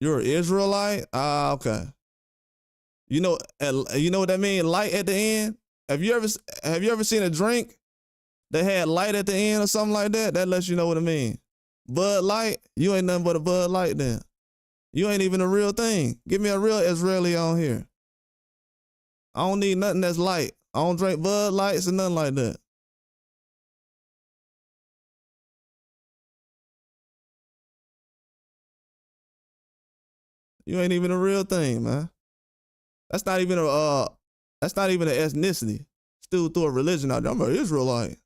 You're an Israelite? Ah, okay. You know what that means? Light at the end. Have you ever seen a drink that had light at the end or something like that? That lets you know what it means. Bud Light, you ain't nothing but a Bud Light then. You ain't even a real thing. Give me a real Israeli on here. I don't need nothing that's light. I don't drink Bud Lights and nothing like that. You ain't even a real thing, man. That's not even an ethnicity. Still through a religion out there. I'm an Israelite.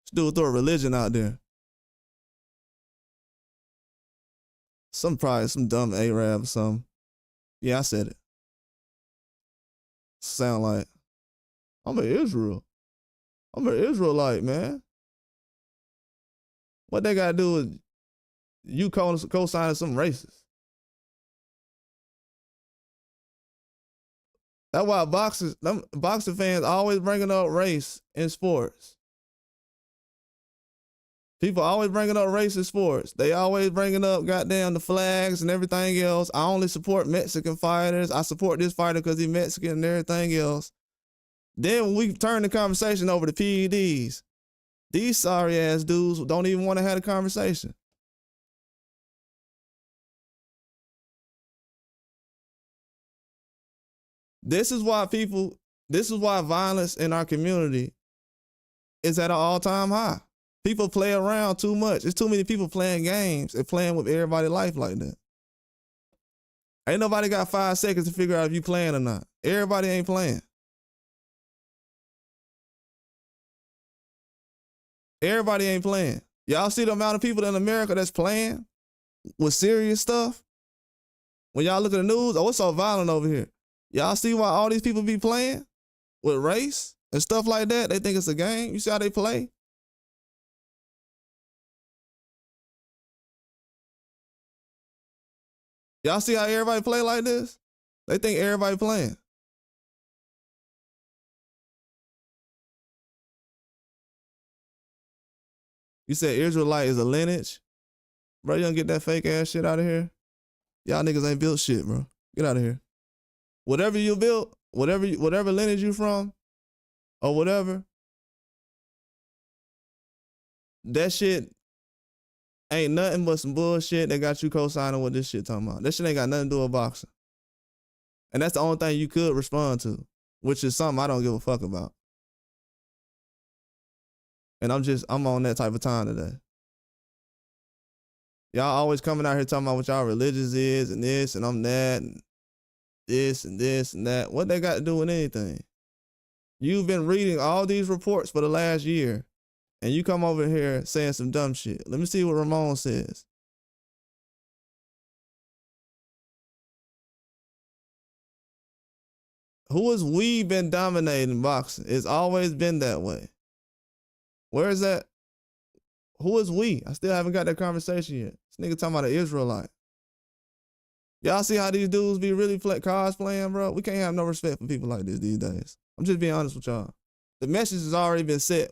Still throw a religion out there. Probably some dumb Arab or something. Yeah, I said it. Sound like I'm an Israel. I'm an Israelite, man. What they gotta do is you co-signing some racist. That's why boxing fans always bringing up race in sports. People always bringing up race in sports. They always bringing up goddamn the flags and everything else. I only support Mexican fighters. I support this fighter because he's Mexican and everything else. Then when we turn the conversation over to PEDs, these sorry ass dudes don't even want to have a conversation. This is why violence in our community is at an all-time high. People play around too much. There's too many people playing games and playing with everybody's life like that. Ain't nobody got 5 seconds to figure out if you playing or not. Everybody ain't playing. Everybody ain't playing. Y'all see the amount of people in America that's playing with serious stuff? When y'all look at the news, oh, it's so violent over here. Y'all see why all these people be playing with race and stuff like that? They think it's a game. You see how they play? Y'all see how everybody play like this? They think everybody playing. You said Israelite is a lineage? Bro, you don't get that fake ass shit out of here? Y'all niggas ain't built shit, bro. Get out of here. Whatever you built, whatever lineage you from, or whatever, that shit ain't nothing but some bullshit that got you co-signing what this shit talking about. That shit ain't got nothing to do with boxing. And that's the only thing you could respond to, which is something I don't give a fuck about. And I'm on that type of time today. Y'all always coming out here talking about what y'all religious is and this and I'm that and this and this and that. What they got to do with anything? You've been reading all these reports for the last year and you come over here saying some dumb shit. Let me see what Ramon says. Who has we been dominating boxing? It's always been that way. Where is that? Who is we? I still haven't got that conversation yet. This nigga talking about an Israelite. Y'all see how these dudes be really cosplaying, bro? We can't have no respect for people like this these days. I'm just being honest with y'all. The message has already been set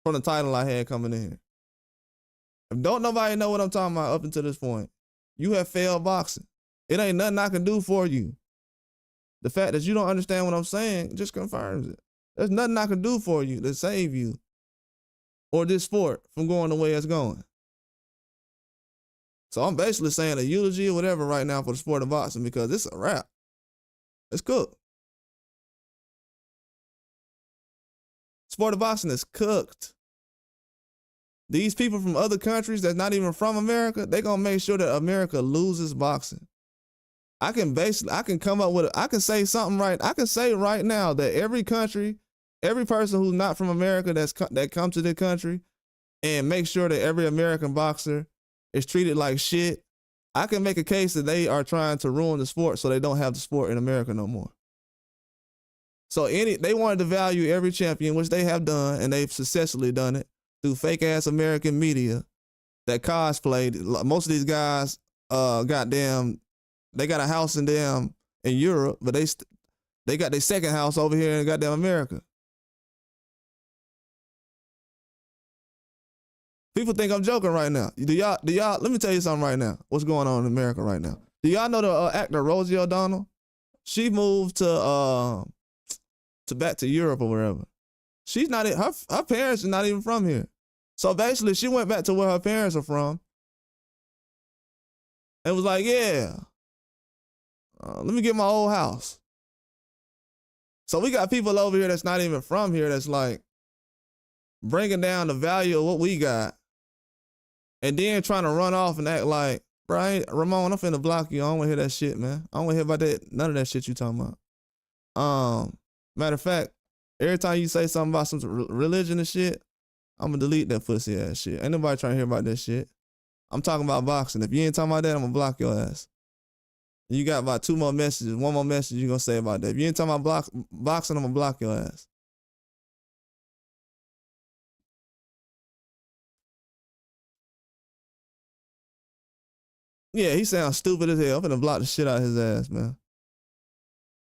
from the title I had coming in here. If don't nobody know what I'm talking about up until this point, you have failed boxing. It ain't nothing I can do for you. The fact that you don't understand what I'm saying just confirms it. There's nothing I can do for you to save you or this sport from going the way it's going. So I'm basically saying a eulogy or whatever right now for the sport of boxing because it's a wrap. It's cooked. Sport of boxing is cooked. These people from other countries that's not even from America, they gonna make sure that America loses boxing. I can come up with I can say something right. I can say right now that every country, every person who's not from America that come to the country and make sure that every American boxer is treated like shit, I can make a case that they are trying to ruin the sport so they don't have the sport in America no more. So they wanted to value every champion, which they have done, and they've successfully done it through fake ass American media that cosplayed. Most of these guys, goddamn, they got a house in Europe, but they got their second house over here in goddamn America. People think I'm joking right now. Do y'all? Let me tell you something right now. What's going on in America right now? Do y'all know the actor Rosie O'Donnell? She moved to back to Europe or wherever. She's not. Her parents are not even from here. So basically, she went back to where her parents are from, and was like, "Yeah, let me get my old house." So we got people over here that's not even from here that's like bringing down the value of what we got, and then trying to run off and act like, "Bro, Ramon, I'm finna block you. I don't want to hear that shit, man. I don't want to hear about that. None of that shit you talking about." Matter of fact, every time you say something about some religion and shit, I'm gonna delete that pussy ass shit. Ain't nobody trying to hear about that shit. I'm talking about boxing. If you ain't talking about that, I'm gonna block your ass. You got about 2 more messages, 1 more message you gonna say about that. If you ain't talking about boxing, I'm gonna block your ass. Yeah, he sounds stupid as hell. I'm finna block the shit out of his ass, man.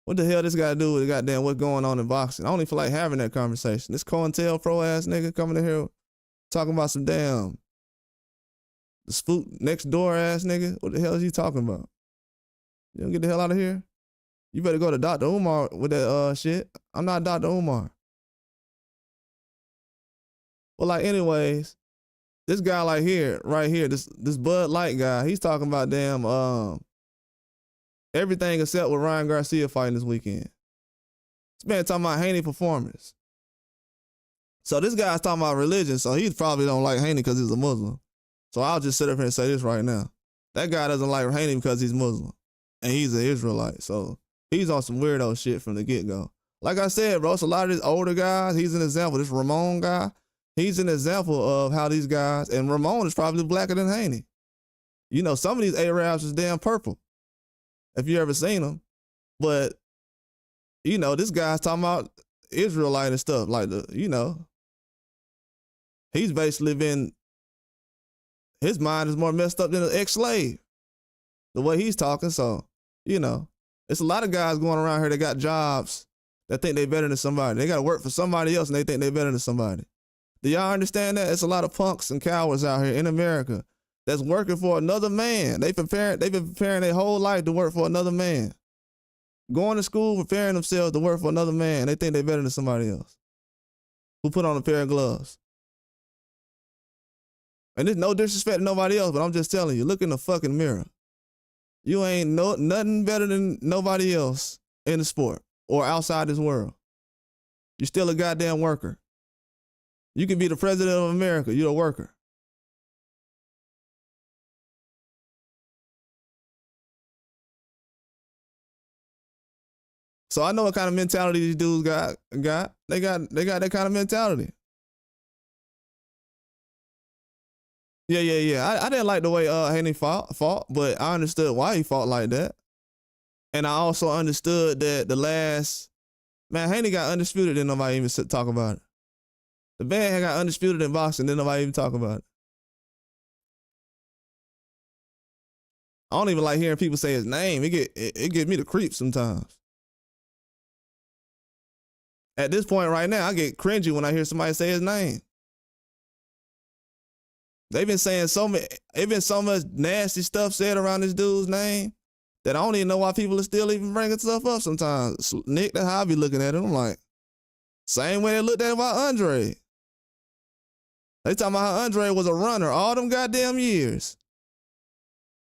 What the hell this got to do with goddamn what's going on in boxing? I don't even feel like having that conversation. This COINTELPRO ass nigga coming in here talking about some damn the spook next door ass nigga. What the hell is he talking about? You don't get the hell out of here? You better go to Dr. Umar with that shit. I'm not Dr. Umar. Well, like anyways, this guy right here, this Bud Light guy, he's talking about damn everything except with Ryan Garcia fighting this weekend. This man talking about Haney performance. So this guy's talking about religion, so he probably don't like Haney because he's a Muslim. So I'll just sit up here and say this right now. That guy doesn't like Haney because he's Muslim. And he's an Israelite. So he's on some weirdo shit from the get-go. Like I said, bro, it's a lot of these older guys. He's an example. This Ramon guy, he's an example of how these guys, and Ramon is probably blacker than Haney. You know, some of these Arabs is damn purple, if you ever seen them. But, you know, this guy's talking about Israelite and stuff. Like, he's basically been, his mind is more messed up than an ex-slave, the way he's talking. So, it's a lot of guys going around here that got jobs that think they better than somebody. They got to work for somebody else and they think they better than somebody. Do y'all understand that? It's a lot of punks and cowards out here in America that's working for another man. They've been preparing their whole life to work for another man. Going to school, preparing themselves to work for another man. They think they're better than somebody else who put on a pair of gloves. And there's no disrespect to nobody else, but I'm just telling you, look in the fucking mirror. You ain't nothing better than nobody else in the sport or outside this world. You're still a goddamn worker. You can be the president of America. You're a worker. So I know what kind of mentality these dudes got. They got that kind of mentality. Yeah. I didn't like the way Haney fought, but I understood why he fought like that. And I also understood that Haney got undisputed and nobody even talk about it. The man got undisputed in boxing, then nobody even talk about it. I don't even like hearing people say his name. It gives me the creeps sometimes. At this point right now, I get cringy when I hear somebody say his name. They've been saying so much nasty stuff said around this dude's name that I don't even know why people are still even bringing stuff up sometimes. Nick, that's how I be looking at it. I'm like, same way they looked at it about Andre. They talking about how Andre was a runner all them goddamn years.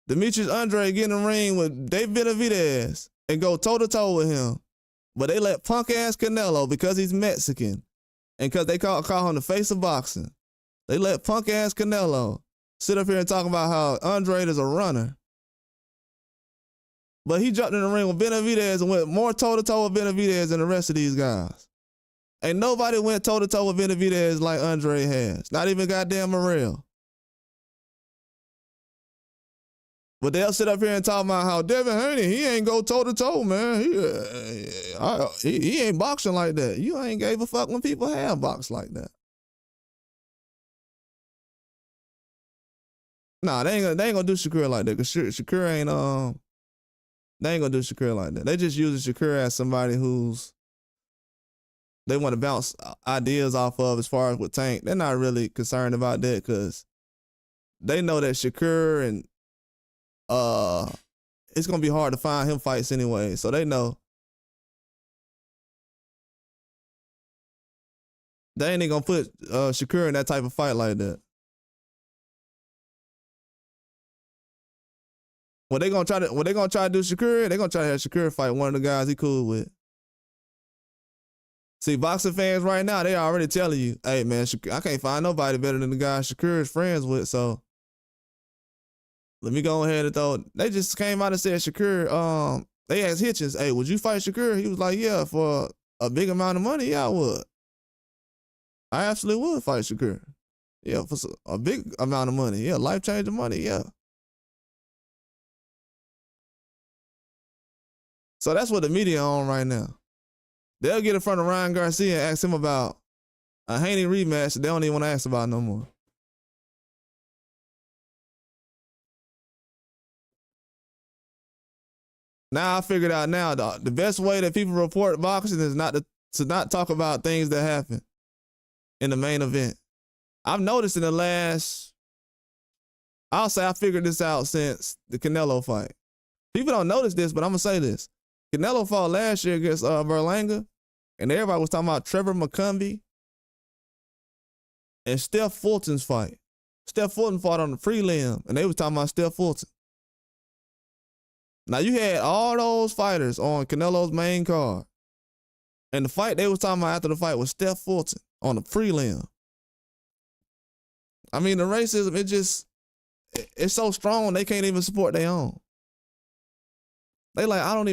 Demetrius Andre get in the ring with Dave Benavidez and go toe-to-toe with him. But they let punk-ass Canelo, because he's Mexican, and because they call him the face of boxing, they let punk-ass Canelo sit up here and talk about how Andre is a runner. But he jumped in the ring with Benavidez and went more toe-to-toe with Benavidez than the rest of these guys. Ain't nobody went toe to toe with Benavidez like Andre has. Not even goddamn Morrell. But they'll sit up here and talk about how Devin Haney, he ain't go toe to toe, man. He ain't boxing like that. You ain't gave a fuck when people have boxed like that. Nah, they ain't gonna do Shakur like that. Cause Shakur ain't they ain't gonna do Shakur like that. They just using Shakur as somebody who's they want to bounce ideas off of as far as with Tank. They're not really concerned about that because they know that Shakur and it's gonna be hard to find him fights anyway. So they know they ain't gonna put Shakur in that type of fight like that. What they gonna try to do Shakur? They gonna try to have Shakur fight one of the guys he cool with. See, boxing fans right now, they already telling you, hey man, I can't find nobody better than the guy Shakur is friends with, so let me go ahead and throw. They just came out and said Shakur, they asked Hitchens, hey, would you fight Shakur? He was like, yeah, for a big amount of money, yeah, I would. I absolutely would fight Shakur. Yeah, for a big amount of money. Yeah, life-changing money, yeah. So that's what the media on right now. They'll get in front of Ryan Garcia and ask him about a Haney rematch that they don't even want to ask about no more. Now I figured out now the best way that people report boxing is not to not talk about things that happen in the main event. I've noticed in the last, I'll say I figured this out since the Canelo fight. People don't notice this, but I'm gonna say this. Canelo fought last year against Berlanga, and everybody was talking about Trevor McCumbee and Steph Fulton's fight. Steph Fulton fought on the prelim, and they was talking about Steph Fulton. Now you had all those fighters on Canelo's main card, and the fight they was talking about after the fight was Steph Fulton on the prelim. I mean, the racism, it's so strong they can't even support their own. They like, I don't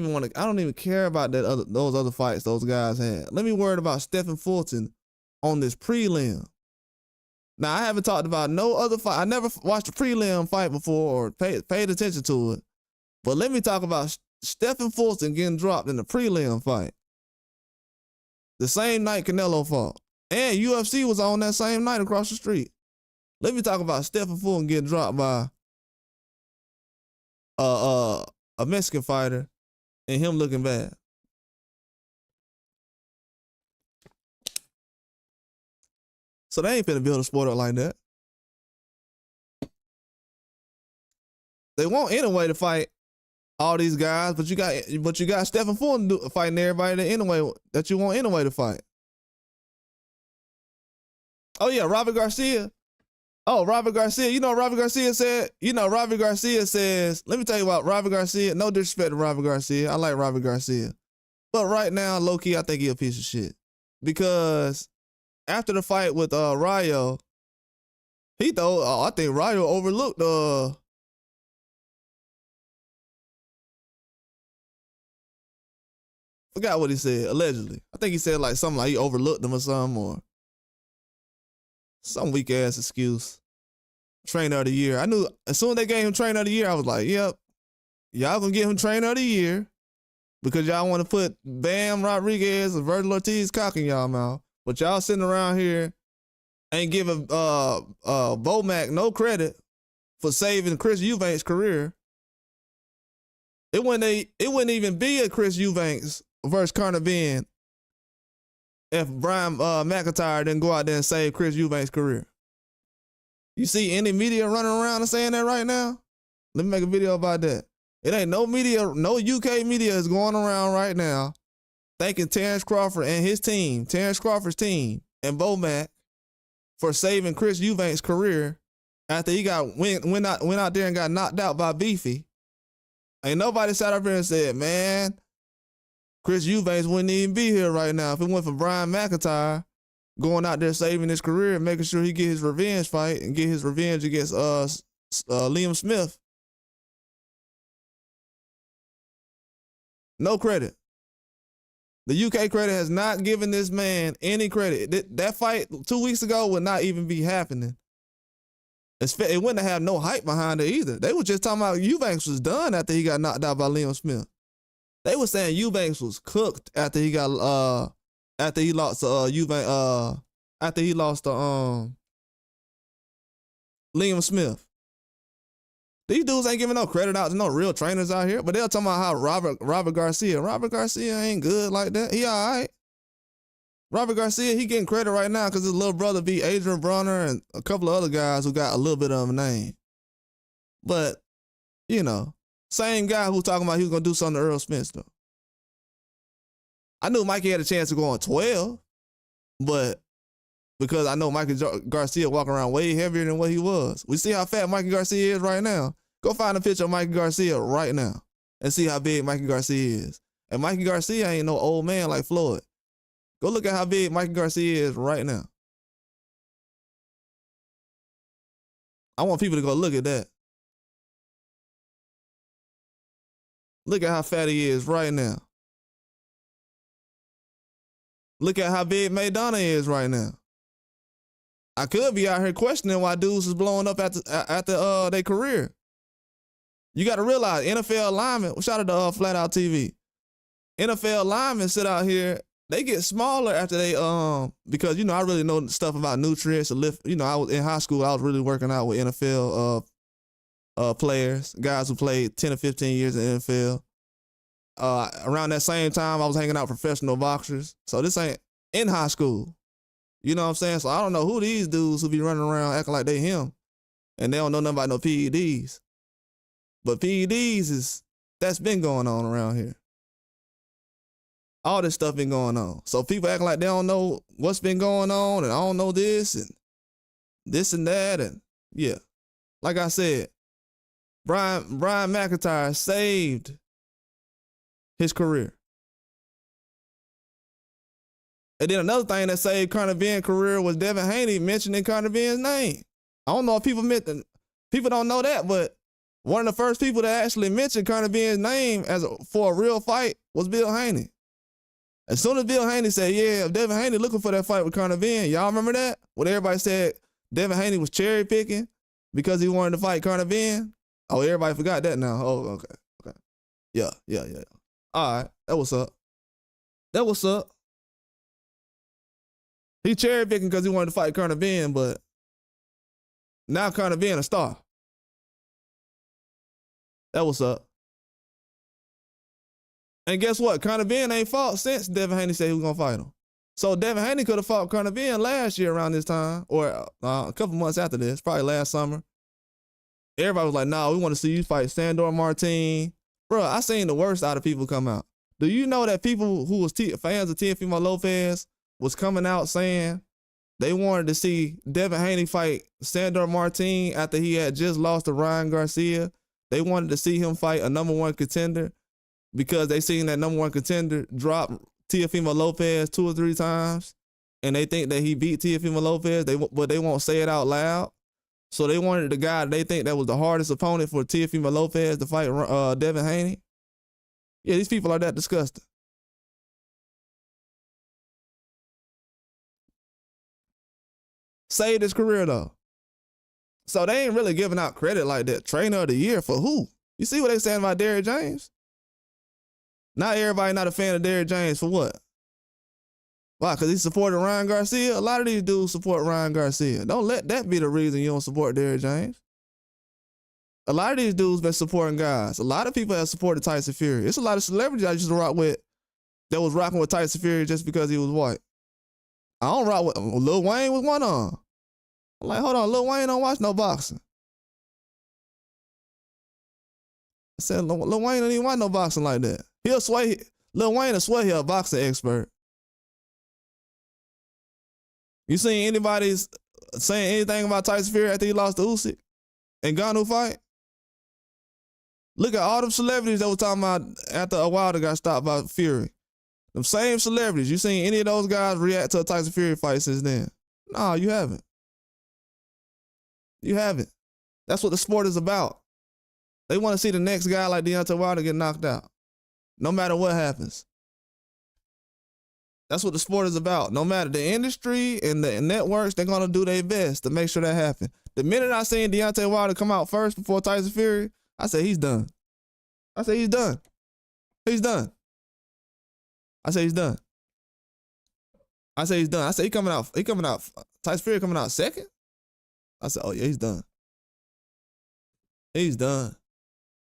even care about those other fights those guys had. Let me worry about Stephen Fulton on this prelim. Now, I haven't talked about no other fight. I never watched a prelim fight before or paid attention to it. But let me talk about Stephen Fulton getting dropped in the prelim fight. The same night Canelo fought. And UFC was on that same night across the street. Let me talk about Stephen Fulton getting dropped by a Mexican fighter and him looking bad. So they ain't finna build a sport up like that. They want anyway to fight all these guys, but you got Stephen Fulton fighting everybody that you want anyway to fight. Oh yeah, Robert Garcia. Oh, Robert Garcia. You know what Robert Garcia said? Robert Garcia says, let me tell you about Robert Garcia. No disrespect to Robert Garcia. I like Robert Garcia. But right now, low-key, I think he a piece of shit. Because after the fight with Rayo, I think Rayo overlooked forgot what he said, allegedly. I think he said like something like he overlooked him or something, or some weak ass excuse. Trainer of the year. I knew as soon as they gave him trainer of the year, I was like, yep, y'all gonna give him trainer of the year because y'all want to put Bam Rodriguez and Virgil Ortiz cock in y'all mouth. But y'all sitting around here ain't giving Bomac no credit for saving Chris Eubanks' career. It wouldn't even be a Chris Eubanks versus Conor Ben if Brian McIntyre didn't go out there and save Chris Eubanks' career. You see any media running around and saying that right now? Let me make a video about that. It ain't no media, no UK media is going around right now thanking Terrence Crawford and his team, Terrence Crawford's team, and Bomac for saving Chris Eubanks' career after he went out there and got knocked out by Beefy. Ain't nobody sat up here and said, man, Chris Eubanks wouldn't even be here right now if it went for Brian McIntyre going out there saving his career and making sure he get his revenge fight and get his revenge against Liam Smith. No credit. The UK credit has not given this man any credit. That fight 2 weeks ago would not even be happening. It wouldn't have no hype behind it either. They were just talking about Eubanks was done after he got knocked out by Liam Smith. They were saying Eubanks was cooked after he got after he lost to Eubanks after he lost to Liam Smith. These dudes ain't giving no credit out to no real trainers out here, but they're talking about how Robert Garcia ain't good like that. He all right. Robert Garcia, he getting credit right now because his little brother beat Adrian Bronner and a couple of other guys who got a little bit of a name. But, you know, same guy who talking about he was going to do something to Earl Spence, though. I knew Mikey had a chance to go on 12, but because I know Mikey Garcia walking around way heavier than what he was. We see how fat Mikey Garcia is right now. Go find a picture of Mikey Garcia right now and see how big Mikey Garcia is. And Mikey Garcia ain't no old man like Floyd. Go look at how big Mikey Garcia is right now. I want people to go look at that. Look at how fat he is right now. Look at how big Maidana is right now. I could be out here questioning why dudes is blowing up after their career. You got to realize NFL linemen, shout out to Flat Out TV. NFL linemen sit out here, they get smaller after they because you know I really know stuff about nutrients and lift. You know, I was in high school, I was really working out with NFL players, guys who played 10 or 15 years in the NFL. Around that same time, I was hanging out with professional boxers. So this ain't in high school. You know what I'm saying? So I don't know who these dudes who be running around acting like they him. And they don't know nothing about no PEDs. But PEDs that's been going on around here. All this stuff been going on. So people acting like they don't know what's been going on and I don't know this and that. And yeah, like I said, Brian McIntyre saved his career. And then another thing that saved Conor Benn's career was Devin Haney mentioning Conor Benn's name. I don't know if people don't know that, but one of the first people that actually mentioned Conor Benn's name for a real fight was Bill Haney. As soon as Bill Haney said, yeah, Devin Haney looking for that fight with Conor Benn, y'all remember that? When everybody said Devin Haney was cherry picking because he wanted to fight Conor Benn? Oh, everybody forgot that now. Oh, okay. Yeah. All right, that what's up. He cherry picking because he wanted to fight Conor Benn, but now Conor Benn a star. That what's up. And guess what? Conor Benn ain't fought since Devin Haney said he was gonna fight him. So Devin Haney could have fought Conor Benn last year around this time, or a couple months after this, probably last summer. Everybody was like, nah, we want to see you fight Sandor Martin. Bro, I seen the worst out of people come out. Do you know that people who was fans of Teofimo Lopez was coming out saying they wanted to see Devin Haney fight Sandor Martin after he had just lost to Ryan Garcia? They wanted to see him fight a number one contender because they seen that number one contender drop Teofimo Lopez 2 or 3 times, and they think that he beat Teofimo Lopez, but they won't say it out loud. So they wanted the guy they think that was the hardest opponent for Teofimo Lopez to fight Devin Haney. Yeah, these people are that disgusting. Saved his career though. So they ain't really giving out credit like that. Trainer of the year for who? You see what they saying about Derrick James? Not everybody not a fan of Derrick James for what? Why? Because he supported Ryan Garcia? A lot of these dudes support Ryan Garcia. Don't let that be the reason you don't support Derrick James. A lot of these dudes been supporting guys. A lot of people have supported Tyson Fury. It's a lot of celebrities I used to rock with that was rocking with Tyson Fury just because he was white. I don't rock with Lil Wayne was one of them. I'm like, hold on, Lil Wayne don't watch no boxing. I said, Lil Wayne don't even watch no boxing like that. Lil Wayne will swear he a boxing expert. You seen anybody saying anything about Tyson Fury after he lost to Usyk and Ngannou fight? Look at all them celebrities that was talking about after a while that got stopped by Fury. Them same celebrities. You seen any of those guys react to a Tyson Fury fight since then? No, you haven't. You haven't. That's what the sport is about. They want to see the next guy like Deontay Wilder get knocked out, no matter what happens. That's what the sport is about. No matter the industry and the networks, they're gonna do their best to make sure that happens. The minute I seen Deontay Wilder come out first before Tyson Fury, I said he's done. I said he's done. He's done. I said he's done. I said he's done. I said he coming out. He coming out. Tyson Fury coming out second. I said, oh yeah, he's done. He's done.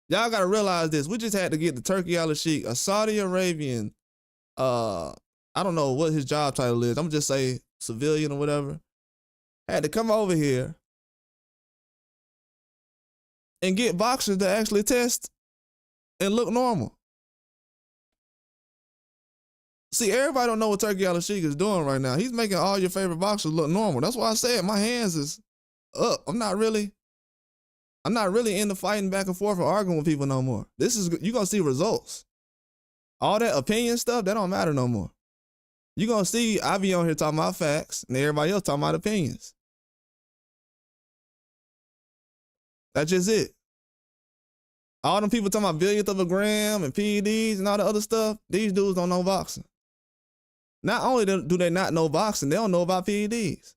Y'all gotta realize this. We just had to get the Turki Al-Sheikh, a Saudi Arabian. I don't know what his job title is. I'm gonna just say civilian or whatever. Had to come over here and get boxers to actually test and look normal. See, everybody don't know what Turki Al-Sheikh is doing right now. He's making all your favorite boxers look normal. That's why I said my hands is up. I'm not really into fighting back and forth or arguing with people no more. You're gonna see results. All that opinion stuff, that don't matter no more. You're gonna see I be on here talking about facts and everybody else talking about opinions. That's just it. All them people talking about billionth of a gram and PEDs and all the other stuff, these dudes don't know boxing. Not only do they not know boxing, they don't know about PEDs.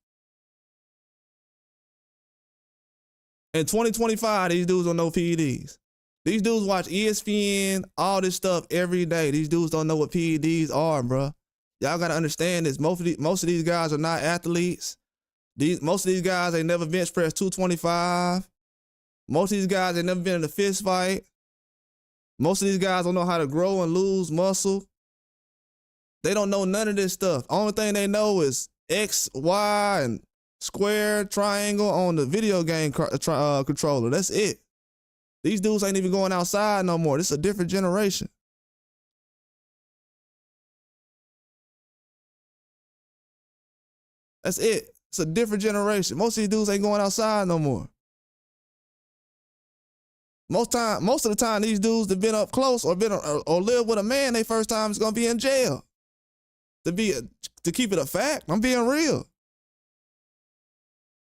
In 2025, these dudes don't know PEDs. These dudes watch ESPN, all this stuff every day. These dudes don't know what PEDs are, bro. Y'all gotta understand this. Most of these guys are not athletes. Most of these guys ain't never bench pressed 225. Most of these guys ain't never been in a fist fight. Most of these guys don't know how to grow and lose muscle. They don't know none of this stuff. Only thing they know is X, Y, and square, triangle on the video game controller. That's it. These dudes ain't even going outside no more. This is a different generation. That's it. It's a different generation. Most of these dudes ain't going outside no more. Most of the time, these dudes that been up close or live with a man, they first time is gonna be in jail. To keep it a fact, I'm being real.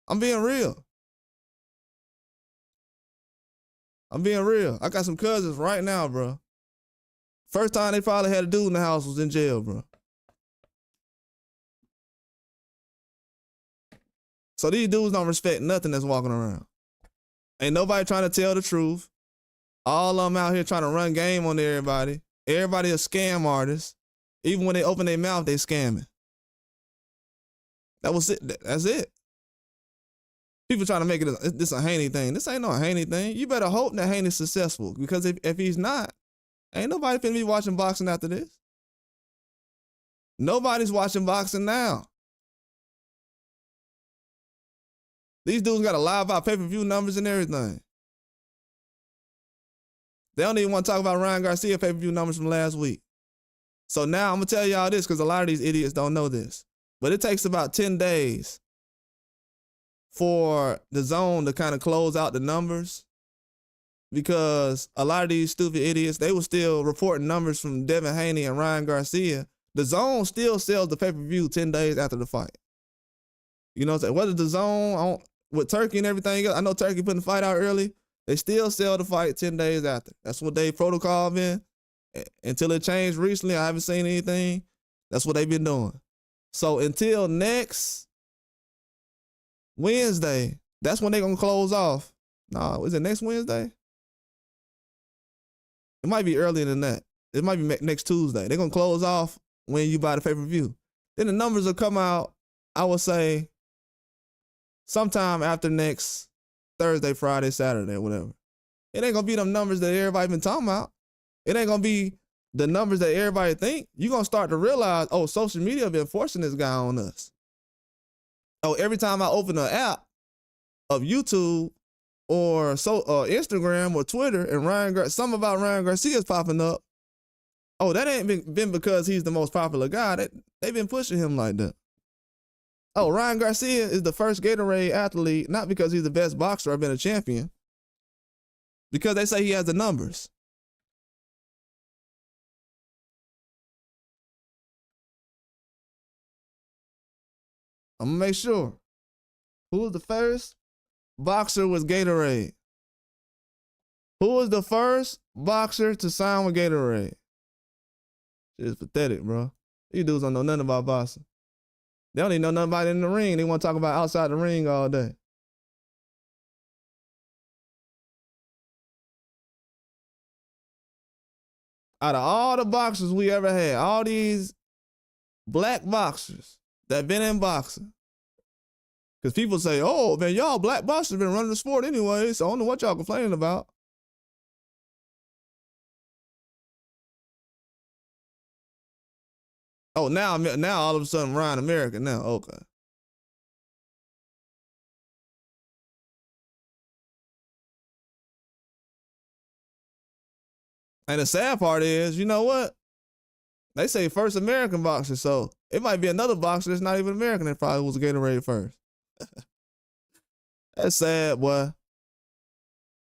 I'm being real. I got some cousins right now, bro. First time they probably had a dude in the house was in jail, bro. So these dudes don't respect nothing that's walking around. Ain't nobody trying to tell the truth. All of them out here trying to run game on everybody. Everybody a scam artist. Even when they open their mouth, they scamming. That was it. That's it. People trying to make this a Haney thing. This ain't no Haney thing. You better hope that Haney's successful, because if he's not, ain't nobody finna be watching boxing after this. Nobody's watching boxing now. These dudes got to lie about pay-per-view numbers and everything. They don't even want to talk about Ryan Garcia pay-per-view numbers from last week. So now I'm going to tell y'all this, because a lot of these idiots don't know this. But it takes about 10 days for the zone to kind of close out the numbers, because a lot of these stupid idiots, they were still reporting numbers from Devin Haney and Ryan Garcia. The zone still sells the pay-per-view 10 days after the fight. You know what I'm saying? Whether the zone, with Turkey and everything else, I know Turkey putting the fight out early, they still sell the fight 10 days after. That's what they protocol been. Until it changed recently, I haven't seen anything. That's what they've been doing. So until next Wednesday, that's when they're going to close off. No, is it next Wednesday? It might be earlier than that. It might be next Tuesday. They're going to close off when you buy the pay-per-view. Then the numbers will come out, I would say, sometime after next Thursday, Friday, Saturday, whatever. It ain't going to be them numbers that everybody been talking about. It ain't going to be the numbers that everybody think. You're going to start to realize, oh, social media been forcing this guy on us. Oh, every time I open an app of YouTube or Instagram or Twitter and something about Ryan Garcia is popping up, oh, that ain't been because he's the most popular guy. They've been pushing him like that. Oh, Ryan Garcia is the first Gatorade athlete, not because he's the best boxer or been a champion, because they say he has the numbers. I'm going to make sure. Who was the first boxer with Gatorade? Who was the first boxer to sign with Gatorade? It's pathetic, bro. These dudes don't know nothing about boxing. They don't even know nothing about it in the ring. They want to talk about outside the ring all day. Out of all the boxers we ever had, all these black boxers that been in boxing, because people say, oh, man, y'all black boxers been running the sport anyway, so I don't know what y'all complaining about. Oh, now all of a sudden Ryan American now. Okay. And the sad part is, you know what? They say first American boxer, so it might be another boxer that's not even American that probably was Gatorade first. That's sad, boy.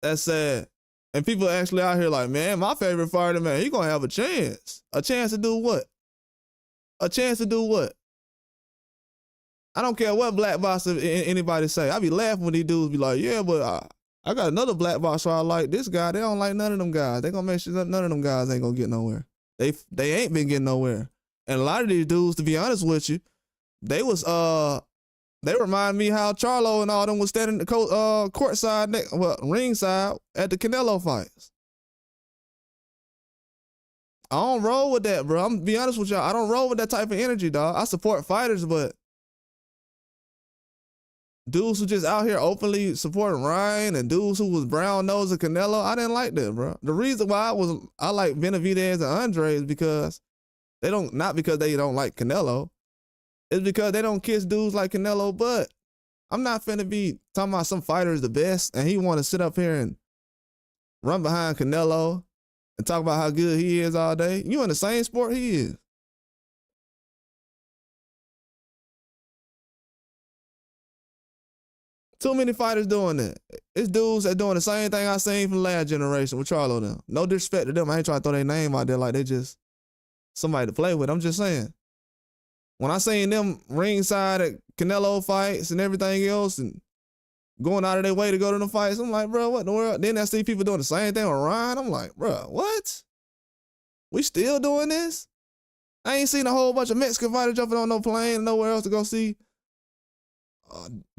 That's sad. And people actually out here like, man, my favorite fighter, man, he gonna have a chance. A chance to do what? A chance to do what? I don't care what black boxer anybody say. I be laughing when these dudes be like, yeah, but I got another black boxer I like. This guy, they don't like none of them guys. They gonna make sure none of them guys ain't gonna get nowhere. They ain't been getting nowhere. And a lot of these dudes, to be honest with you, they remind me how Charlo and all them was standing courtside, ringside at the Canelo fights. I don't roll with that, bro. I'm gonna be honest with y'all. I don't roll with that type of energy, dog. I support fighters, but dudes who just out here openly supporting Ryan and dudes who was brown nose of Canelo, I didn't like that, bro. The reason why I like Benavidez and Andre is because not because they don't like Canelo. It's because they don't kiss dudes like Canelo, but I'm not finna be talking about some fighter is the best and he want to sit up here and run behind Canelo and talk about how good he is all day. You in the same sport he is. Too many fighters doing that. It's dudes that doing the same thing I seen from last generation with Charlo now. No disrespect to them. I ain't trying to throw their name out there like they just somebody to play with. I'm just saying. When I seen them ringside at Canelo fights and everything else and going out of their way to go to the fights, I'm like, bro, what in the world? Then I see people doing the same thing with Ryan. I'm like, bro, what? We still doing this? I ain't seen a whole bunch of Mexican fighters jumping on no plane, nowhere else to go see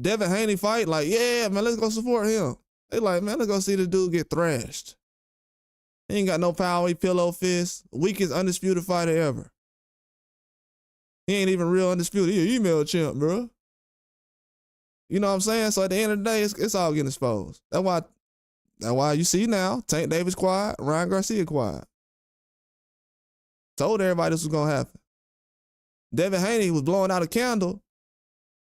Devin Haney fight. Like, yeah, man, let's go support him. They like, man, let's go see this dude get thrashed. He ain't got no power, he pillow fist. Weakest undisputed fighter ever. He ain't even real undisputed. He an email champ, bro. You know what I'm saying? So at the end of the day, it's all getting exposed. That's why you see now, Tank Davis quiet, Ryan Garcia quiet. Told everybody this was gonna happen. Devin Haney was blowing out a candle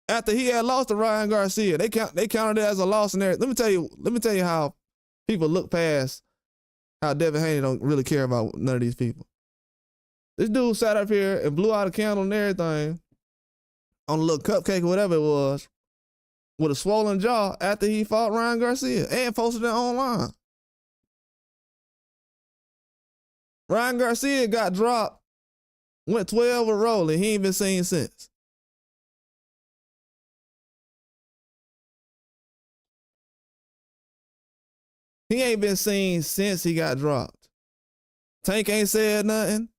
after he had lost to Ryan Garcia. They counted it as a loss in there. Let me tell you how people look past how Devin Haney don't really care about none of these people. This dude sat up here and blew out a candle and everything on a little cupcake or whatever it was with a swollen jaw after he fought Ryan Garcia and posted it online. Ryan Garcia got dropped, went 12 with rolling. He ain't been seen since. He ain't been seen since he got dropped. Tank ain't said nothing.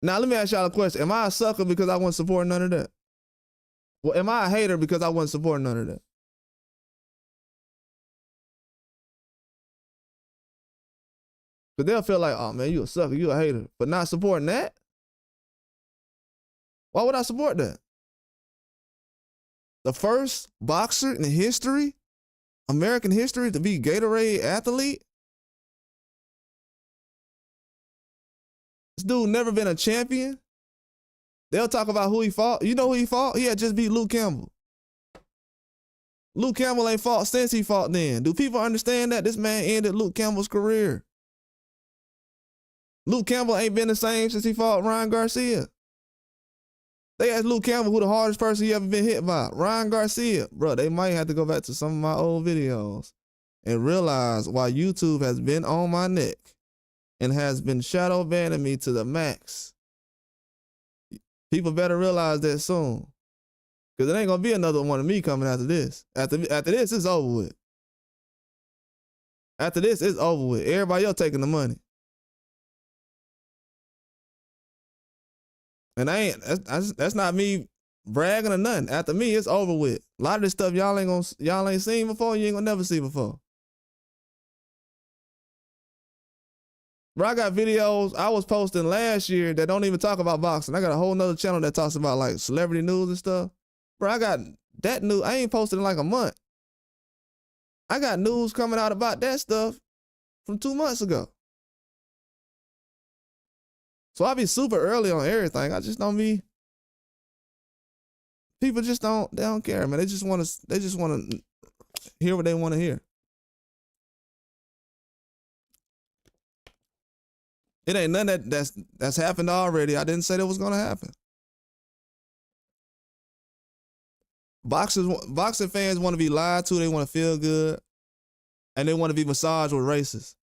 Now, let me ask y'all a question. Am I a sucker because I wasn't supporting none of that? Well, am I a hater because I wasn't supporting none of that? Because they'll feel like, oh, man, you a sucker, you a hater, but not supporting that? Why would I support that? The first boxer in history, American history, to be Gatorade athlete? This dude never been a champion. They'll talk about who he fought. You know who he fought? He had just beat Luke Campbell. Luke Campbell ain't fought since he fought then. Do people understand that? This man ended Luke Campbell's career. Luke Campbell ain't been the same since he fought Ryan Garcia. They asked Luke Campbell who the hardest person he ever been hit by. Ryan Garcia. Bro, they might have to go back to some of my old videos and realize why YouTube has been on my neck and has been shadow banning me to the max. People better realize that soon. Because it ain't going to be another one of me coming after this. After this, it's over with. After this, it's over with. Everybody else taking the money. And that's not me bragging or nothing. After me, it's over with. A lot of this stuff y'all ain't seen before. You ain't gonna never see before. Bro, I got videos I was posting last year that don't even talk about boxing. I got a whole nother channel that talks about like celebrity news and stuff. Bro, I got that news. I ain't posted in like a month. I got news coming out about that stuff from 2 months ago. So I be super early on everything. I just don't be. People just they don't care, man. They just want to hear what they want to hear. It ain't nothing that's happened already. I didn't say that was gonna happen. Boxing fans want to be lied to. They want to feel good, and they want to be massaged with racists,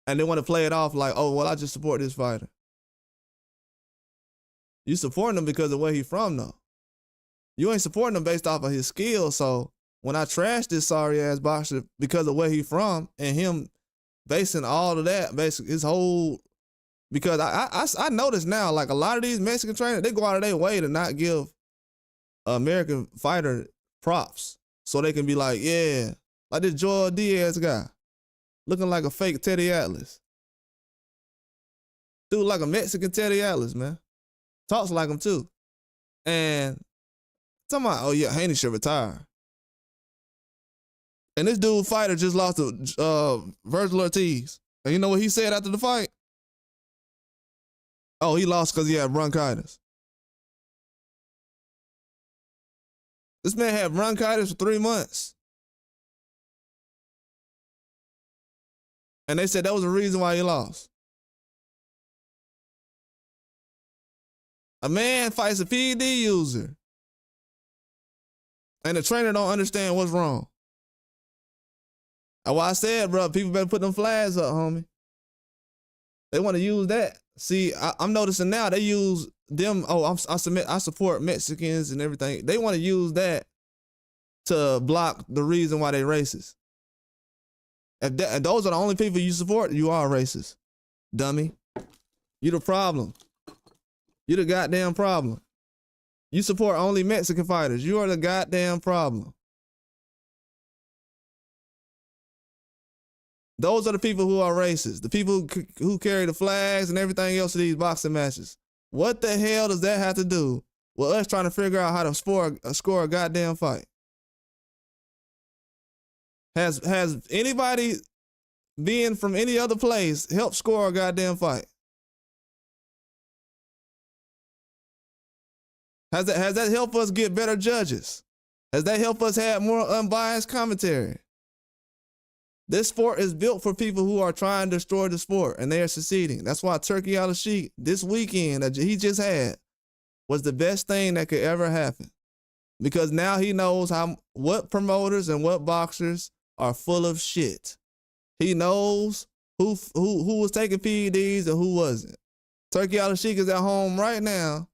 and they want to play it off like, oh, well, I just support this fighter. You supporting him because of where he's from, though. You ain't supporting him based off of his skill. So when I trash this sorry ass boxer because of where he's from and him basing all of that, basically his whole, because I notice now, like a lot of these Mexican trainers, they go out of their way to not give American fighter props so they can be like, yeah, like this Joel Diaz guy looking like a fake Teddy Atlas. Dude like a Mexican Teddy Atlas, man. Talks like him too. And talking about, oh yeah, Haney should retire. And this dude fighter just lost to Virgil Ortiz. And you know what he said after the fight? Oh, he lost because he had bronchitis. This man had bronchitis for 3 months. And they said that was the reason why he lost. A man fights a PED user. And the trainer don't understand what's wrong. That's why I said, bro, people better put them flags up, homie. They want to use that. See, I'm noticing now they use them. Oh, I support Mexicans and everything. They want to use that to block the reason why they racist. If those are the only people you support, you are racist, dummy. You the problem. You the goddamn problem. You support only Mexican fighters. You are the goddamn problem. Those are the people who are racist. The people who carry the flags and everything else of these boxing matches. What the hell does that have to do with us trying to figure out how to score a goddamn fight? Has anybody being from any other place helped score a goddamn fight? Has that helped us get better judges? Has that helped us have more unbiased commentary? This sport is built for people who are trying to destroy the sport, and they are succeeding. That's why Turkey Al-Sheikh this weekend that he just had was the best thing that could ever happen, because now he knows what promoters and what boxers are full of shit. He knows who was taking PEDs and who wasn't. Turkey Al-Sheikh is at home right now,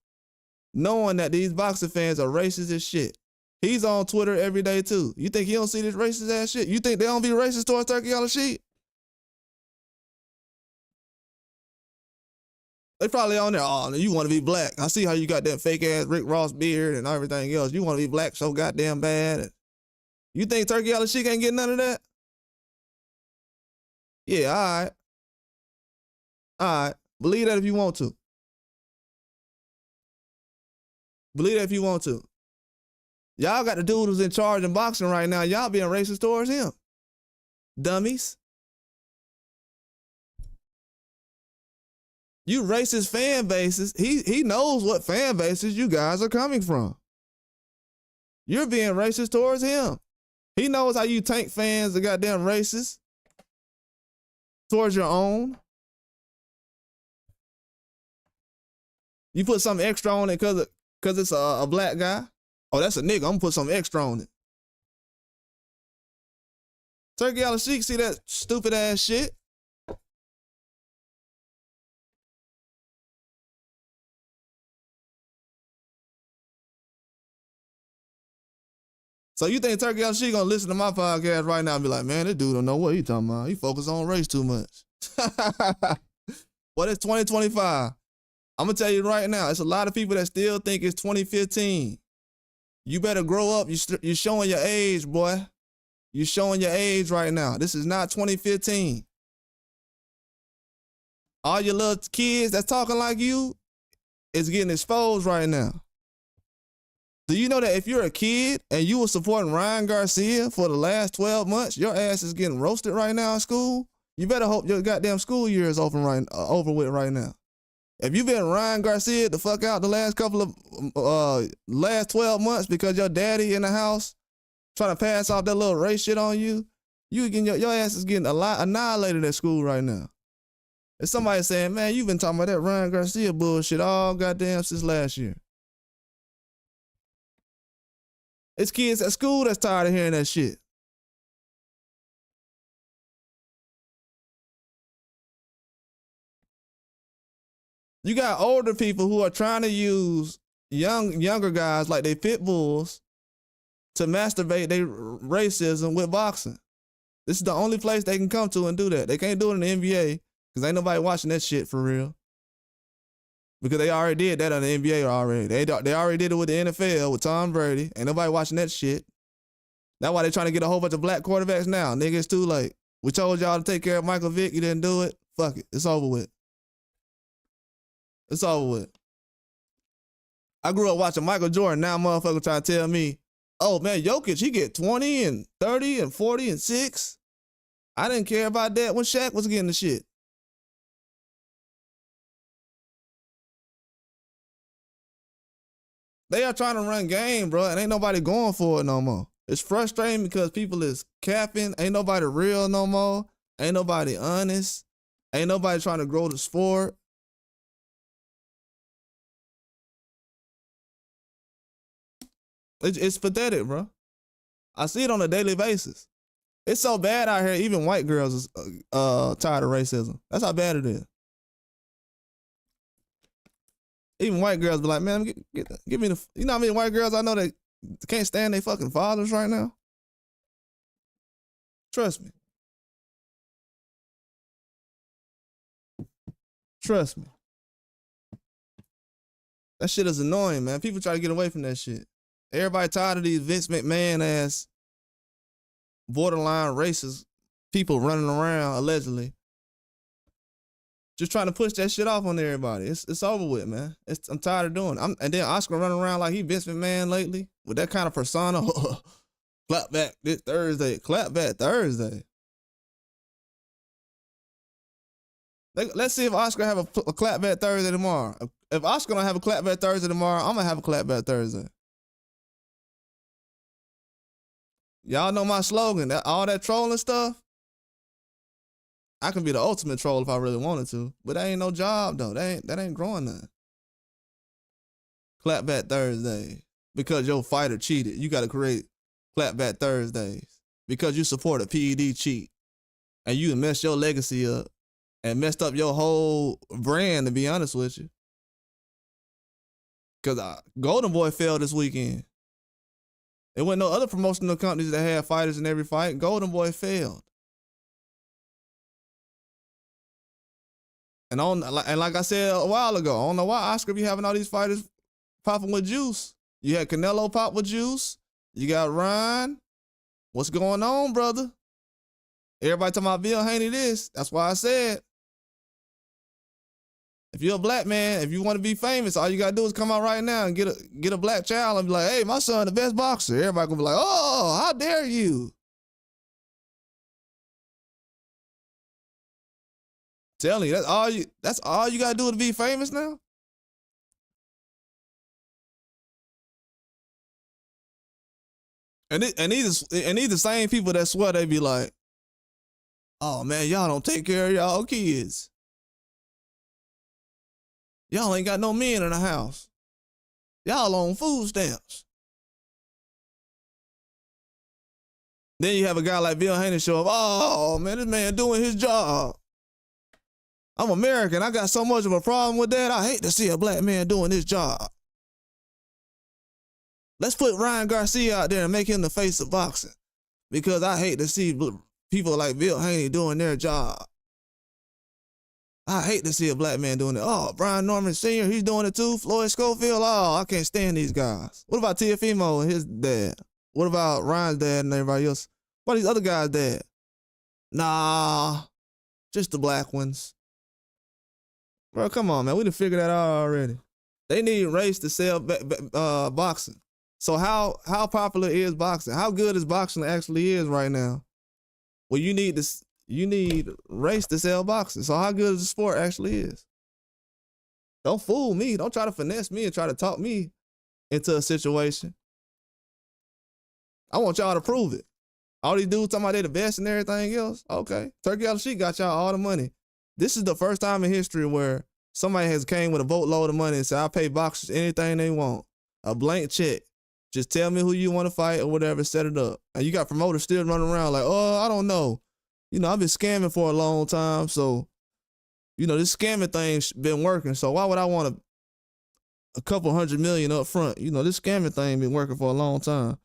knowing that these boxing fans are racist as shit. He's on Twitter every day too. You think he don't see this racist ass shit? You think they don't be racist towards Turkey Al-Sheikh? They probably on there, oh, you want to be black. I see how you got that fake ass Rick Ross beard and everything else. You want to be black so goddamn bad. You think Turkey Al-Sheikh ain't getting none of that? Yeah, all right. All right. Believe that if you want to. Believe that if you want to. Y'all got the dude who's in charge in boxing right now. Y'all being racist towards him. Dummies. You racist fan bases. He knows what fan bases you guys are coming from. You're being racist towards him. He knows how you tank fans that goddamn racist towards your own. You put something extra on it because it's a black guy. Oh, that's a nigga. I'm gonna put something extra on it. Turkey Al-Sheikh, see that stupid ass shit? So you think Turkey Al-Sheikh gonna listen to my podcast right now and be like, man, this dude don't know what he talking about. He focused on race too much. What is 2025? I'm gonna tell you right now, it's a lot of people that still think it's 2015. You better grow up. You're showing your age, boy. You're showing your age right now. This is not 2015. All your little kids that's talking like you is getting exposed right now. Do you know that if you're a kid and you were supporting Ryan Garcia for the last 12 months, your ass is getting roasted right now in school? You better hope your goddamn school year is over with right now. If you've been Ryan Garcia the fuck out the last couple of last 12 months because your daddy in the house trying to pass off that little race shit on you, your ass is getting annihilated at school right now. If somebody saying, man, you've been talking about that Ryan Garcia bullshit all goddamn since last year. It's kids at school that's tired of hearing that shit. You got older people who are trying to use younger guys like they pit bulls to masturbate their racism with boxing. This is the only place they can come to and do that. They can't do it in the NBA because ain't nobody watching that shit for real. Because they already did that on the NBA already. They already did it with the NFL with Tom Brady. Ain't nobody watching that shit. That's why they trying to get a whole bunch of black quarterbacks now. Nigga, it's too late. We told y'all to take care of Michael Vick. You didn't do it. Fuck it. It's over with. It's over with. I grew up watching Michael Jordan. Now motherfucker trying to tell me, oh man, Jokic, he get 20 and 30 and 40 and 6. I didn't care about that when Shaq was getting the shit. They are trying to run game, bro, and ain't nobody going for it no more. It's frustrating because people is capping. Ain't nobody real no more. Ain't nobody honest. Ain't nobody trying to grow the sport. It's pathetic, bro. I see it on a daily basis. It's so bad out here, even white girls is tired of racism. That's how bad it is. Even white girls be like, man, give me the, you know how many white girls I know that can't stand their fucking fathers right now? Trust me. Trust me. That shit is annoying, man. People try to get away from that shit. Everybody tired of these Vince McMahon ass borderline racist people running around allegedly. Just trying to push that shit off on everybody. It's over with, man. I'm tired of doing it. And then Oscar running around like he Vince McMahon lately with that kind of persona. Clap back this Thursday. Clap back Thursday. Let's see if Oscar have a clap back Thursday tomorrow. If Oscar don't have a clap back Thursday tomorrow, I'm gonna have a clap back Thursday. Y'all know my slogan. All that trolling stuff. I can be the ultimate troll if I really wanted to, but that ain't no job though. That ain't growing nothing. Clapback Thursday. Because your fighter cheated, you got to create Clapback Thursdays. Because you support a PED cheat, and you messed your legacy up, and messed up your whole brand. To be honest with you, because Golden Boy failed this weekend. There wasn't no other promotional companies that had fighters in every fight. Golden Boy failed. And like I said a while ago, I don't know why Oscar be having all these fighters popping with juice. You had Canelo pop with juice. You got Ryan. What's going on, brother? Everybody talking about Bill Haney this. That's why I said, if you're a black man, if you want to be famous, all you got to do is come out right now and get a black child and be like, hey, my son the best boxer. Everybody gonna be like, oh, how dare you? Telling you, that's all you gotta do to be famous now. And these the same people that swear they be like, oh man, y'all don't take care of y'all kids. Y'all ain't got no men in the house. Y'all on food stamps. Then you have a guy like Bill Haney show up, oh man, this man doing his job. I'm American. I got so much of a problem with that. I hate to see a black man doing his job. Let's put Ryan Garcia out there and make him the face of boxing. Because I hate to see people like Bill Haney doing their job. I hate to see a black man doing it. Oh, Brian Norman Sr., he's doing it too. Floyd Schofield, oh, I can't stand these guys. What about Tiafimo and his dad? What about Ryan's dad and everybody else? What about these other guys' dad? Nah, just the black ones. Bro, come on, man. We done figured that out already. They need race to sell boxing. So how popular is boxing? How good is boxing actually is right now? Well, you need race to sell boxing. So how good is the sport actually is? Don't fool me. Don't try to finesse me and try to talk me into a situation. I want y'all to prove it. All these dudes talking about they the best and everything else. Okay. Turkey out of sheet got y'all all the money. This is the first time in history where somebody has came with a boatload of money and said, I'll pay boxers anything they want. A blank check. Just tell me who you want to fight or whatever, set it up. And you got promoters still running around like, oh, I don't know. You know, I've been scamming for a long time. So, you know, this scamming thing's been working. So why would I want a couple $100 million up front? You know, this scamming thing been working for a long time.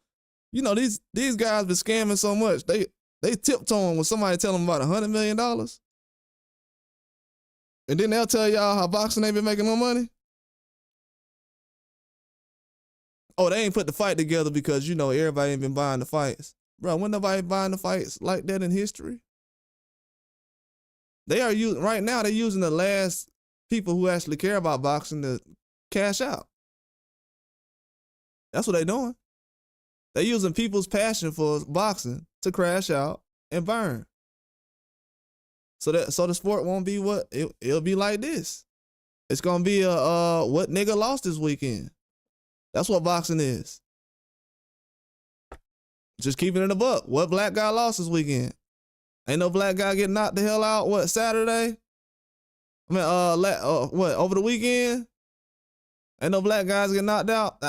You know, these guys been scamming so much. They tiptoeing when somebody tell them about $100 million. And then they'll tell y'all how boxing ain't been making no money. Oh, they ain't put the fight together because, you know, everybody ain't been buying the fights. Bro, when nobody buying the fights like that in history? They are using, right now, they're using the last people who actually care about boxing to cash out. That's what they're doing. They're using people's passion for boxing to crash out and burn. So the sport won't be what it'll be like this. It's gonna be a what nigga lost this weekend. That's what boxing is. Just keeping it a buck. What black guy lost this weekend? Ain't no black guy getting knocked the hell out. What, Saturday? I mean, what, over the weekend? Ain't no black guys getting knocked out.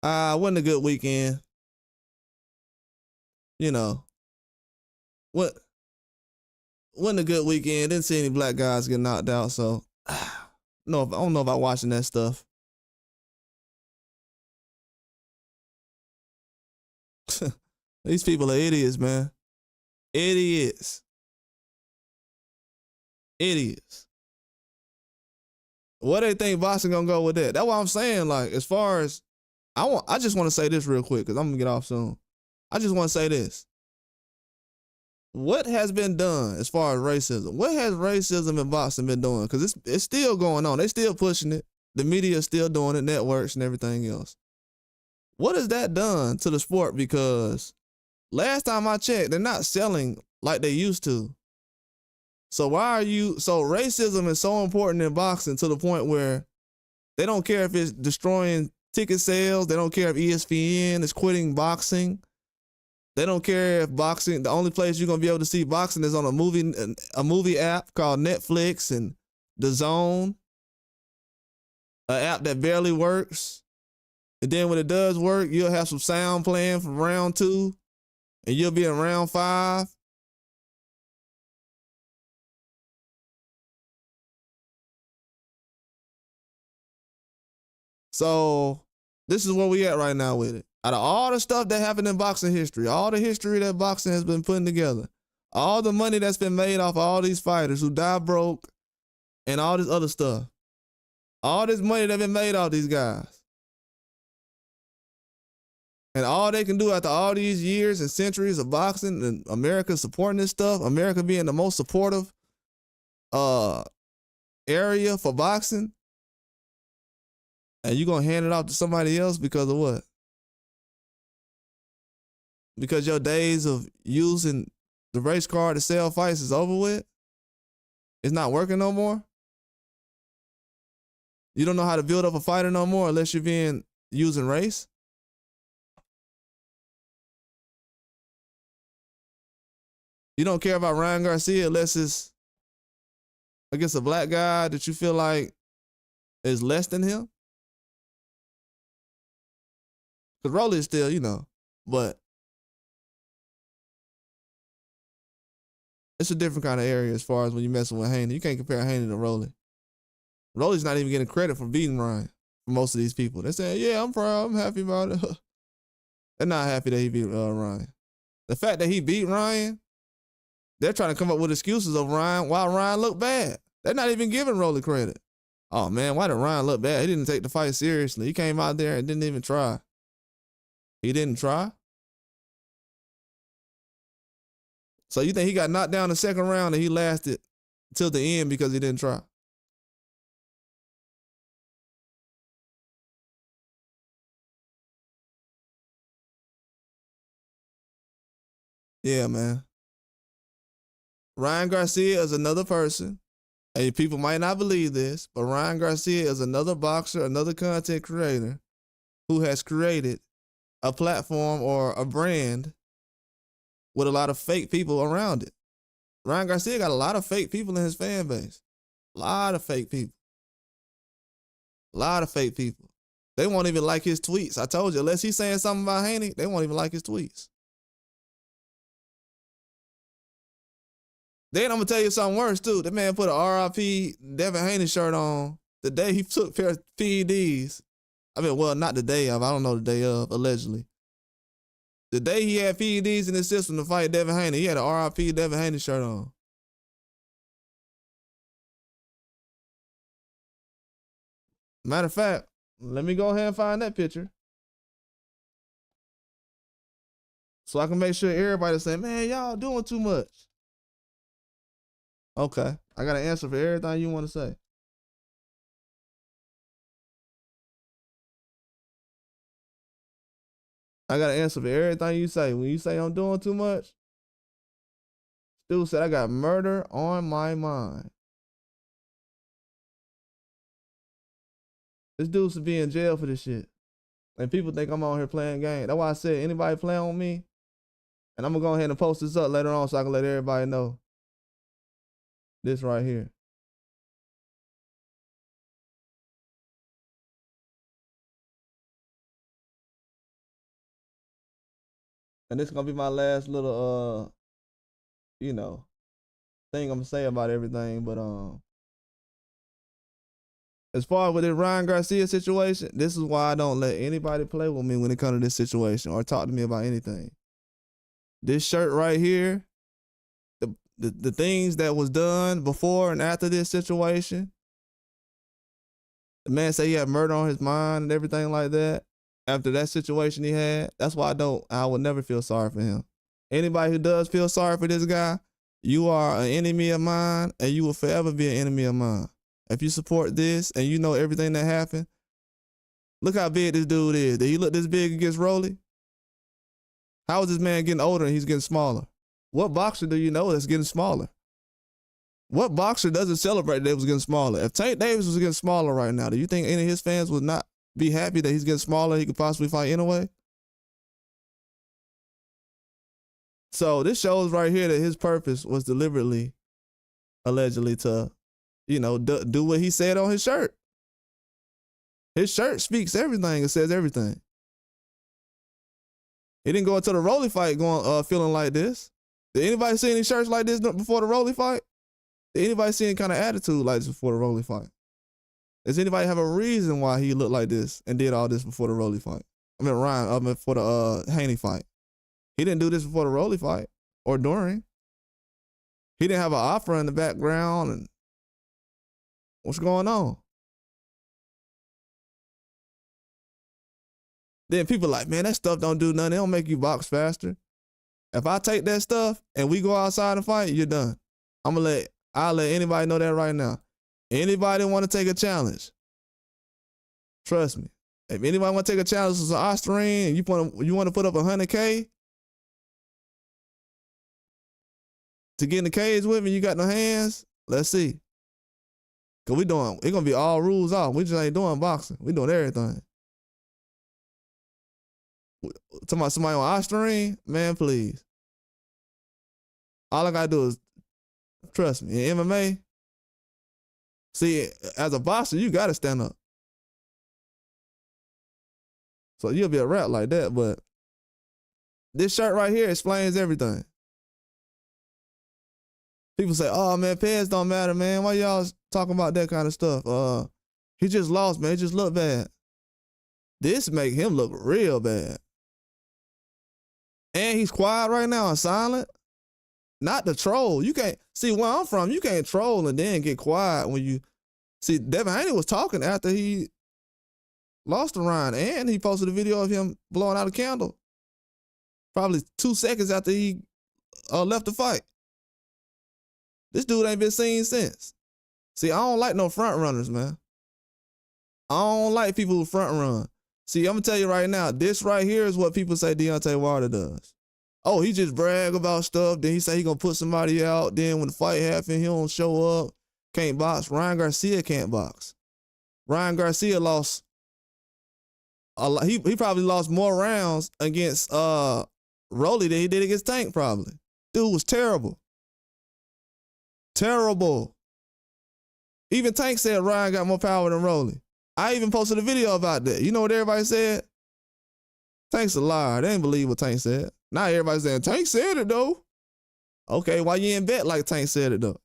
Wasn't a good weekend. You know, wasn't a good weekend. Didn't see any black guys get knocked out. So, no, I don't know about watching that stuff. These people are idiots, man. Idiots. What they think boxing gonna go with that? That's what I'm saying. Like, as far as I just want to say this real quick because I'm gonna get off soon. I just want to say this. What has been done as far as racism? What has racism in boxing been doing? Because it's still going on. They still pushing it. The media is still doing it, networks and everything else. What has that done to the sport? Because last time I checked, they're not selling like they used to. So racism is so important in boxing to the point where they don't care if it's destroying ticket sales. They don't care if ESPN is quitting boxing. They don't care if boxing, the only place you're going to be able to see boxing is on a movie app called Netflix and DAZN, an app that barely works. And then when it does work, you'll have some sound playing from round 2 and you'll be in round 5. So this is where we at right now with it. Out of all the stuff that happened in boxing history, all the history that boxing has been putting together, all the money that's been made off of all these fighters who die broke and all this other stuff, all this money that's been made off these guys. And all they can do after all these years and centuries of boxing and America supporting this stuff, America being the most supportive area for boxing, and you're going to hand it off to somebody else because of what? Because your days of using the race card to sell fights is over with? It's not working no more? You don't know how to build up a fighter no more unless you're using race? You don't care about Ryan Garcia unless it's against a black guy that you feel like is less than him? Because Rolly is still, you know, but it's a different kind of area as far as when you're messing with Haney. You can't compare Haney to Rolly. Rolly's not even getting credit for beating Ryan for most of these people. They're saying, yeah, I'm proud, I'm happy about it. They're not happy that he beat Ryan. The fact that he beat Ryan They're trying to come up with excuses of Ryan why Ryan looked bad. They're not even giving Rolly credit. Oh man, why did Ryan look bad? He didn't take the fight seriously. He came out there and didn't even try. He didn't try. So you think he got knocked down in the second round and he lasted till the end because he didn't try? Yeah, man. Ryan Garcia is another person. And people might not believe this, but Ryan Garcia is another boxer, another content creator who has created a platform or a brand with a lot of fake people around it. Ryan Garcia got a lot of fake people in his fan base. A lot of fake people. A lot of fake people. They won't even like his tweets. I told you, unless he's saying something about Haney, they won't even like his tweets. Then I'm gonna tell you something worse too. The man put a RIP Devin Haney shirt on the day he took PEDs. I mean, well, not the day of. I don't know the day of, allegedly. The day he had PEDs in his system to fight Devin Haney, he had a RIP Devin Haney shirt on. Matter of fact, let me go ahead and find that picture. So I can make sure everybody's saying, man, y'all doing too much. Okay, I got an answer for everything you want to say. I got an answer for everything you say. When you say I'm doing too much, Stu said I got murder on my mind. This dude should be in jail for this shit. And people think I'm on here playing games. That's why I said anybody play on me, and I'm gonna go ahead and post this up later on so I can let everybody know. This right here. And this is gonna be my last little thing I'm gonna say about everything. But as far as with the Ryan Garcia situation, this is why I don't let anybody play with me when it comes to this situation or talk to me about anything. This shirt right here, the things that was done before and after this situation. The man said he had murder on his mind and everything like that. After that situation he had, that's why I would never feel sorry for him. Anybody who does feel sorry for this guy, you are an enemy of mine and you will forever be an enemy of mine. If you support this and you know everything that happened, look how big this dude is. Did he look this big against Rolly? How is this man getting older and he's getting smaller? What boxer do you know that's getting smaller? What boxer doesn't celebrate that he was getting smaller? If Tank Davis was getting smaller right now, do you think any of his fans would not be happy that he's getting smaller? He could possibly fight anyway. So this shows right here that his purpose was deliberately, allegedly, to, do what he said on his shirt. His shirt speaks everything. It says everything. He didn't go into the Rolly fight feeling like this. Did anybody see any shirts like this before the Rolly fight? Did anybody see any kind of attitude like this before the Rolly fight? Does anybody have a reason why he looked like this and did all this before the Rolly fight? For the Haney fight. He didn't do this before the Rolly fight or during. He didn't have an opera in the background and what's going on? Then people like, man, that stuff don't do nothing. It don't make you box faster. If I take that stuff and we go outside and fight, you're done. I'll let anybody know that right now. Anybody want to take a challenge? Trust me. If anybody want to take a challenge as an Austrian and you want to put up 100K to get in the cage with me, you got no hands? Let's see. Cause it's gonna be all rules off. We just ain't doing boxing. We doing everything. Talking about somebody on Austrian, man, please. All I gotta do is trust me. In MMA, see, as a boxer, you gotta stand up. So you'll be a rap like that, but this shirt right here explains everything. People say, oh man, pads don't matter, man. Why y'all talking about that kind of stuff? He just lost, man. It just looked bad. This make him look real bad. And he's quiet right now and silent. not the troll. You can't see where I'm from. You can't troll and then get quiet when you see. Devin Haney was talking after he lost the round, and he posted a video of him blowing out a candle, probably 2 seconds after he left the fight. This dude ain't been seen since. See, I don't like no front runners, man. I don't like people who front run. See, I'm gonna tell you right now, this right here is what people say Deontay Wilder does. Oh, he just brag about stuff, then he say he gonna put somebody out, then when the fight happen, he don't show up, can't box. Ryan Garcia can't box. Ryan Garcia lost a lot. He probably lost more rounds against Rolly than he did against Tank, probably. Dude was terrible. Terrible. Even Tank said Ryan got more power than Rolly. I even posted a video about that. You know what everybody said? Tank's a liar. They didn't believe what Tank said. Now everybody's saying, Tank said it though. Okay, why you ain't bet like Tank said it though?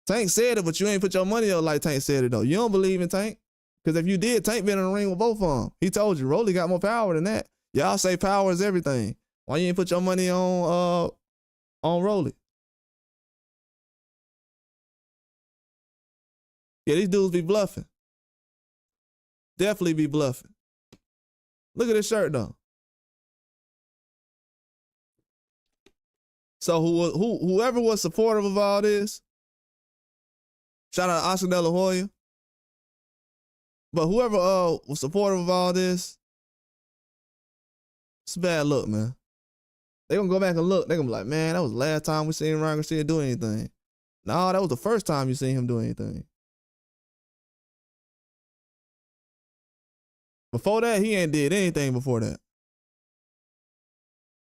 Tank said it, but you ain't put your money up like Tank said it though. You don't believe in Tank? Because if you did, Tank been in the ring with both of them. He told you, Rolly got more power than that. Y'all say power is everything. Why you ain't put your money on Rolly? Yeah, these dudes be bluffing. Definitely be bluffing. Look at this shirt though. So whoever was supportive of all this, shout out to Oscar De La Hoya. But whoever was supportive of all this, it's a bad look, man. They gonna go back and look. They gonna be like, man, that was the last time we seen Ryan Garcia do anything. No, that was the first time you seen him do anything. Before that, he ain't did anything before that.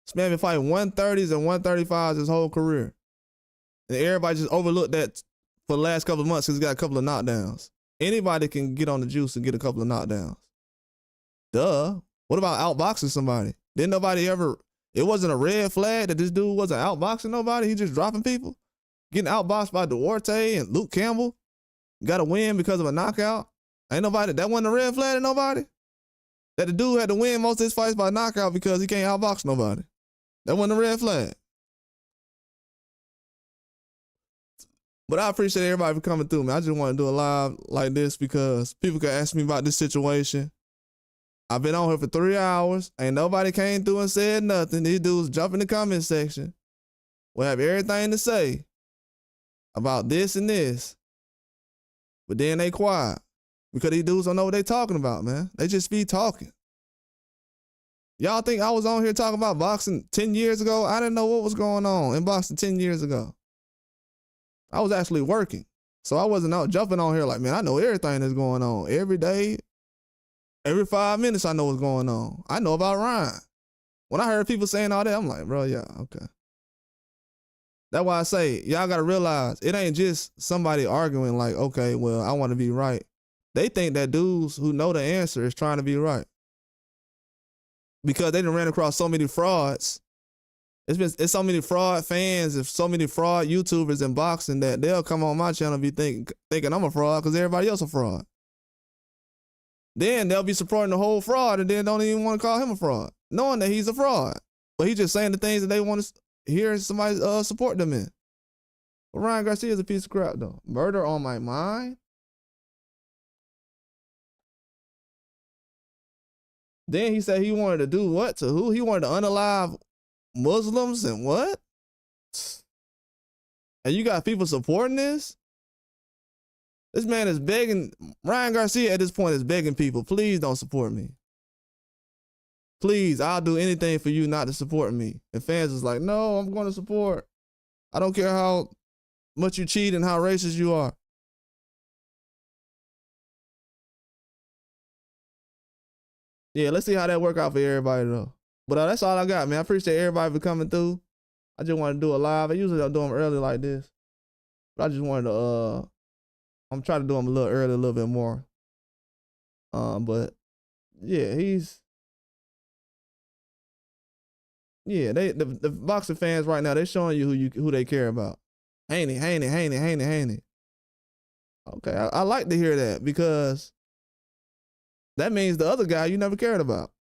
This man been fighting 130s and 135s his whole career. And everybody just overlooked that for the last couple of months because he got a couple of knockdowns. Anybody can get on the juice and get a couple of knockdowns. Duh. What about outboxing somebody? Didn't nobody ever, it wasn't a red flag that this dude wasn't outboxing nobody. He just dropping people. Getting outboxed by Duarte and Luke Campbell. Got a win because of a knockout. Ain't nobody, that wasn't a red flag to nobody. That the dude had to win most of his fights by knockout because he can't outbox nobody. That wasn't a red flag. But I appreciate everybody for coming through, man. I just want to do a live like this because people can ask me about this situation. I've been on here for 3 hours. Ain't nobody came through and said nothing. These dudes jump in the comment section. We'll have everything to say about this and this. But then they quiet. Because these dudes don't know what they talking about, man. They just be talking. Y'all think I was on here talking about boxing 10 years ago? I didn't know what was going on in boxing 10 years ago. I was actually working. So I wasn't out jumping on here like, man, I know everything that's going on. Every day, every 5 minutes, I know what's going on. I know about Ryan. When I heard people saying all that, I'm like, bro, yeah, okay. That's why I say, y'all got to realize, it ain't just somebody arguing like, okay, well, I want to be right. They think that dudes who know the answer is trying to be right. Because they done ran across so many frauds. It's so many fraud fans and so many fraud YouTubers in boxing that they'll come on my channel and be thinking I'm a fraud because everybody else a fraud. Then they'll be supporting the whole fraud and then don't even want to call him a fraud, knowing that he's a fraud. But he's just saying the things that they want to hear somebody support them in. But Ryan Garcia is a piece of crap though. Murder on my mind. Then he said he wanted to do what to who? He wanted to unalive Muslims and what? And you got people supporting this? This man is begging, Ryan Garcia at this point is begging people, please don't support me. Please, I'll do anything for you not to support me. And fans is like, no, I'm going to support. I don't care how much you cheat and how racist you are. Yeah, let's see how that work out for everybody though. But that's all I got, man. I appreciate everybody for coming through. I just wanted to do a live. I usually don't do them early like this. But I just wanted to, I'm trying to do them a little early, a little bit more. But yeah, the boxing fans right now, they're showing you who they care about. Haney. Okay, I like to hear that because that means the other guy you never cared about.